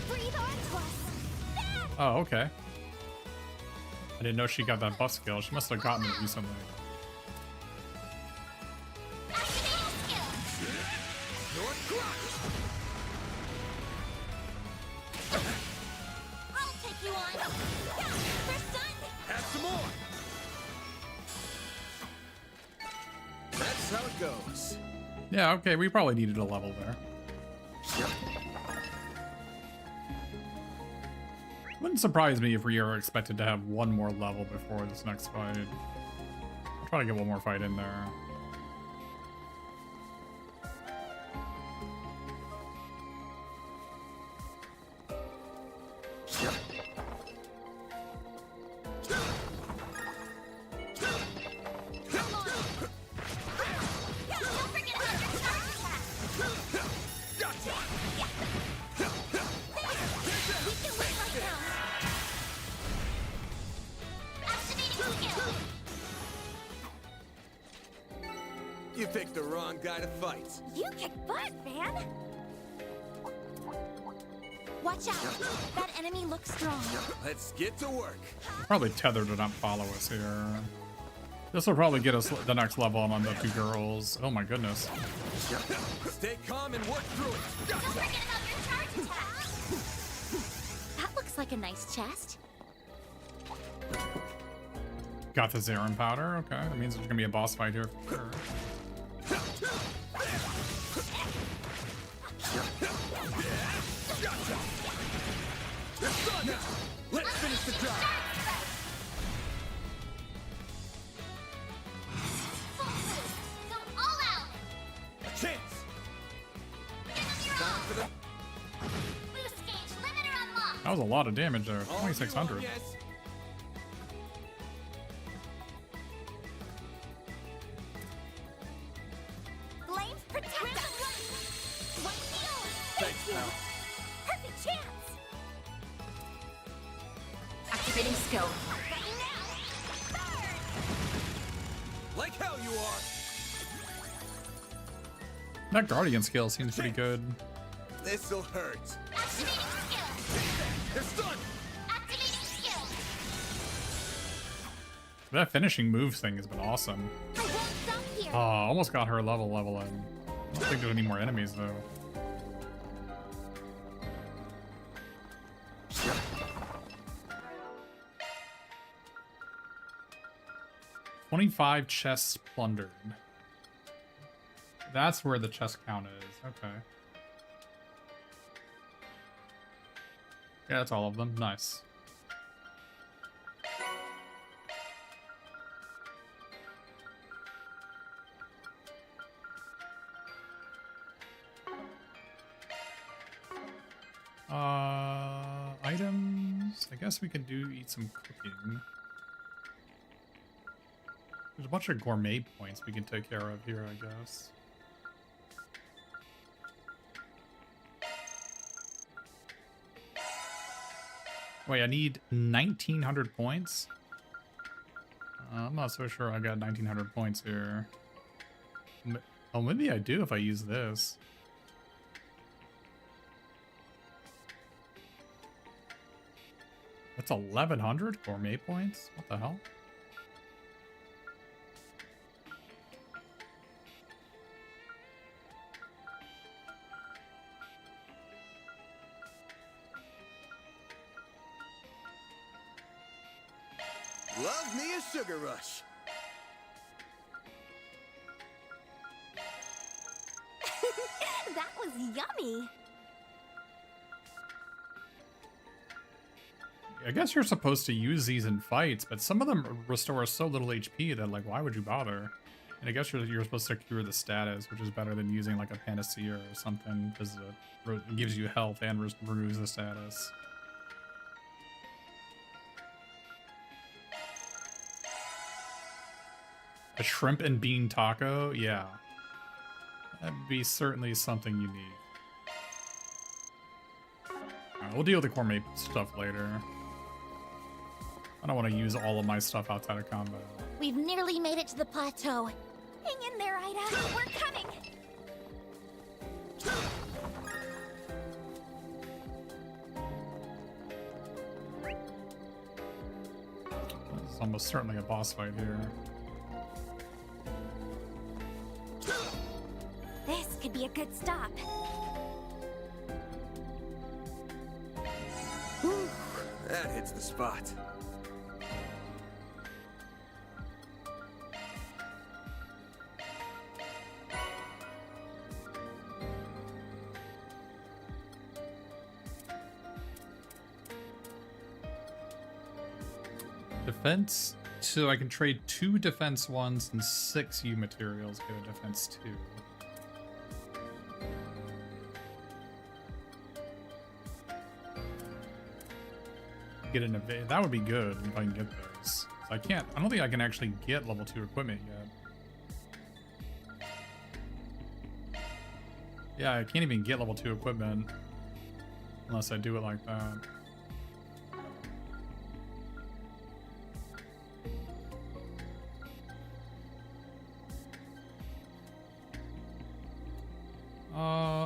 Breathe onto us! There! Oh, okay. I didn't know she got that buff skill. She must have gotten it recently. Activating skill! I'll take you on! First done! Have some more! That's how it goes. Yeah, okay, we probably needed a level there. Wouldn't surprise me if we are expected to have one more level before this next fight. I'll try to get one more fight in there. Don't forget about your charge attack! We can win right now! Activating skill! You picked the wrong guy to fight. You kick butt, man! Watch out! That enemy looks strong. Let's get to work. Probably tethered to not follow us here. This will probably get us the next level on the two girls. Oh my goodness. Stay calm and work through it. Don't forget about your charge attack! That looks like a nice chest. Got the Zarin powder. Okay, that means there's gonna be a boss fight here for sure. Let's finish the job. Full boost! Go all out! A chance! Give them your all! Boost gauge limiter unlocked! That was a lot of damage there. All you 2600. want, yes? Flames protect us! One heal! Thank you! Perfect chance! Activating skill. Ready now! Burn! Like hell you are. That Guardian skill seems pretty good. This'll hurt. Activating skill! They're stunned. Activating skill! That finishing moves thing has been awesome. I won't stop here! Oh, almost got her level in. I don't think there's any more enemies though. $25 chests plundered. That's where the chest count is. Okay. Yeah, that's all of them. Nice. Items. I guess we can eat some cooking. There's a bunch of gourmet points we can take care of here, I guess. Wait, I need 1900 points? I'm not so sure I got 1900 points here. Oh, maybe I do if I use this. That's 1100 gourmet points? What the hell? Love me a sugar rush. That was yummy! I guess you're supposed to use these in fights, but some of them restore so little HP that, like, why would you bother? And I guess you're supposed to cure the status, which is better than using, like, a panacea or something, because it gives you health and removes the status. A shrimp and bean taco? Yeah. That'd be certainly something you need. Alright, we'll deal with the gourmet stuff later. I don't want to use all of my stuff outside of combat. We've nearly made it to the plateau. Hang in there, Ida. We're coming. This is almost certainly a boss fight here. This could be a good stop. Whew, that hits the spot. Defense, so I can trade 2 defense 1s and 6 U materials, get a defense 2. Get an evade, that would be good if I can get those. I don't think I can actually get level 2 equipment yet. Yeah, I can't even get level 2 equipment unless I do it like that.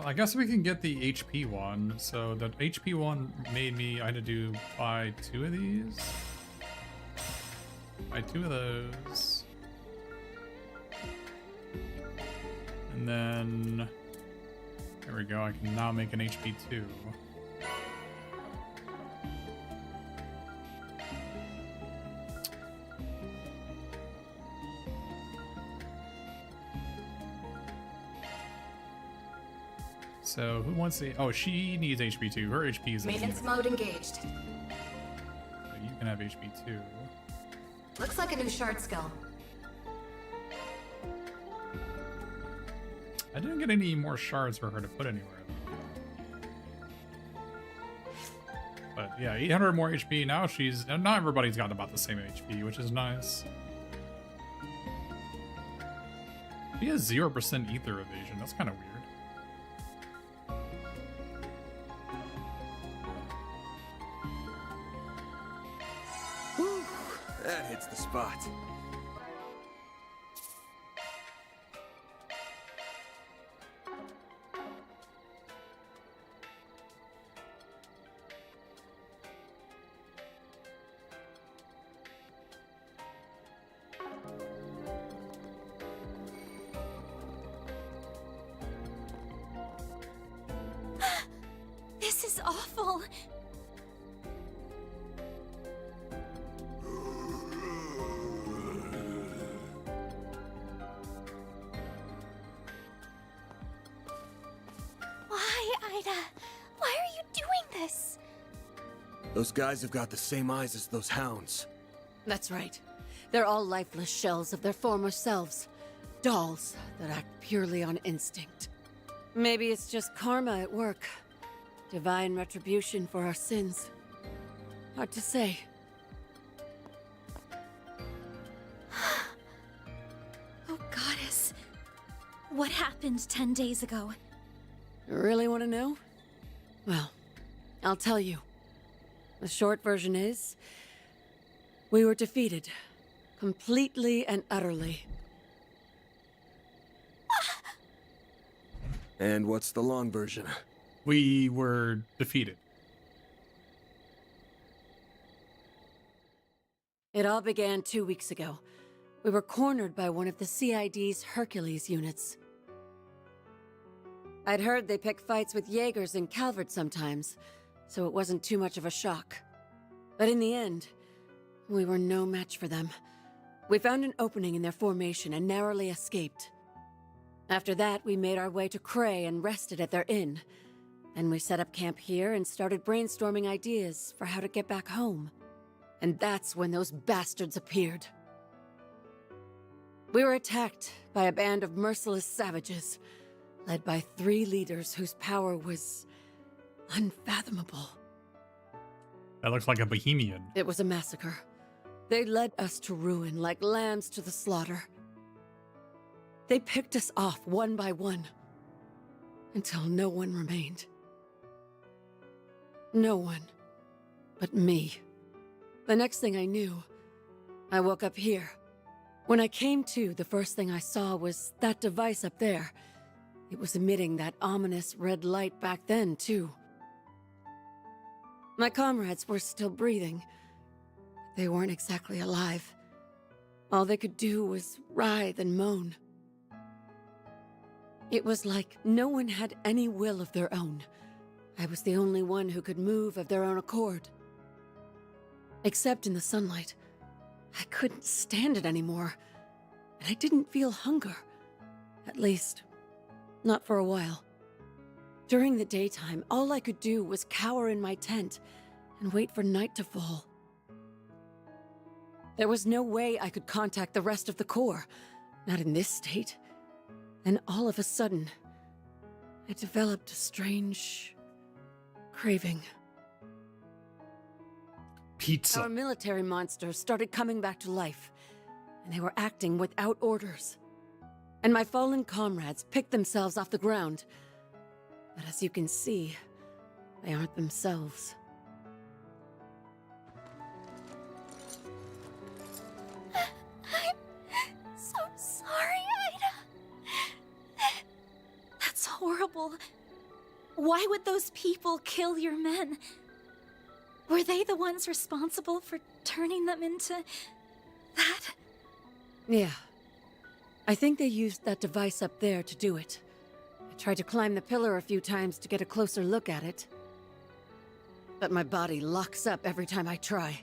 I guess we can get the HP one. So the HP one made me, I had to buy 2 of these. Buy 2 of those. And then, there we go, I can now make an HP 2. So who wants the? Oh, she needs HP 2. Her HP is. Maintenance mode engaged. So you can have HP 2. Looks like a new shard skill. I didn't get any more shards for her to put anywhere. But yeah, 800 more HP. Now she's. Not everybody's got about the same HP, which is nice. She has 0% ether evasion. That's kind of weird. That hits the spot. This is awful. Those guys have got the same eyes as those hounds. That's right. They're all lifeless shells of their former selves. Dolls that act purely on instinct. Maybe it's just karma at work. Divine retribution for our sins. Hard to say. Oh, Goddess. What happened 10 days ago? You really want to know? Well, I'll tell you. The short version is, we were defeated. Completely and utterly. And what's the long version? We were defeated. It all began 2 weeks ago. We were cornered by one of the CID's Hercules units. I'd heard they pick fights with Jaegers and Calvert sometimes, so it wasn't too much of a shock. But in the end, we were no match for them. We found an opening in their formation and narrowly escaped. After that, we made our way to Cray and rested at their inn. Then we set up camp here and started brainstorming ideas for how to get back home. And that's when those bastards appeared. We were attacked by a band of merciless savages, led by 3 leaders whose power was unfathomable. That looks like a Bohemian. It was a massacre. They led us to ruin like lambs to the slaughter. They picked us off one by one, until no one remained. No one but me. The next thing I knew, I woke up here. When I came to, the first thing I saw was that device up there. It was emitting that ominous red light back then, too. My comrades were still breathing. They weren't exactly alive. All they could do was writhe and moan. It was like no one had any will of their own. I was the only one who could move of their own accord. Except in the sunlight. I couldn't stand it anymore. And I didn't feel hunger. At least, not for a while. During the daytime, all I could do was cower in my tent and wait for night to fall. There was no way I could contact the rest of the Corps, not in this state. And all of a sudden, I developed a strange craving. Pizza. Our military monsters started coming back to life, and they were acting without orders. And my fallen comrades picked themselves off the ground. But as you can see, they aren't themselves. I'm so sorry, Ida. That's horrible. Why would those people kill your men? Were they the ones responsible for turning them into that? Yeah. I think they used that device up there to do it. I tried to climb the pillar a few times to get a closer look at it. But my body locks up every time I try.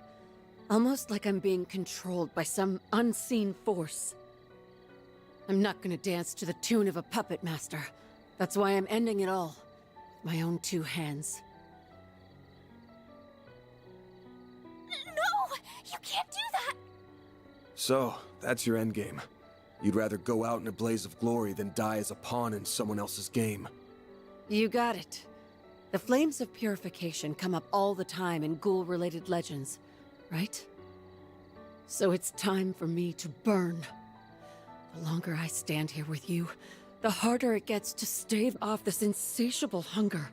Almost like I'm being controlled by some unseen force. I'm not gonna dance to the tune of a puppet master. That's why I'm ending it all. With my own 2 hands. No! You can't do that! So, that's your endgame. You'd rather go out in a blaze of glory than die as a pawn in someone else's game. You got it. The flames of purification come up all the time in ghoul-related legends, right? So it's time for me to burn. The longer I stand here with you, the harder it gets to stave off this insatiable hunger.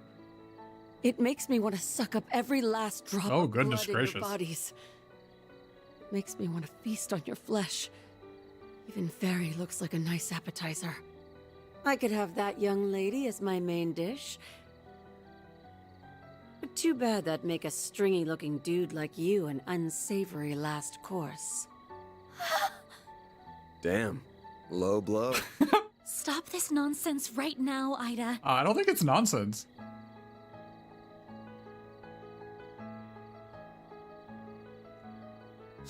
It makes me want to suck up every last drop of blood in your bodies. It makes me want to feast on your flesh. Even Fairy looks like a nice appetizer. I could have that young lady as my main dish. But too bad that'd make a stringy-looking dude like you an unsavory last course. Damn. Low blow. Stop this nonsense right now, Ida. I don't think it's nonsense.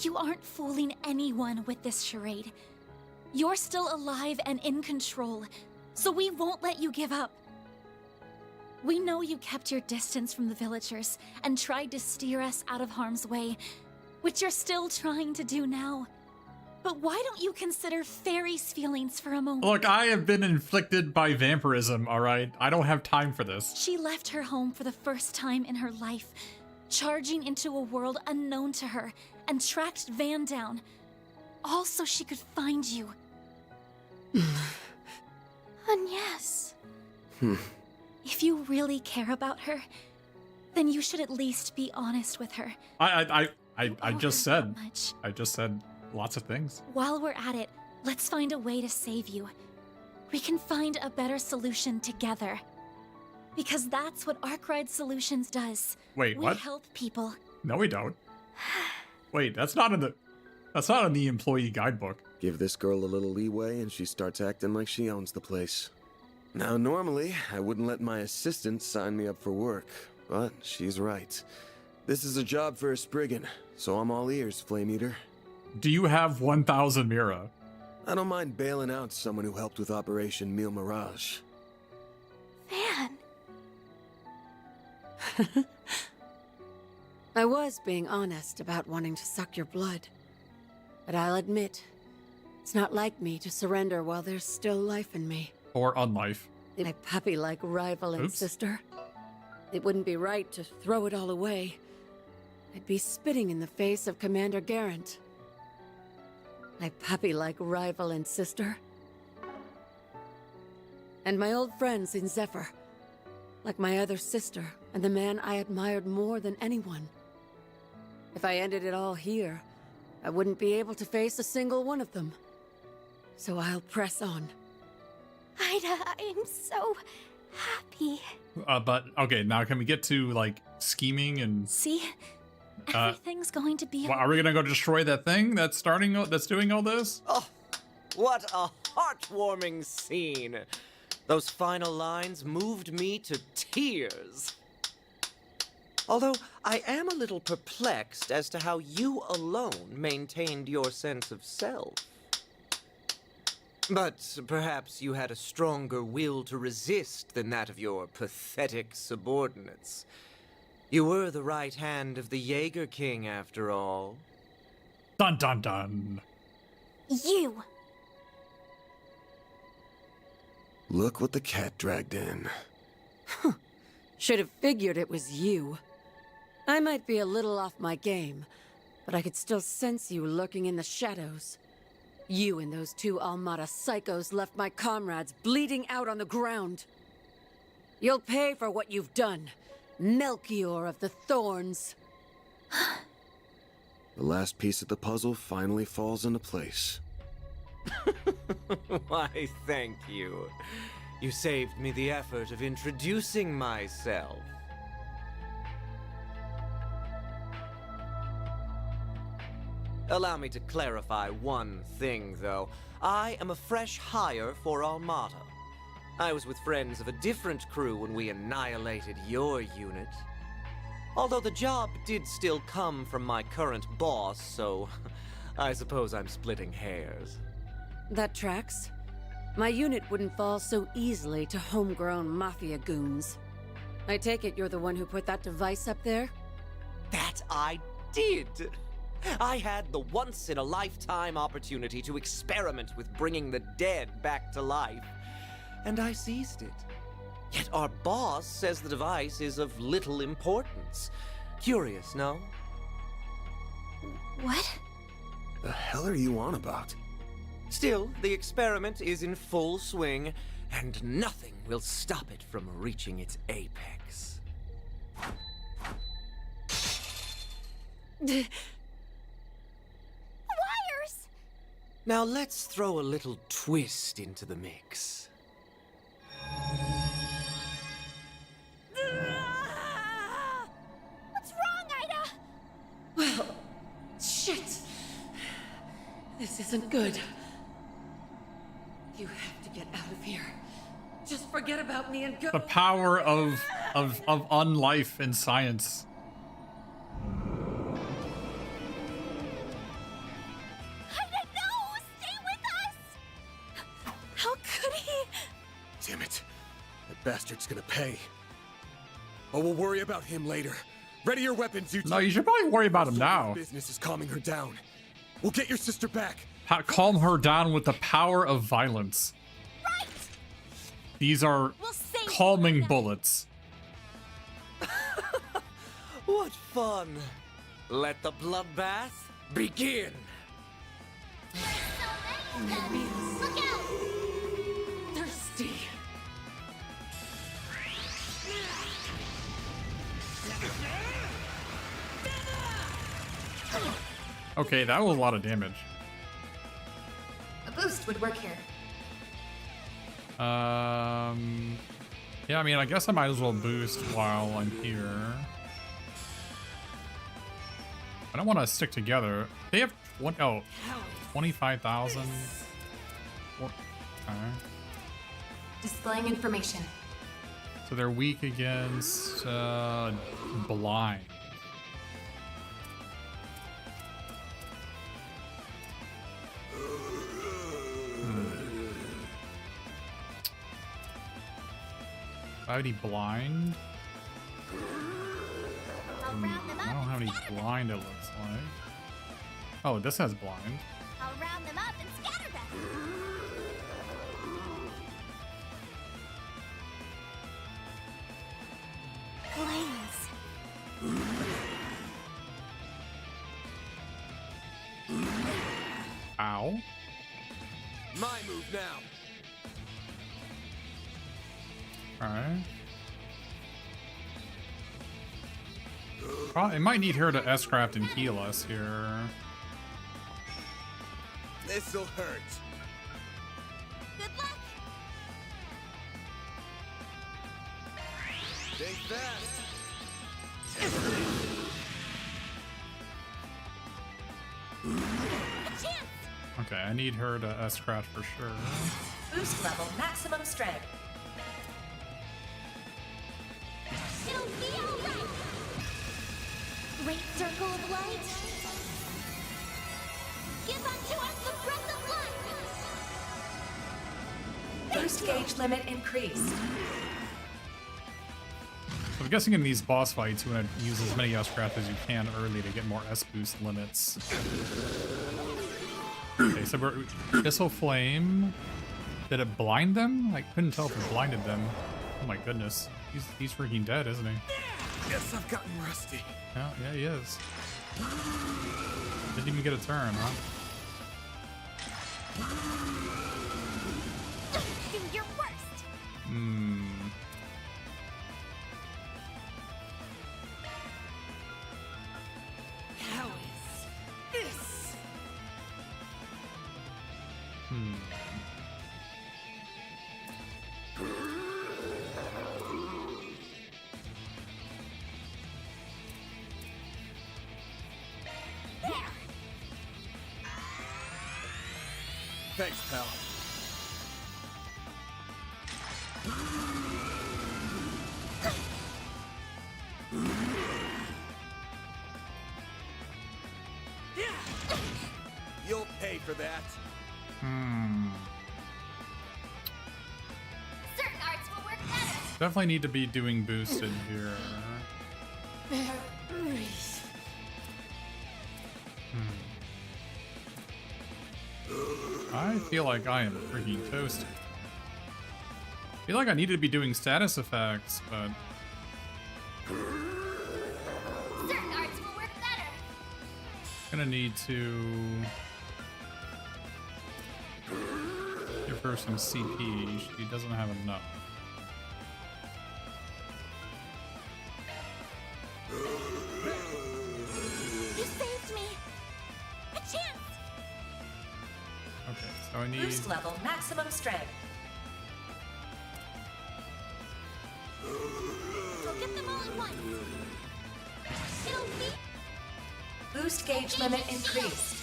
You aren't fooling anyone with this charade. You're still alive and in control, so we won't let you give up. We know you kept your distance from the villagers and tried to steer us out of harm's way, which you're still trying to do now. But why don't you consider Fairy's feelings for a moment? Look, I have been inflicted by vampirism, alright? I don't have time for this. She left her home for the first time in her life, charging into a world unknown to her, and tracked Van down, all so she could find you. And yes. If you really care about her, then you should at least be honest with her. I just said. I just said lots of things. While we're at it, let's find a way to save you. We can find a better solution together. Because that's what Arkwright Solutions does. Wait, what? We help people. No, we don't. Wait, that's not in the employee guidebook. Give this girl a little leeway and she starts acting like she owns the place. Now, normally, I wouldn't let my assistant sign me up for work, but she's right. This is a job for a Spriggan, so I'm all ears, Flame Eater. Do you have 1,000 Mira? I don't mind bailing out someone who helped with Operation Mille Mirage. Van. I was being honest about wanting to suck your blood. But I'll admit, it's not like me to surrender while there's still life in me. Or unlife. My puppy-like rival and sister. It wouldn't be right to throw it all away. I'd be spitting in the face of Commander Garant. My puppy-like rival and sister. And my old friends in Zephyr. Like my other sister and the man I admired more than anyone. If I ended it all here, I wouldn't be able to face a single one of them. So I'll press on. Ida, I'm so happy. But okay, now can we get to like scheming and See? Everything's going to be are we gonna go destroy that thing that's doing all this? Oh, what a heartwarming scene. Those final lines moved me to tears. Although I am a little perplexed as to how you alone maintained your sense of self. But perhaps you had a stronger will to resist than that of your pathetic subordinates. You were the right hand of the Jaeger King, after all. Dun dun dun. You! Look what the cat dragged in. Should have figured it was you. I might be a little off my game, but I could still sense you lurking in the shadows. You and those two Almada psychos left my comrades bleeding out on the ground. You'll pay for what you've done, Melchior of the Thorns. The last piece of the puzzle finally falls into place. Why, thank you. You saved me the effort of introducing myself. Allow me to clarify one thing, though. I am a fresh hire for Almada. I was with friends of a different crew when we annihilated your unit. Although the job did still come from my current boss, so I suppose I'm splitting hairs. That tracks. My unit wouldn't fall so easily to homegrown mafia goons. I take it you're the one who put that device up there? That I did! I had the once-in-a-lifetime opportunity to experiment with bringing the dead back to life, and I seized it. Yet our boss says the device is of little importance. Curious, no? What? The hell are you on about? Still, the experiment is in full swing, and nothing will stop it from reaching its apex. Wires! Now let's throw a little twist into the mix. What's wrong, Ida? Well, shit. This isn't good. You have to get out of here. Just forget about me and go. The power of unlife in science. Ida, no! Stay with us! How could he? Damn it. That bastard's gonna pay. Oh, we'll worry about him later. Ready your weapons, you two. No, you should probably worry about him now. Business is calming her down. We'll get your sister back. Calm her down with the power of violence. Right! These are We'll save calming Ida. bullets. What fun! Let the bloodbath begin! Look out! Thirsty. Okay, that was a lot of damage. A boost would work here. Yeah, I mean, I guess I might as well boost while I'm here. I don't want to stick together. They have 25,000. Okay. Displaying information. So they're weak against blind. Gravity blind. I'll round them I up don't know how and many scatter them. blind it looks like. Oh, this has blind. I'll round them up and scatter them. Blaze. Ow. My move now. Alright. I might need her to S-craft and heal us here. This'll hurt. Good luck. Stay fast. A chance. Okay, I need her to S-craft for sure. Boost level maximum strength. It'll be all right. Great circle of light. Give unto us the breath of life. Boost gauge limit increased. So I'm guessing in these boss fights you want to use as many S-craft as you can early to get more S-boost limits. Okay, so we're Abyssal Flame. Did it blind them? I couldn't tell if it blinded them. Oh my goodness. He's freaking dead, isn't he? Guess I've gotten rusty. Yeah, he is. Didn't even get a turn, huh? Do your worst. How is this? There. Thanks, pal. You'll pay for that. Certain arts will work better. Definitely need to be doing boosted here. I feel like I am freaking toasted. I feel like I needed to be doing status effects, but Certain arts will work better. gonna need to give her some CP. She doesn't have enough. You saved me. A chance. Okay, so I need. Boost level maximum strength. We'll get them all at once. It'll be. Boost gauge limit increased.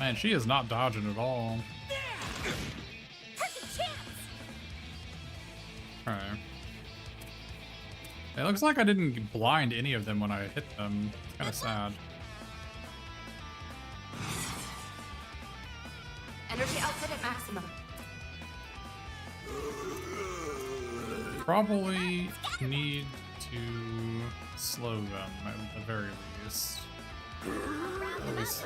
Man, she is not dodging at all. Perfect chance. Alright. It looks like I didn't blind any of them when I hit them. It's kind of sad. Energy output at maximum. Probably need to slow them at the very least. At least-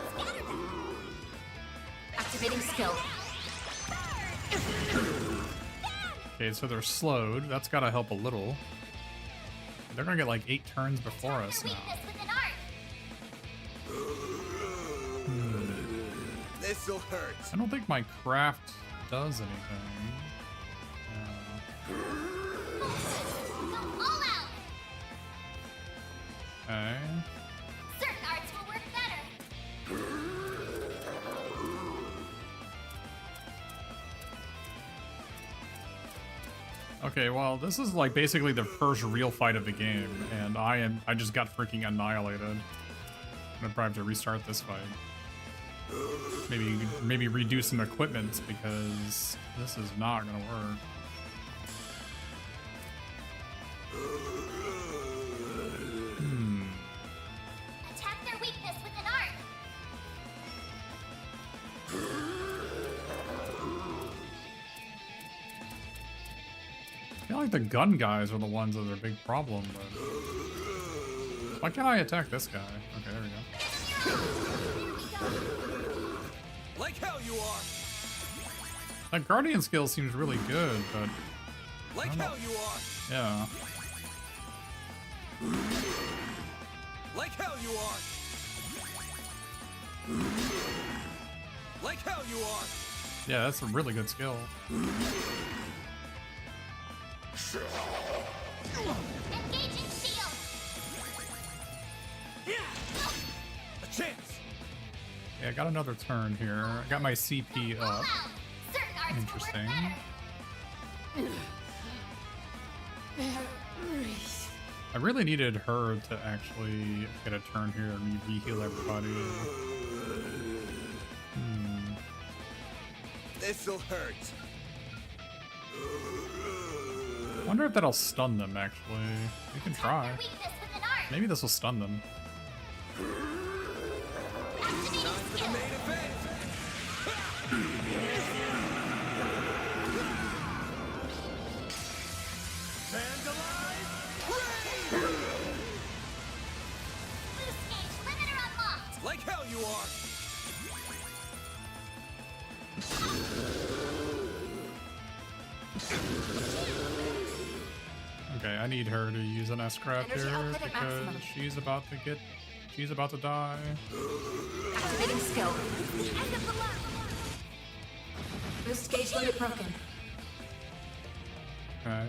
Activating skill. Okay, so they're slowed. That's gotta help a little. They're gonna get like 8 turns before us now. Weakness with an art. This'll hurt. I don't think my craft does anything. Go all out. Okay. Certain arts will work better. Okay, well, this is like basically the first real fight of the game, and I just got freaking annihilated. I'm gonna probably have to restart this fight. Maybe redo some equipment because this is not gonna work. Attack their weakness with an art. feel like the gun guys are the ones that are a big problem, but... Why can't I attack this guy? Okay, there we go. Like hell you are. That guardian skill seems really good, but... Like hell you are. Yeah. Like hell you are. Like hell you are. Yeah, that's a really good skill. Engaging shield. A chance. Yeah, I got another turn here. I got my CP up. Certain arts Interesting. I really needed her to actually get a turn here and re-heal everybody. This'll hurt. I wonder if that'll stun them, actually. We can try. weakness with an art. Maybe this will stun them. Activating skill. Main event. Vandalize. Boost gauge limiter unlocked. Like hell you are. Okay, I need her to use an S-Craft Energy here output at because maximum. she's about to die. Activating skill. End of the line. Boost gauge limit broken. Okay.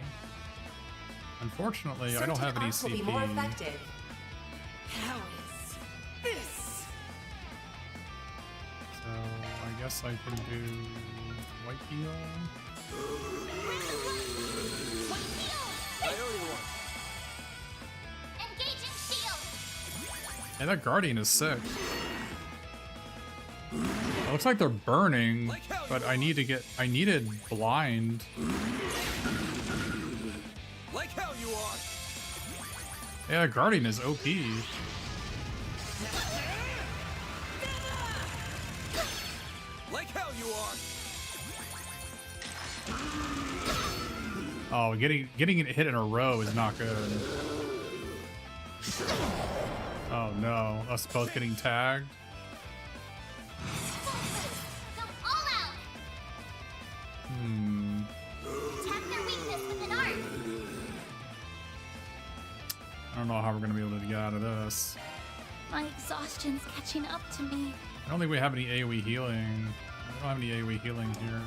Unfortunately, I Certain don't have any arts will be more CP. effective. How is this? So I guess I can do white heal. I owe you one. Engaging shield. Hey, that guardian is sick. It looks like they're burning, but I needed blind. Like hell you are. Yeah, guardian is OP. Like hell you are. Oh, getting it hit in a row is not good. Oh no, us both getting tagged. Go all out. Tap their weakness with an art. I don't know how we're gonna be able to get out of this. My exhaustion's catching up to me. I don't think we have any AoE healing. We don't have any AoE healing here.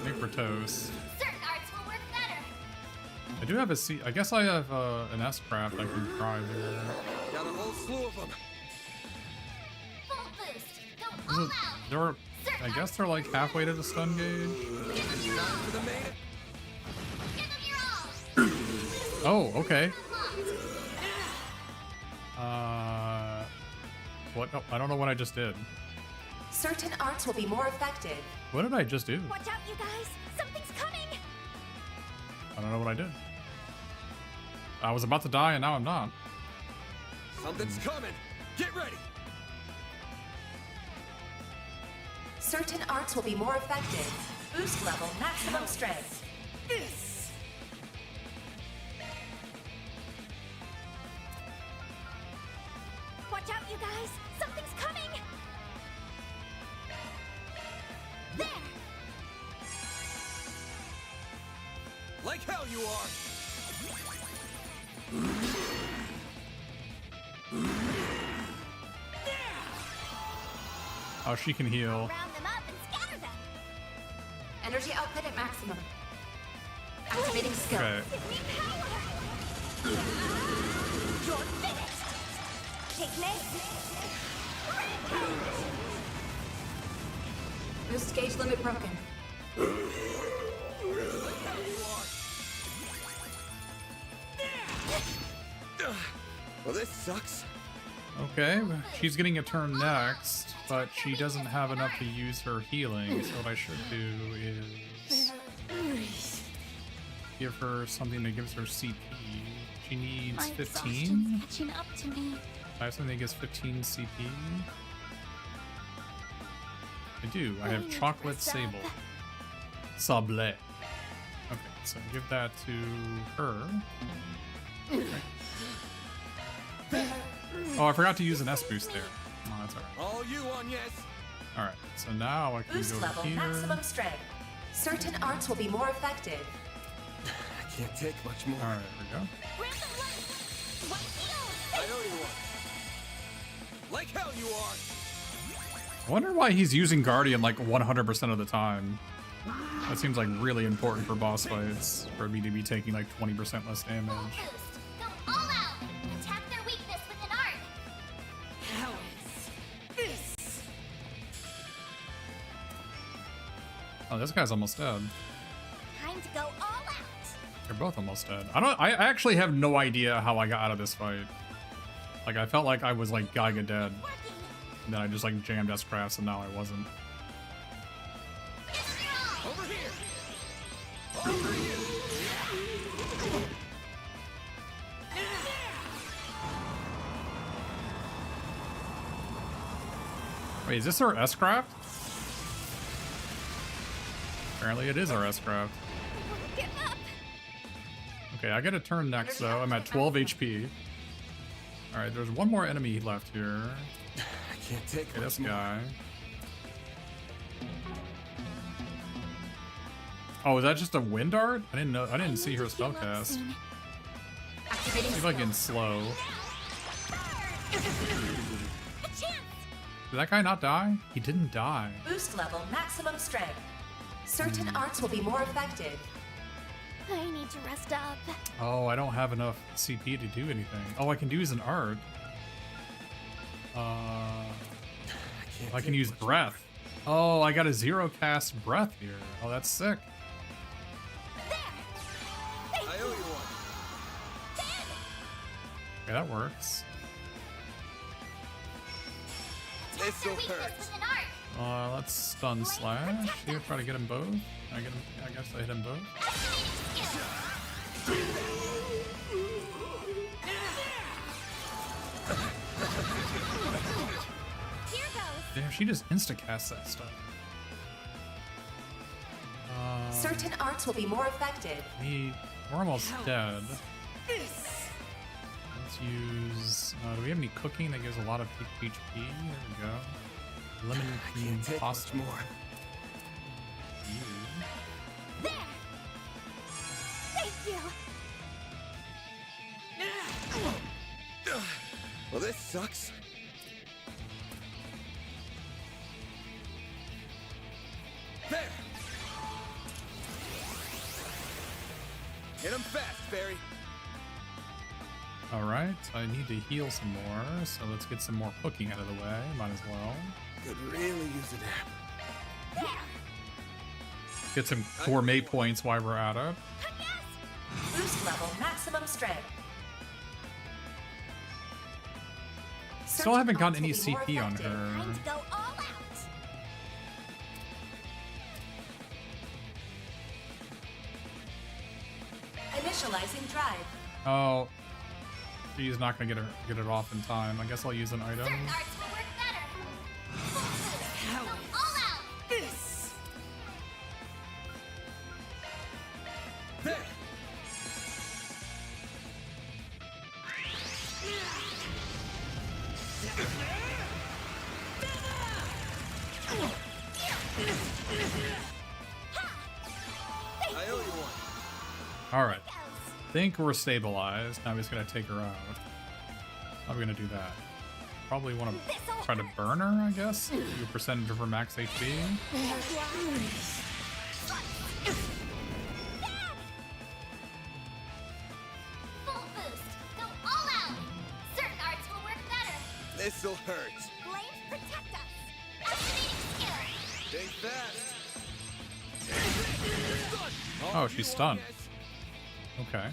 I think we're toast. Certain arts will work better. I do have a C. I guess I have an S-Craft I can try here. Got a whole slew of them. Full boost. Go Is all it- out. They're, I guess they're like halfway to the stun gauge. Time for the main. Give them your all. Oh, okay. Unlocked. What? Oh, I don't know what I just did. Certain arts will be more effective. What did I just do? Watch out, you guys. Something's coming. I don't know what I did. I was about to die and now I'm not. Something's coming. Get ready. Certain arts will be more effective. Boost level maximum strength. This. Watch out, you guys. Something's coming. There. Like hell you are. Oh, she can heal. Round them up and scatter them. Energy output at maximum. Activating skill. Okay. Give me power. You're finished. Take this. Boost gauge limit broken. Well, this sucks. Okay, she's getting a turn next, but she doesn't have enough to use her healing, so what I should do is give her something that gives her CP. She needs My 15? exhaustion's catching up to me. I have something that gives 15 CP. I do, I have Chocolate Sable. Sable. Okay, so give that to her. Okay. Oh, I forgot to use an S boost there. Oh, that's alright. All you on, yes. Alright, so now I can Boost go level here. maximum strength. Certain arts will be more effective. I can't take much more. Alright, there we go. I know you are. Like hell you are. I wonder why he's using Guardian like 100% of the time. That seems like really important for boss fights, for me to be taking like 20% less damage. Go all out. Attack their weakness with an art. How is this? Oh, this guy's almost dead. Time to go all out. They're both almost dead. I actually have no idea how I got out of this fight. Like, I felt like I was like Gaiga dead. And then I just like jammed S-Crafts and now I wasn't. Over here. All for you. Wait, is this our S-Craft? Apparently it is our S-Craft. Give up. Okay, I get a turn next though. I'm at 12 HP. Alright, there's one more enemy left here. I can't take Okay, much this more. guy. Oh, is that just a wind art? I didn't know. I didn't see her spellcast. Activating See if I skill. can slow. A chance. Did that guy not die? He didn't die. Boost level maximum strength. Certain arts will be more effective. I need to rest up. Oh, I don't have enough CP to do anything. Oh, I can use an art. I can use breath. Oh, I got a zero cast breath here. Oh, that's sick. I owe you one. Okay, that works. This'll Weakness hurt. with an art. Let's stun slash. Here, try to get them both. Can I get them? Yeah, I guess I hit them both. Activating skill. Here goes. Damn, she just insta-casts that stuff. Certain arts will be more effective. We're almost dead. Let's use. Do we have any cooking that gives a lot of HP? There we go. Lemon cream Take pasta. much more. There. Thank you. Well, this sucks. There. Hit him fast, Barry. All right, I need to heal some more, so let's get some more cooking out of the way. Might as well Could really use a nap. get some gourmet points while we're at it. Boost level maximum strength. Still haven't gotten any Arts will be CP more on effective. her. Time to go all out. Initializing drive. Oh, she's not gonna get it off in time. I guess I'll use an item. Certain arts will work better. Go all out. This. There. I owe you one. All right, think we're stabilized. Now he's gonna take her out. How are we gonna do that? Probably want to try to burn her, I guess. Do a percentage of her max HP. Full boost. Go all out. Certain arts will work better. This'll hurt. Flames protect us. Activating skill. Think fast. Oh, she's stunned. Okay.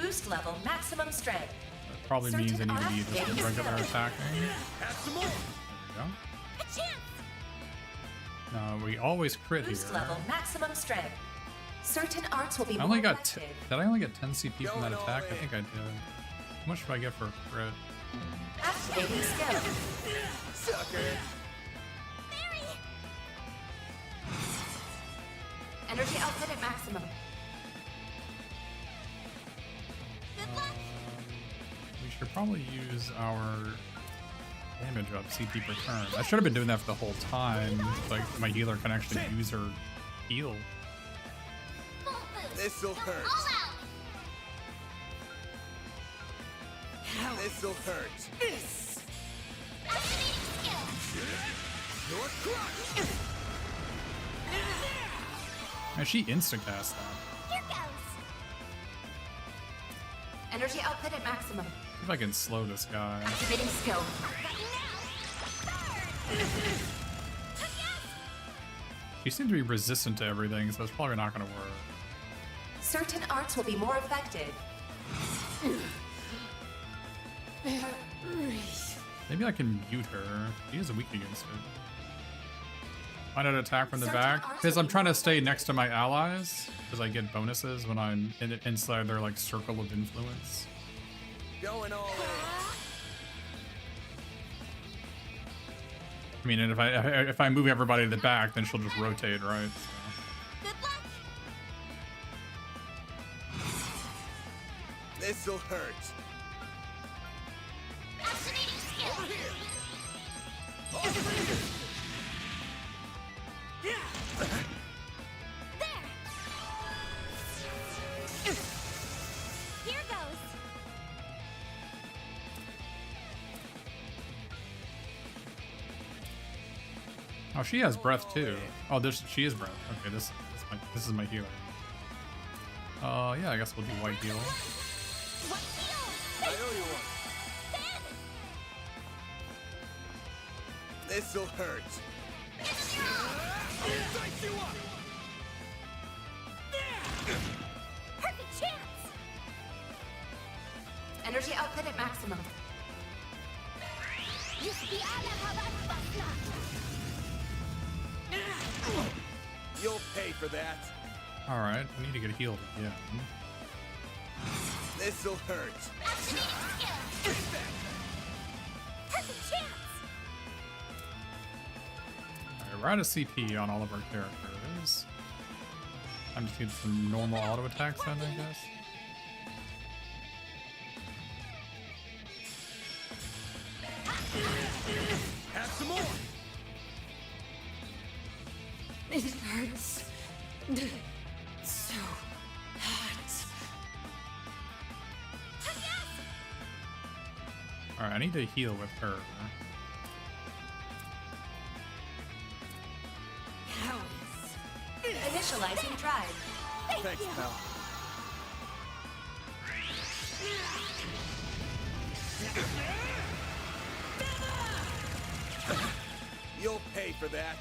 Boost level maximum strength. That probably means I need to be just regular attacking. Have some more. There we go. A chance. No, we always crit here. Boost level maximum strength. Certain arts will be I only more got effective. did I only get 10 CP from that Going all attack? I in. think I did. How much do I get for a crit? Activating skill. Sucker. Energy output at maximum. We should probably use our damage up, CP per turn. I should have been doing that for the whole time. Like my healer can actually use her heal. This'll hurt. This'll hurt. This. Your crush. And she insta-cast that. Here goes. Energy output at maximum. See if I can slow this guy. Activating skill. She seems to be resistant to everything, so it's probably not going to work. Certain arts will be more effective. Maybe I can mute her. She is weak against it. Find an attack from the back. Because I'm trying to stay next to my allies, because I get bonuses when I'm inside their like circle of influence. Going all in. I mean, and if I move everybody to the back, then she'll just rotate, right? So. Good luck. This'll hurt. Activating skill. Over here. There. Here goes. Oh, she has breath too. Oh, she is breath. Okay, this is my healer. Yeah, I guess we'll do white heal. What heal? I owe you one. This'll hurt. Dice you up. Perfect chance. Energy output at maximum. You'll pay for that. All right, I need to get healed again. This'll hurt. Activating skill. Perfect chance. All right, we're out of CP on all of our characters. I'm just getting some normal auto attacks then, I guess. Have some more. It hurts. So hot. All right, I need to heal with her. Initializing drive. Thanks, pal. You'll pay for that.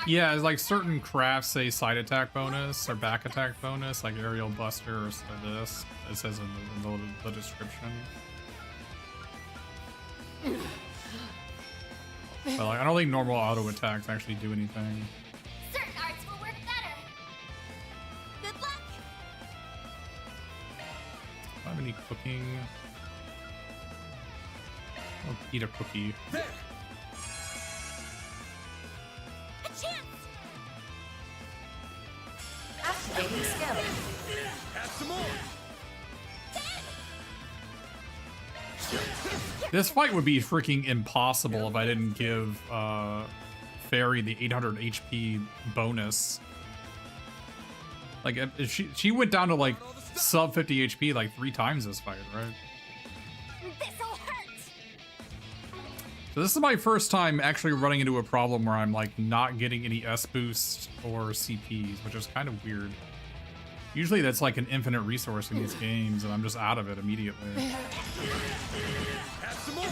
Yeah, it's like certain crafts say side attack bonus or back attack bonus, like aerial buster or this. It says in the description. But like, I don't think normal auto attacks actually do anything. Certain arts will work better. Good luck. Do I have any cooking? I'll eat a cookie. There. A chance. Activating skill. Have some more. This fight would be freaking impossible if I didn't give Fairy the 800 HP bonus. Like, if she went down to like sub 50 HP like 3 times this fight, right? This'll hurt. So this is my first time actually running into a problem where I'm like not getting any S boost or CPs, which is kind of weird. Usually that's like an infinite resource in these games, and I'm just out of it immediately. Have some more.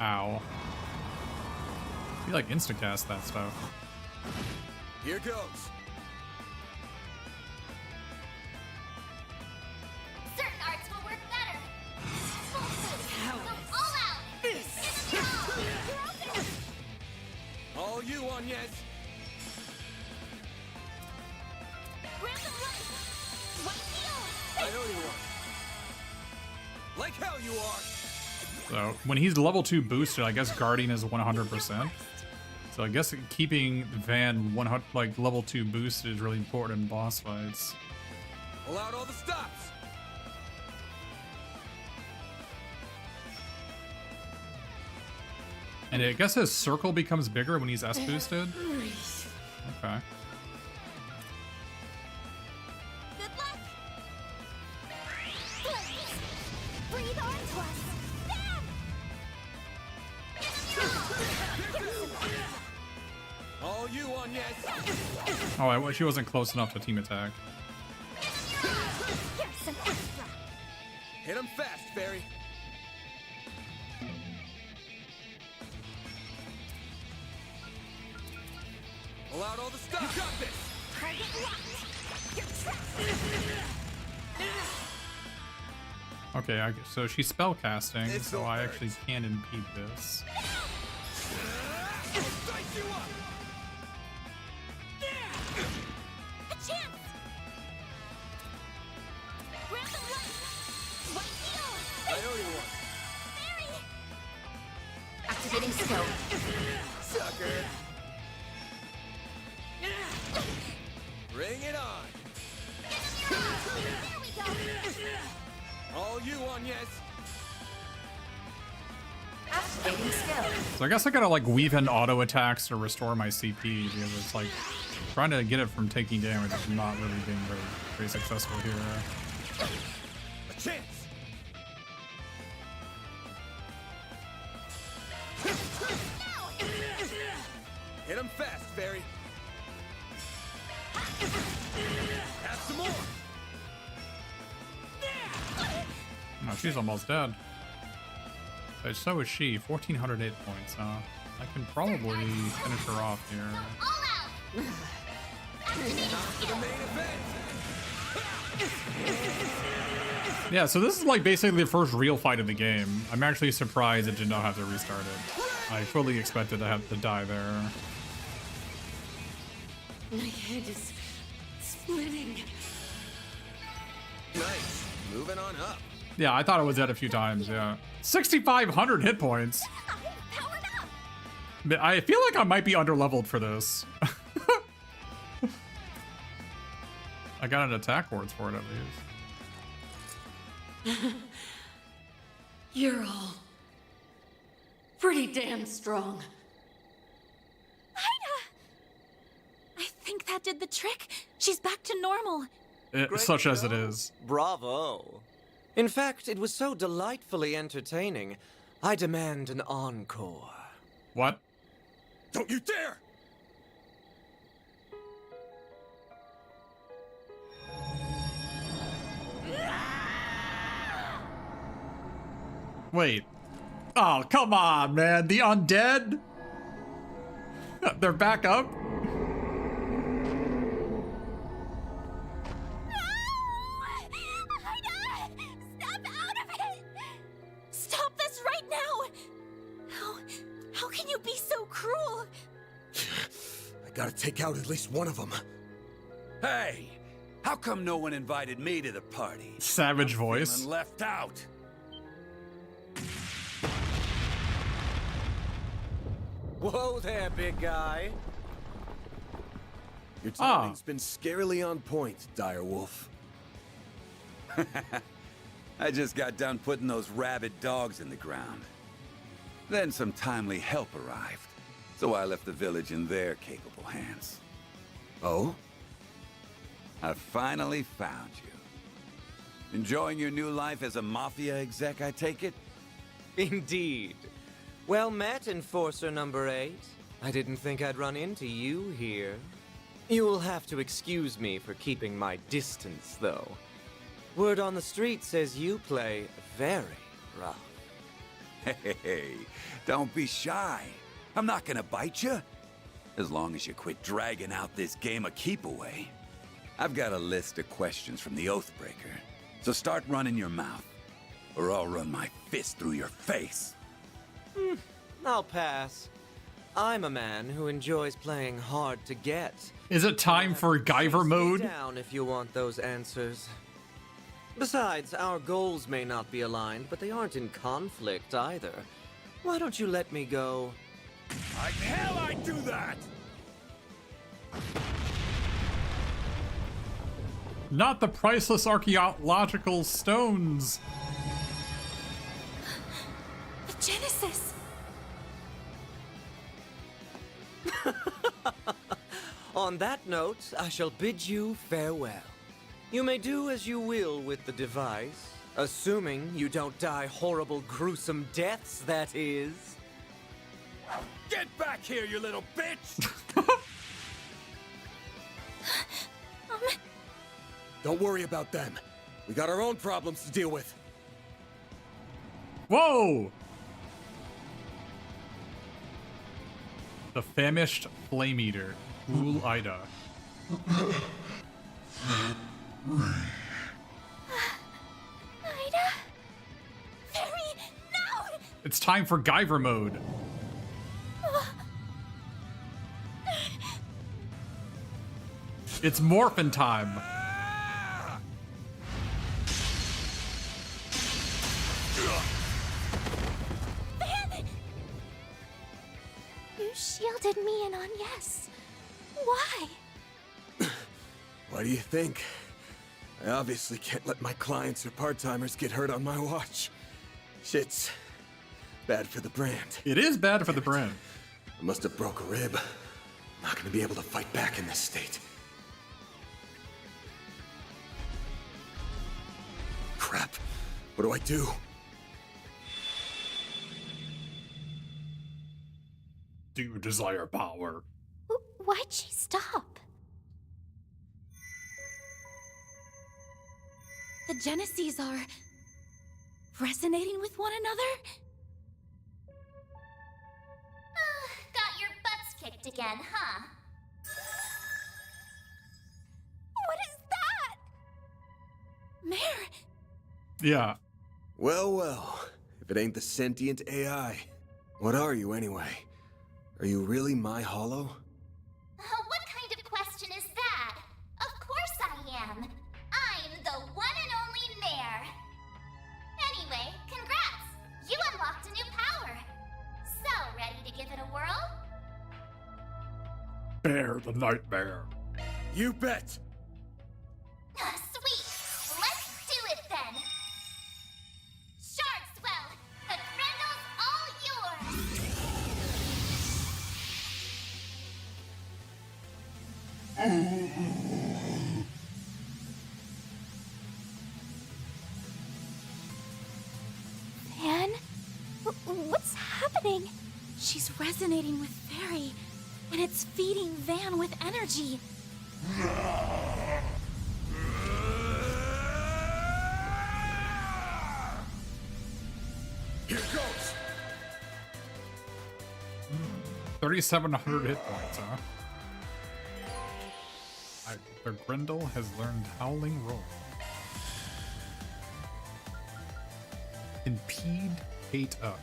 Ow. You like insta-cast that stuff. Here goes. Certain arts will work better. Full boost. Go all out. You're open. All you, Agnes. Random light. What heal? I owe you one. Like hell you are. So when he's level 2 boosted, I guess guarding is 100%. So I guess keeping Van 100 like level 2 boosted is really important in boss fights. Pull out all the stops. And I guess his circle becomes bigger when he's S boosted. Okay. Good luck. Breathe onto us. All you on yes. Oh, she wasn't close enough to team attack. Here's some extra. Hit him fast, Fairy. Pull out all the stuff. You got this. Target locked. You're trapped. Okay, so she's spell casting, This so will I hurt. actually can impede this. I'll dice you up. A chance. Random light. White heal. Priority one. Fairy. Activating skill. Sucker. Bring it on. There we go. All you on yes. Activating skill. So I guess I gotta like weave in auto attacks to restore my CP because it's like trying to get it from taking damage is not really being very successful here. A chance. Hit him fast, Fairy. Have some more. Oh, she's almost dead. But so is she. 1,400 hit points, huh? I can probably finish her off here. All out. For the main event. Yeah, so this is like basically the first real fight of the game. I'm actually surprised it did not have to restart it. I fully expected to have to die there. My head is splitting. Nice. Moving on up. Yeah, I thought it was dead a few times, yeah. 6,500 hit points. Powered up. But I feel like I might be underleveled for this. I got an attack wards for it at least. You're all pretty damn strong. Ida! I think that did the trick. She's back to normal. Such as it is. Bravo. In fact, it was so delightfully entertaining, I demand an encore. What? Don't you dare! Wait. Oh, come on, man. The undead? They're back up? Snap out of it! Stop this right now! How can you be so cruel? I gotta take out at least one of them. Hey, how come no one invited me to the party? Savage voice. Feeling left out. Whoa there, big guy. Your timing's been scarily on point, Direwolf. I just got done putting those rabid dogs in the ground. Then some timely help arrived, so I left the village in their capable hands. Oh? I finally found you. Enjoying your new life as a mafia exec, I take it? Indeed. Well met, Enforcer number 8. I didn't think I'd run into you here. You'll have to excuse me for keeping my distance, though. Word on the street says you play very rough. Hey, don't be shy. I'm not gonna bite you. As long as you quit dragging out this game of keep away. I've got a list of questions from the Oathbreaker, so start running your mouth, or I'll run my fist through your face. I'll pass. I'm a man who enjoys playing hard to get. Is it time for Guyver mode? Down if you want those answers. Besides, our goals may not be aligned, but they aren't in conflict either. Why don't you let me go? Like hell I'd do that! Not the priceless archaeological stones. The Genesis! On that note, I shall bid you farewell. You may do as you will with the device, assuming you don't die horrible, gruesome deaths, that is. Get back here, you little bitch! Don't worry about them. We got our own problems to deal with. Whoa! The famished flame eater, Ul Ida. Ida? Fairy, no! It's time for Guyver mode. It's morphin' time. Van! You shielded me and Agnes. Why? What do you think? I obviously can't let my clients or part-timers get hurt on my watch. Shit's bad for the brand. It is bad for the brand. I must have broke a rib. I'm not gonna be able to fight back in this state. Crap. What do I do? Do you desire power? Why'd she stop? The Geneses are resonating with one another? Got your butts kicked again, huh? What is that? Mare! Yeah. Well, well. If it ain't the sentient AI. What are you, anyway? Are you really my hollow? What kind of question is that? Of course I am. I'm the one and only Mare. Anyway, congrats! You unlocked a new power. So, ready to give it a whirl? Bear the nightmare. You bet! Sweet! Let's do it then! Shardswell! The Grendel's all yours! Van? What's happening? She's resonating with Fairy, and it's feeding Van with energy. Here goes! 3,700 hit points, huh? The Grendel has learned Howling Roar. Impede Hate Up.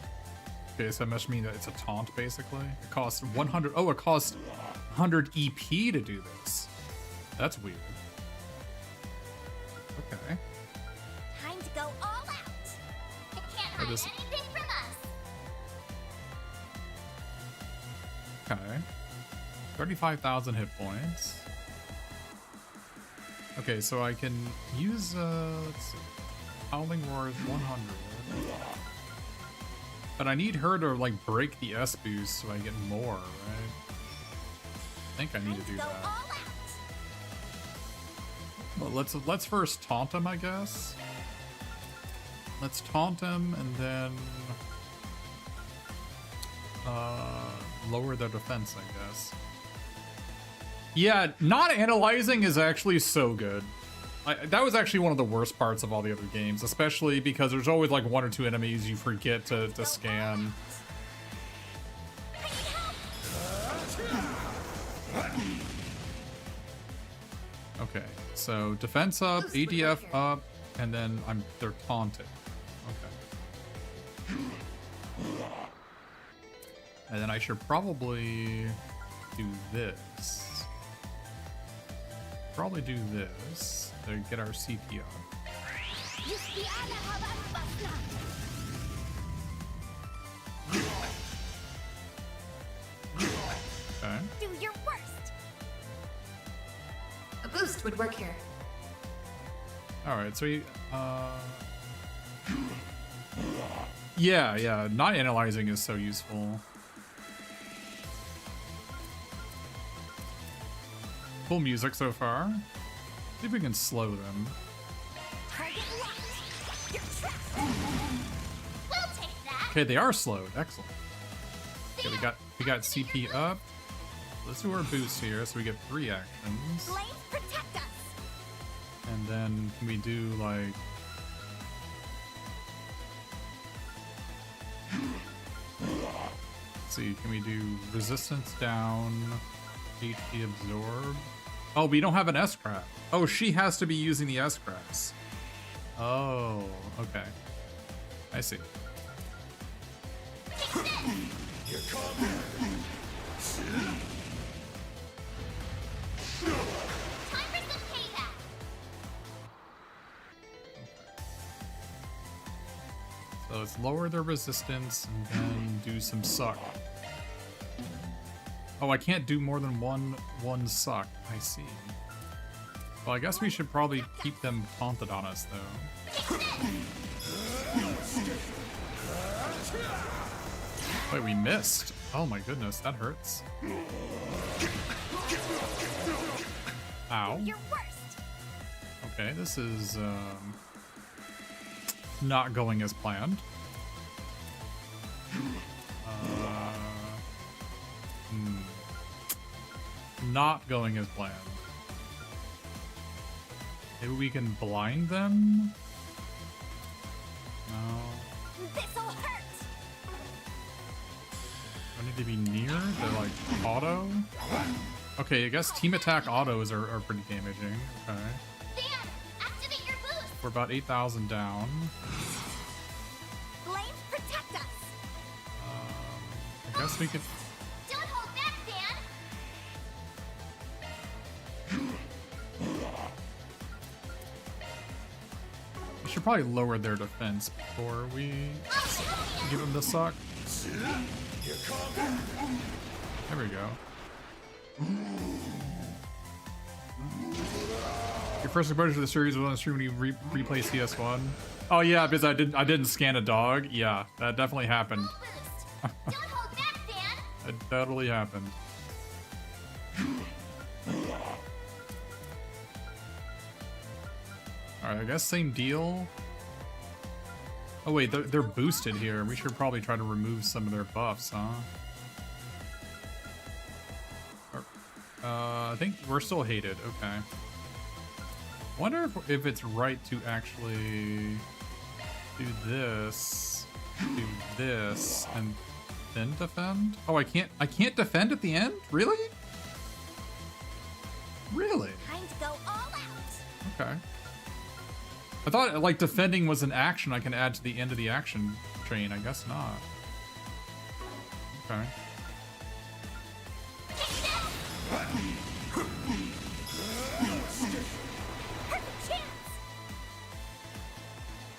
Okay, so that must mean that it's a taunt, basically. It costs 100. Oh, it costs 100 EP to do this. That's weird. Okay. Time to go all out! It can't hide just- anything from us! Okay. 35,000 hit points. Okay, so I can use, let's see. Howling Roar is 100. But I need her to, like, break the S boost so I get more, right? I think I need to do that. Well, let's first taunt him, I guess. Let's taunt him and then lower their defense, I guess. Yeah, not analyzing is actually so good. That was actually one of the worst parts of all the other games, especially because there's always like one or two enemies you forget to scan. Okay, so defense up, ADF up, and then they're taunted. Okay. And then I should probably do this. Probably do this to get our CP up. Okay. Do your worst. A boost would work here. Alright, so yeah, not analyzing is so useful. Cool music so far. See if we can slow them. Target locked. You're trapped. We'll take that. Okay, they are slowed. Excellent. Okay, we got CP up. Let's do our boost here, so we get 3 actions. Flames protect us. And then can we do like let's see, can we do resistance down, HP absorb? Oh, we don't have an S-Craft. Oh, she has to be using the S-Crafts. Oh, okay. I see. Here come. Time for some payback. So let's lower their resistance and then do some suck. Oh, I can't do more than one suck. I see. Well, I guess we should probably keep them taunted on us, though. Wait, we missed. Oh my goodness, that hurts. Ow. Your worst. Okay, this is not going as planned. Not going as planned. Maybe we can blind them? No. This'll hurt. I need to be near the like auto. Okay, I guess team attack autos are pretty damaging. Okay. Dan, activate your boost. We're about 8,000 down. Flames protect us. I guess we could. Don't hold back, Dan. We should probably lower their defense before we give them the suck. There we go. Your first exposure to the series was on the stream when you replay CS1. Oh yeah, because I didn't scan a dog. Yeah, that definitely happened. Don't hold back, Dan. It totally happened. Alright, I guess same deal. Oh wait, they're boosted here. We should probably try to remove some of their buffs, huh? I think we're still hated. Okay. Wonder if it's right to actually do this, and then defend. Oh, I can't defend at the end? Really? Really? Time to go all out. Okay. I thought like defending was an action I can add to the end of the action chain. I guess not. Okay.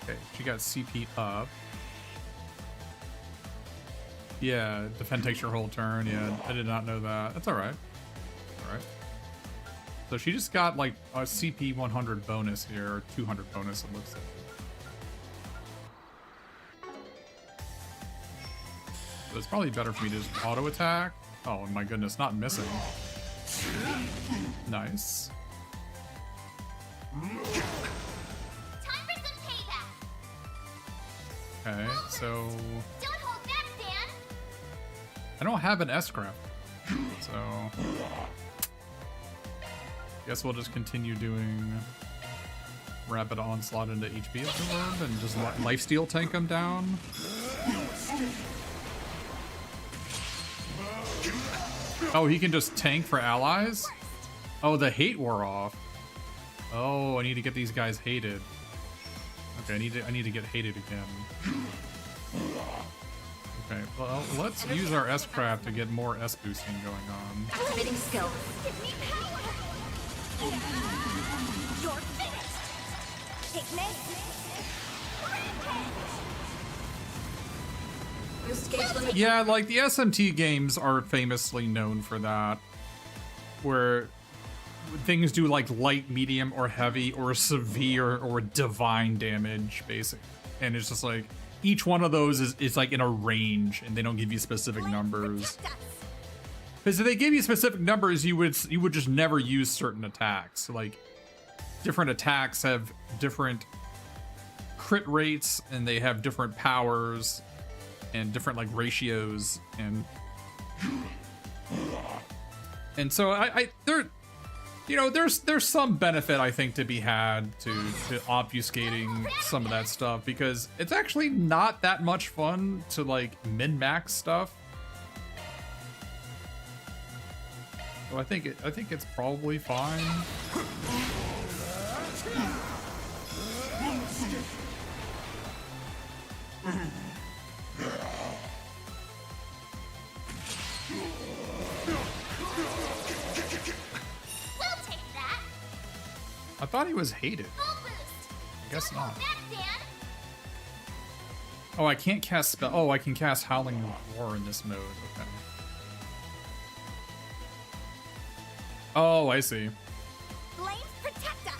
Okay, she got CP up. Yeah, defend takes your whole turn. Yeah, I did not know that. That's alright. Alright. So she just got like a CP 100 bonus here, or 200 bonus it looks like. So it's probably better for me to just auto attack. Oh my goodness, not missing. Nice. Time for some payback. Okay, so Don't hold back, Dan. I don't have an S-Craft, so guess we'll just continue doing rapid onslaught into HP absorb and just lifesteal tank them down. Oh, he can just tank for allies? Oh, the hate wore off. Oh, I need to get these guys hated. Okay, I need to get hated again. Okay, well, let's use our S-Craft to get more S-boosting going on. Activating skill. Give me power. You're finished. Yeah, like the SMT games are famously known for that, where things do like light, medium, or heavy, or severe, or divine damage, basically. And it's just like each one of those is like in a range, and they don't give you specific numbers. Because if they gave you specific numbers, you would just never use certain attacks. Like different attacks have different crit rates, and they have different powers and different like ratios, and so there's some benefit, I think, to be had to obfuscating some of that stuff, because it's actually not that much fun to like min-max stuff. So I think it's probably fine. I thought he was hated. I guess not. Oh, I can't cast spell. Oh, I can cast Howling War in this mode. Okay. Oh, I see. Flames protect us.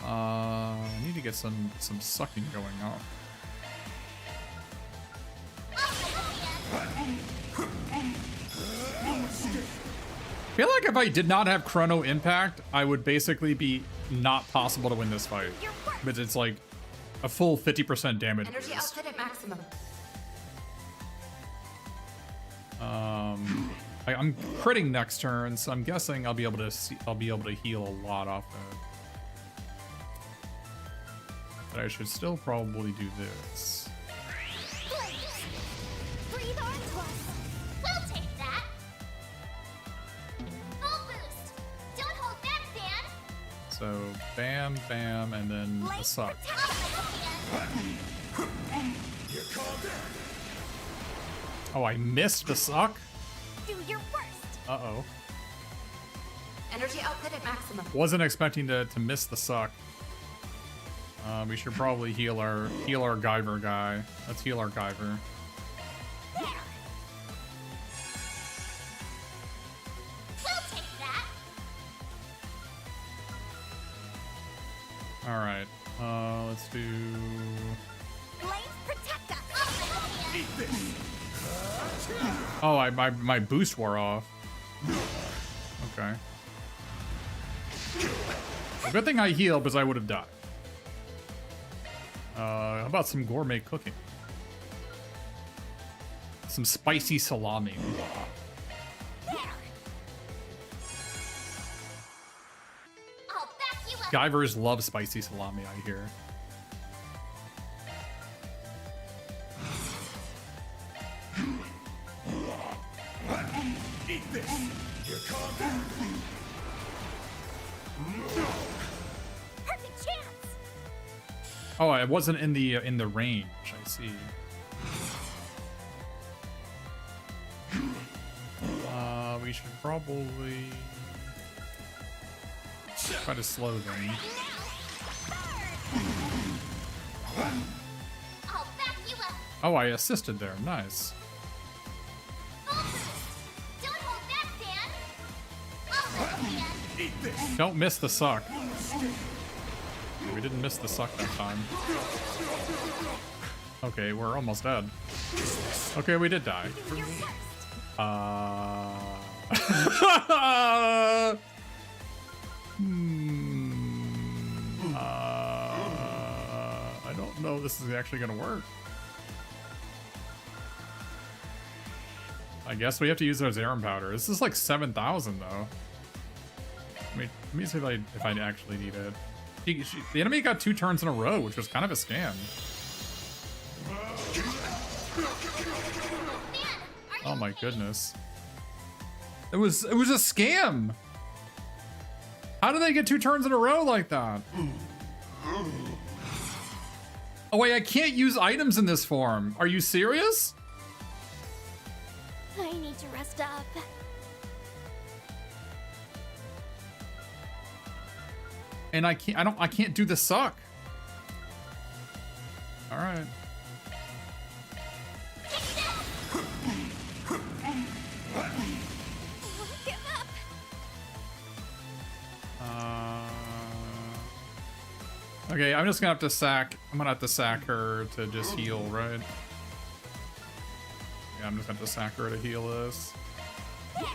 I need to get some sucking going on. I feel like if I did not have Chrono Impact, I would basically be not possible to win this fight. But it's like a full 50% damage. Energy output at maximum. I'm critting next turn, so I'm guessing I'll be able to heal a lot off that. But I should still probably do this. Breathe onto us. We'll take that. Full boost. Don't hold back, Dan. So bam, bam, and then a suck. Oh, I missed the suck? Do your worst. Uh-oh. Energy output at maximum. Wasn't expecting to miss the suck. We should probably heal our Guyver guy. Let's heal our Guyver. There. We'll take that. All right. Let's do. Flames protect us. Oh, my boost wore off. Okay. Well, good thing I healed, because I would have died. How about some gourmet cooking? Some spicy salami. There. I'll back you up. Guyvers love spicy salami, I hear. Eat this. Here comes. Perfect chance. Oh, I wasn't in the range. I see. We should probably try to slow them. I'll back you up. Oh, I assisted there. Nice. Don't hold back, Dan. Eat this. Don't miss the suck. We didn't miss the suck that time. Okay, we're almost dead. Okay, we did die. I don't know if this is actually gonna work. I guess we have to use our Zerum powder. This is like 7,000 though. Let me see if I actually need it. The enemy got 2 turns in a row, which was kind of a scam. Oh my goodness. It was a scam. How did they get 2 turns in a row like that? Oh wait, I can't use items in this form. Are you serious? I need to rest up. And I can't do the suck. All right. Okay, I'm just gonna have to sack. I'm gonna have to sack her to just heal, right? Yeah, I'm just gonna have to sack her to heal this. Not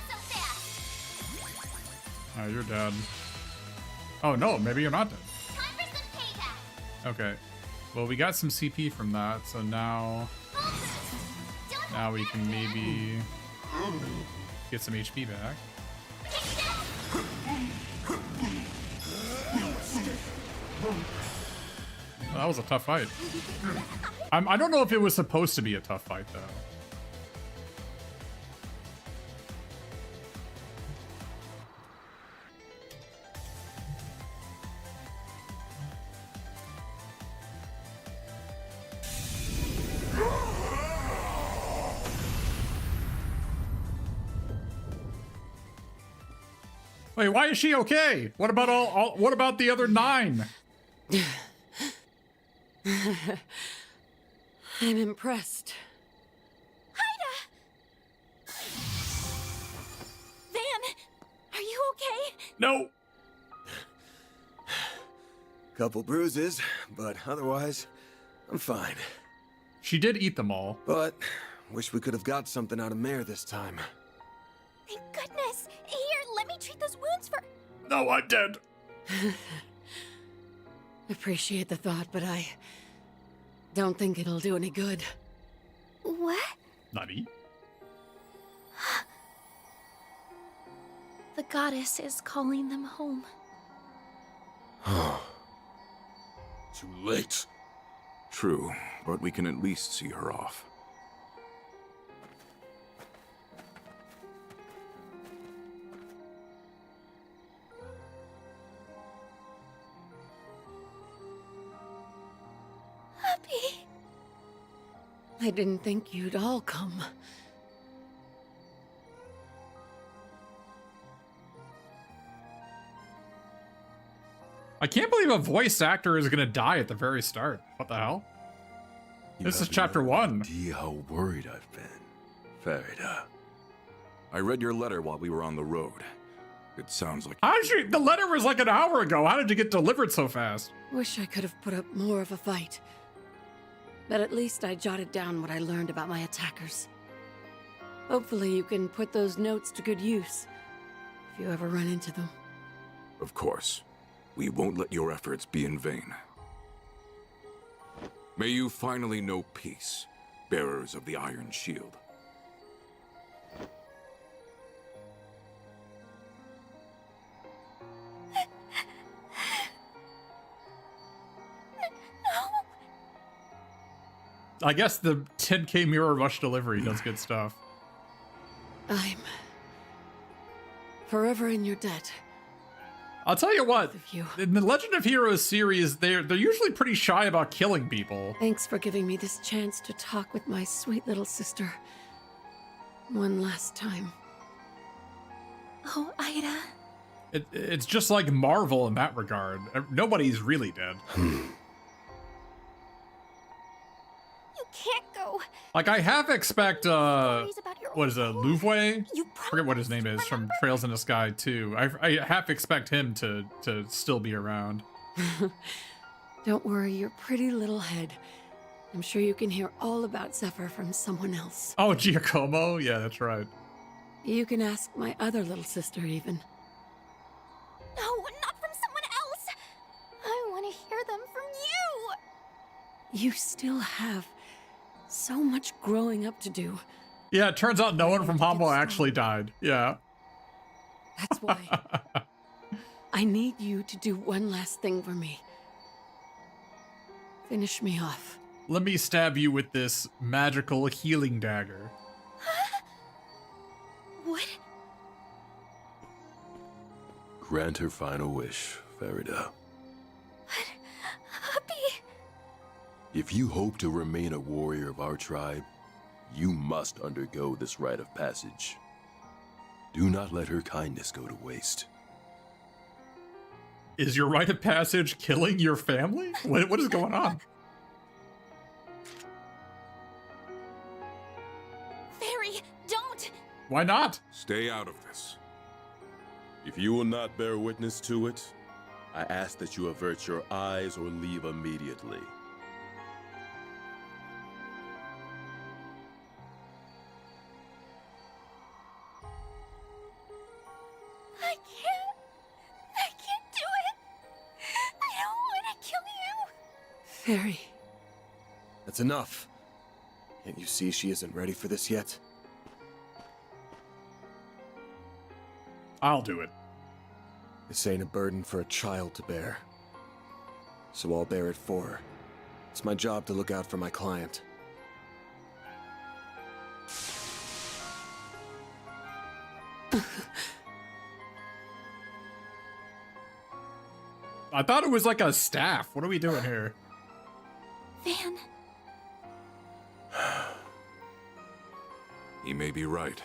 so fast. Oh, you're dead. Oh no, maybe you're not dead. Time for some payback. Okay. Well, we got some CP from that, so now we can maybe get some HP back. Well, that was a tough fight. I don't know if it was supposed to be a tough fight, though. Wait, why is she okay? What about what about the other 9? I'm impressed. Ida! Van, are you okay? No. Couple bruises, but otherwise, I'm fine. She did eat them all. But wish we could have got something out of Mare this time. Thank goodness. Here, let me treat those wounds for... No, I'm dead. Appreciate the thought, but I don't think it'll do any good. What? Nutty. The goddess is calling them home. Too late. True, but we can at least see her off. Happy. I didn't think you'd all come. I can't believe a voice actor is gonna die at the very start. What the hell? This is chapter 1. Idea how worried I've been, Farida. I read your letter while we were on the road. It sounds like... How did you... The letter was like an hour ago. How did you get delivered so fast? Wish I could have put up more of a fight. But at least I jotted down what I learned about my attackers. Hopefully you can put those notes to good use, if you ever run into them. Of course. We won't let your efforts be in vain. May you finally know peace, bearers of the Iron Shield. I guess the 10K mirror rush delivery does good stuff. I'm forever in your debt. I'll tell you what, You. in the Legend of Heroes series, they're usually pretty shy about killing people. Thanks for giving me this chance to talk with my sweet little sister. One last time. Oh, Ida. It's just like Marvel in that regard. Nobody's really dead. You can't go. Like, I half expect, Worries about your what is it, Louvre? You I forget what his name is, from Trails in the Sky 2. I half expect him to still be around. Don't worry your pretty little head. I'm sure you can hear all about Zephyr from someone else. Oh, Giacomo? Yeah, that's right. You can ask my other little sister, even. No, not from someone else. I want to hear them from you. You still have so much growing up to do. Yeah, it turns out no one from Hambo actually died. Yeah. That's why. I need you to do one last thing for me. Finish me off. Let me stab you with this magical healing dagger. What? Grant her final wish, Farida. Happy. If you hope to remain a warrior of our tribe, you must undergo this rite of passage. Do not let her kindness go to waste. Is your rite of passage killing your family? What is going on? Fairy, don't! Why not? Stay out of this. If you will not bear witness to it, I ask that you avert your eyes or leave immediately. I can't do it. I don't want to kill you. Fairy. That's enough. Can't you see she isn't ready for this yet? I'll do it. This ain't a burden for a child to bear. So I'll bear it for her. It's my job to look out for my client. I thought it was like a staff. What are we doing here? Van. He may be right.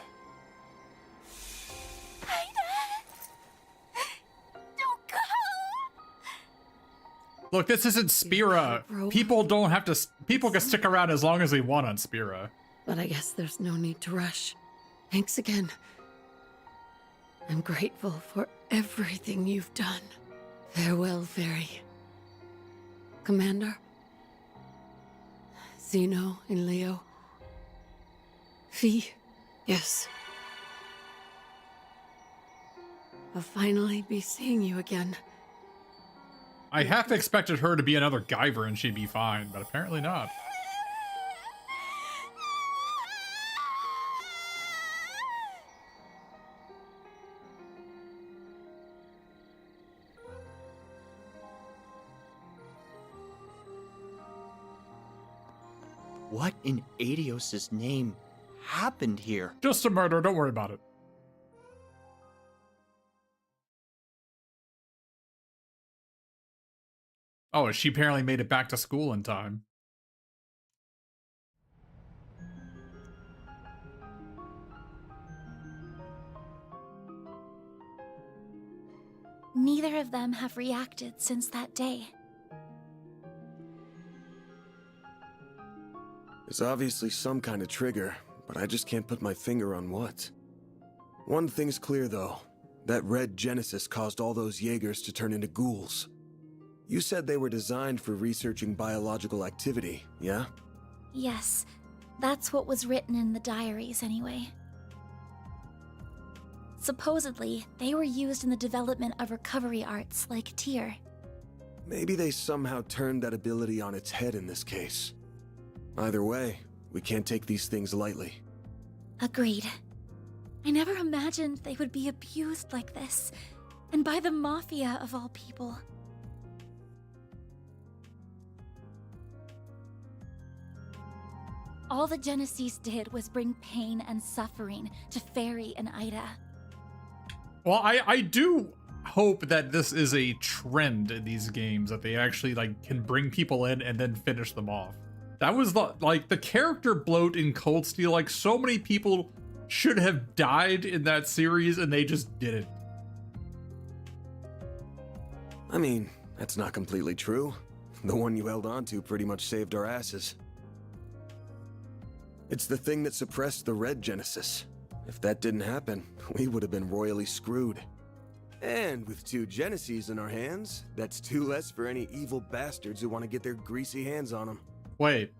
Don't go. Look, this isn't Spira. People don't have to. People can stick around as long as they want on Spira. But I guess there's no need to rush. Thanks again. I'm grateful for everything you've done. Farewell, Fairy. Commander? Zeno and Leo? Fee? Yes. I'll finally be seeing you again. I half expected her to be another Guyver and she'd be fine, but apparently not. What in Adios' name happened here? Just a murder, don't worry about it. Oh, she apparently made it back to school in time. Neither of them have reacted since that day. There's obviously some kind of trigger, but I just can't put my finger on what. One thing's clear, though. That red Genesis caused all those Jaegers to turn into ghouls. You said they were designed for researching biological activity, yeah? Yes, that's what was written in the diaries anyway. Supposedly, they were used in the development of recovery arts like Tyr. Maybe they somehow turned that ability on its head in this case. Either way, we can't take these things lightly. Agreed. I never imagined they would be abused like this, and by the Mafia of all people. All the Genesis did was bring pain and suffering to Fairy and Ida. Well, I do hope that this is a trend in these games, that they actually like can bring people in and then finish them off. That was the character bloat in Cold Steel. Like, so many people should have died in that series and they just didn't. I mean, that's not completely true. The one you held on to pretty much saved our asses. It's the thing that suppressed the red Genesis. If that didn't happen, we would have been royally screwed. And with 2 Genesis in our hands, that's 2 less for any evil bastards who want to get their greasy hands on them. Wait.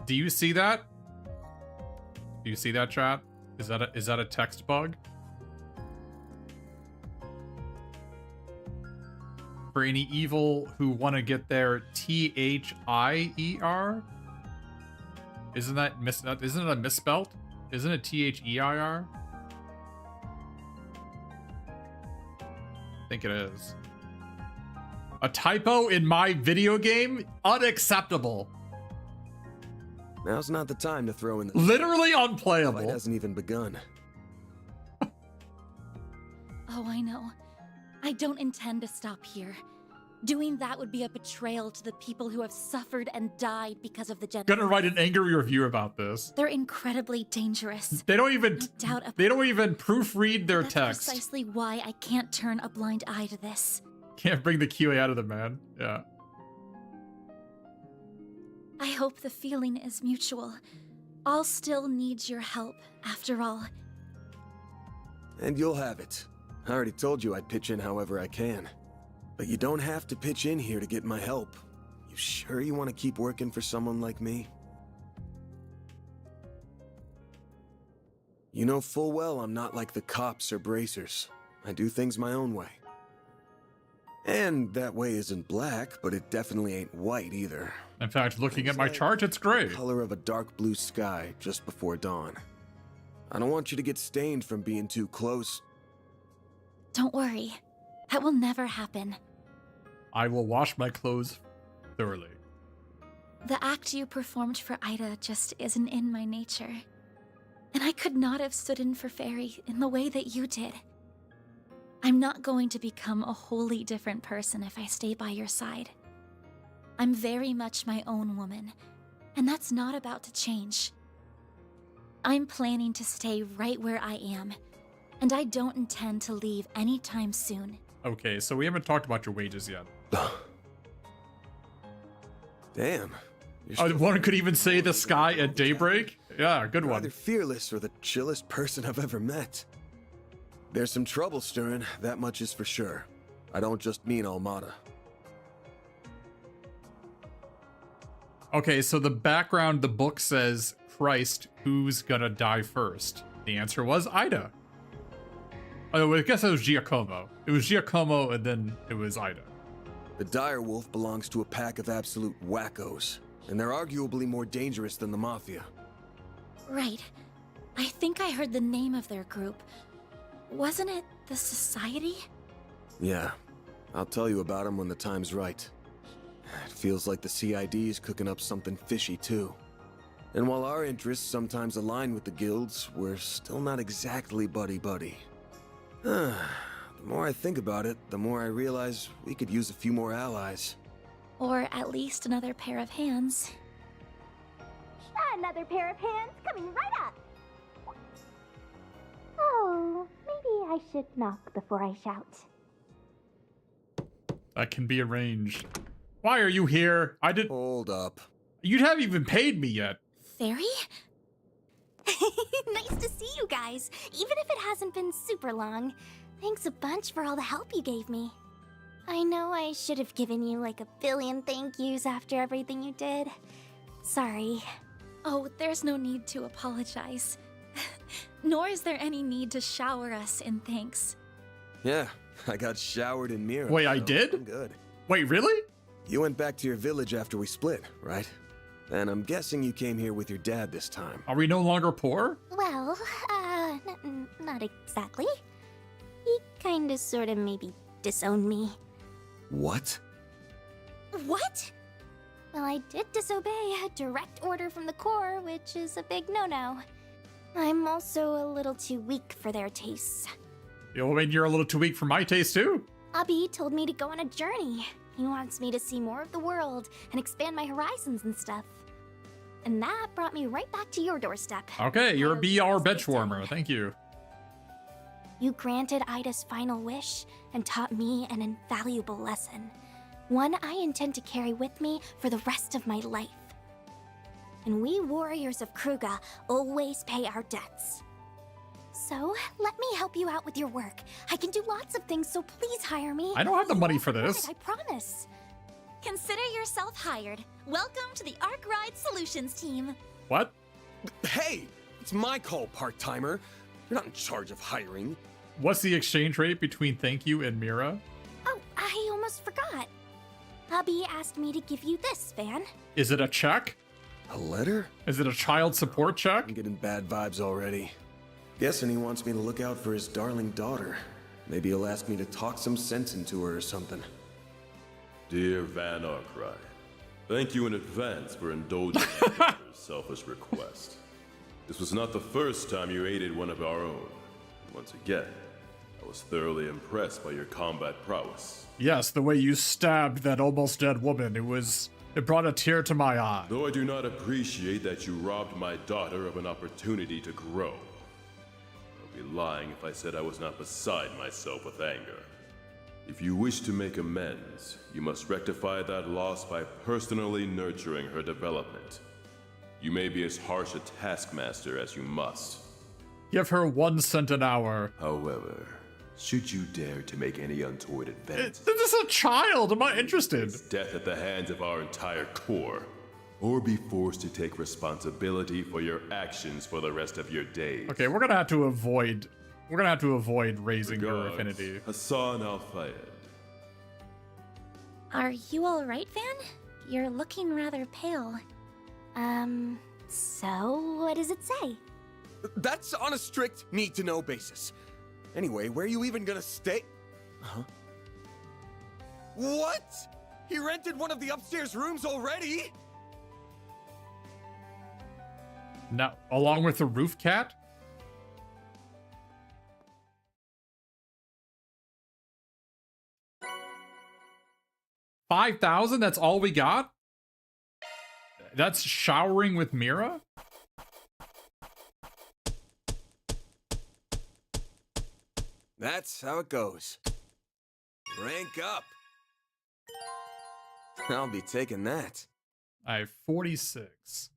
Do you see that? Do you see that, chat? Is that a text bug? For any evil who want to get their THIER? Isn't it a misspelt? Isn't it THEIR? I think it is. A typo in my video game? Unacceptable. Now's not the time to throw in the... Literally The unplayable. fight hasn't even begun. Oh, I know. I don't intend to stop here. Doing that would be a betrayal to the people who have suffered and died because of the genocide. Gonna write an angry review about this. They're incredibly dangerous. They don't even doubt they don't even proofread their That's text. precisely why I can't turn a blind eye to this. Can't bring the QA out of the man. Yeah. I hope the feeling is mutual. I'll still need your help, after all. And you'll have it. I already told you I'd pitch in however I can. But you don't have to pitch in here to get my help. You sure you want to keep working for someone like me? You know full well I'm not like the cops or bracers. I do things my own way. And that way isn't black, but it definitely ain't white either. In fact, looking at my chart, it's gray. The color of a dark blue sky just before dawn. I don't want you to get stained from being too close. Don't worry. That will never happen. I will wash my clothes thoroughly. The act you performed for Ida just isn't in my nature. And I could not have stood in for Fairy in the way that you did. I'm not going to become a wholly different person if I stay by your side. I'm very much my own woman, and that's not about to change. I'm planning to stay right where I am, and I don't intend to leave anytime soon. Okay, so we haven't talked about your wages yet. Damn. One could even say the sky at daybreak. Yeah, good one. Either fearless or the chillest person I've ever met. There's some trouble stirring, that much is for sure. I don't just mean Almada. Okay, so the background, the book says, Christ, who's gonna die first? The answer was Ida. Oh, I guess it was Giacomo. It was Giacomo and then it was Ida. The dire wolf belongs to a pack of absolute wackos, and they're arguably more dangerous than the Mafia. Right. I think I heard the name of their group. Wasn't it the Society? Yeah, I'll tell you about them when the time's right. It feels like the CID is cooking up something fishy too. And while our interests sometimes align with the guilds, we're still not exactly buddy-buddy. The more I think about it, the more I realize we could use a few more allies. Or at least another pair of hands. Another pair of hands coming right up. Oh, maybe I should knock before I shout. That can be arranged. Why are you here? I didn't. Hold up. You haven't even paid me yet. Fairy? Nice to see you guys, even if it hasn't been super long. Thanks a bunch for all the help you gave me. I know I should have given you like a billion thank yous after everything you did. Sorry. Oh, there's no need to apologize. Nor is there any need to shower us in thanks. Yeah, I got showered in Mira. Wait, I so did? I'm good. Wait, really? You went back to your village after we split, right? And I'm guessing you came here with your dad this time. Are we no longer poor? Well, not exactly. He kinda sorta maybe disowned me. What? What? Well, I did disobey a direct order from the Corps, which is a big no-no. I'm also a little too weak for their tastes. I mean, you're a little too weak for my taste, too. Abi told me to go on a journey. He wants me to see more of the world and expand my horizons and stuff. And that brought me right back to your doorstep. Okay, you're a BR bench warmer. Thank you. You granted Ida's final wish and taught me an invaluable lesson. One I intend to carry with me for the rest of my life. And we warriors of Kruga always pay our debts. So, let me help you out with your work. I can do lots of things, so please hire me. I don't have the money for this. I promise. Consider yourself hired. Welcome to the Arc Ride Solutions team. What? Hey! It's my call, part-timer. You're not in charge of hiring. What's the exchange rate between thank you and Mira? Oh, I almost forgot. Abi asked me to give you this, Van. Is it a check? A letter? Is it a child support check? I'm getting bad vibes already. Guessing he wants me to look out for his darling daughter. Maybe he'll ask me to talk some sense into her or something. Dear Van Arkwright, thank you in advance for indulging in your selfish request. This was not the first time you aided one of our own. Once again, I was thoroughly impressed by your combat prowess. Yes, the way you stabbed that almost dead woman, it brought a tear to my eye. Though I do not appreciate that you robbed my daughter of an opportunity to grow. I'd be lying if I said I was not beside myself with anger. If you wish to make amends, you must rectify that loss by personally nurturing her development. You may be as harsh a taskmaster as you must. Give her 1 cent an hour. However, should you dare to make any untoward advances, This is a child. I'm not interested. Death at the hands of our entire corps, or be forced to take responsibility for your actions for the rest of your days. Okay, we're gonna have to avoid raising her Regards, affinity. Hassan Al-Fayed. Are you all right, Van? You're looking rather pale. So what does it say? That's on a strict need-to-know basis. Anyway, where are you even gonna stay? Huh? What? He rented one of the upstairs rooms already? Now, along with the roof cat? $5,000? That's all we got? That's showering with Mira? That's how it goes. Rank up. I'll be taking that. I have 46.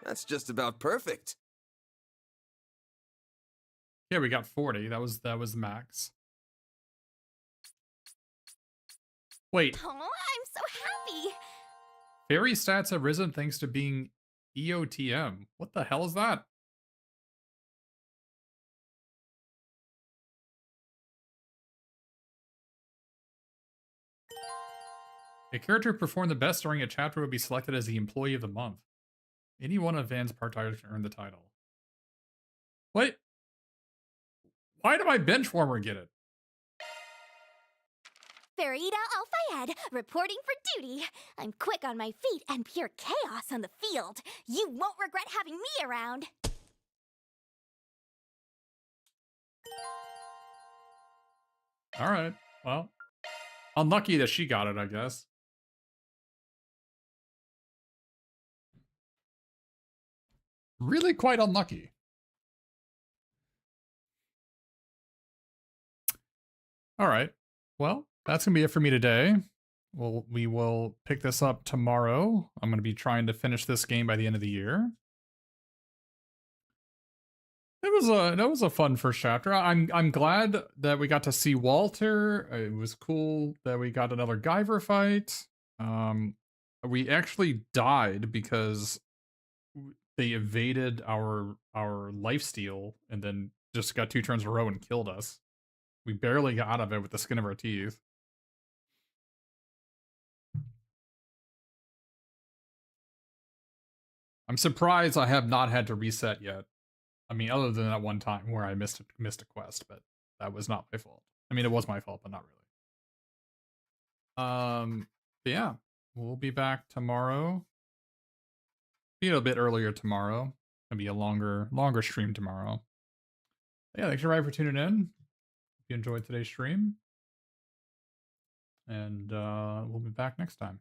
That's just about perfect. Yeah, we got 40. That was the max. Wait, Oh, I'm so happy. fairy stats have risen thanks to being EOTM. What the hell is that? A character who performed the best during a chapter would be selected as the Employee of the Month. Any one of Van's part-timers can earn the title. Wait. Why did my bench warmer get it? Farida Al-Fayed, reporting for duty. I'm quick on my feet and pure chaos on the field. You won't regret having me around. Alright, well. Unlucky that she got it, I guess. Really quite unlucky. Alright, well, that's going to be it for me today. We will pick this up tomorrow. I'm going to be trying to finish this game by the end of the year. That was a fun first chapter. I'm glad that we got to see Walter. It was cool that we got another Guyver fight. We actually died because they evaded our lifesteal and then just got 2 turns in a row and killed us. We barely got out of it with the skin of our teeth. I'm surprised I have not had to reset yet. I mean, other than that one time where I missed a quest, but that was not my fault. I mean, it was my fault, but not really. But yeah, we'll be back tomorrow. Be a bit earlier tomorrow. It'll be a longer stream tomorrow. But yeah, thanks everybody for tuning in. If you enjoyed today's stream. And we'll be back next time.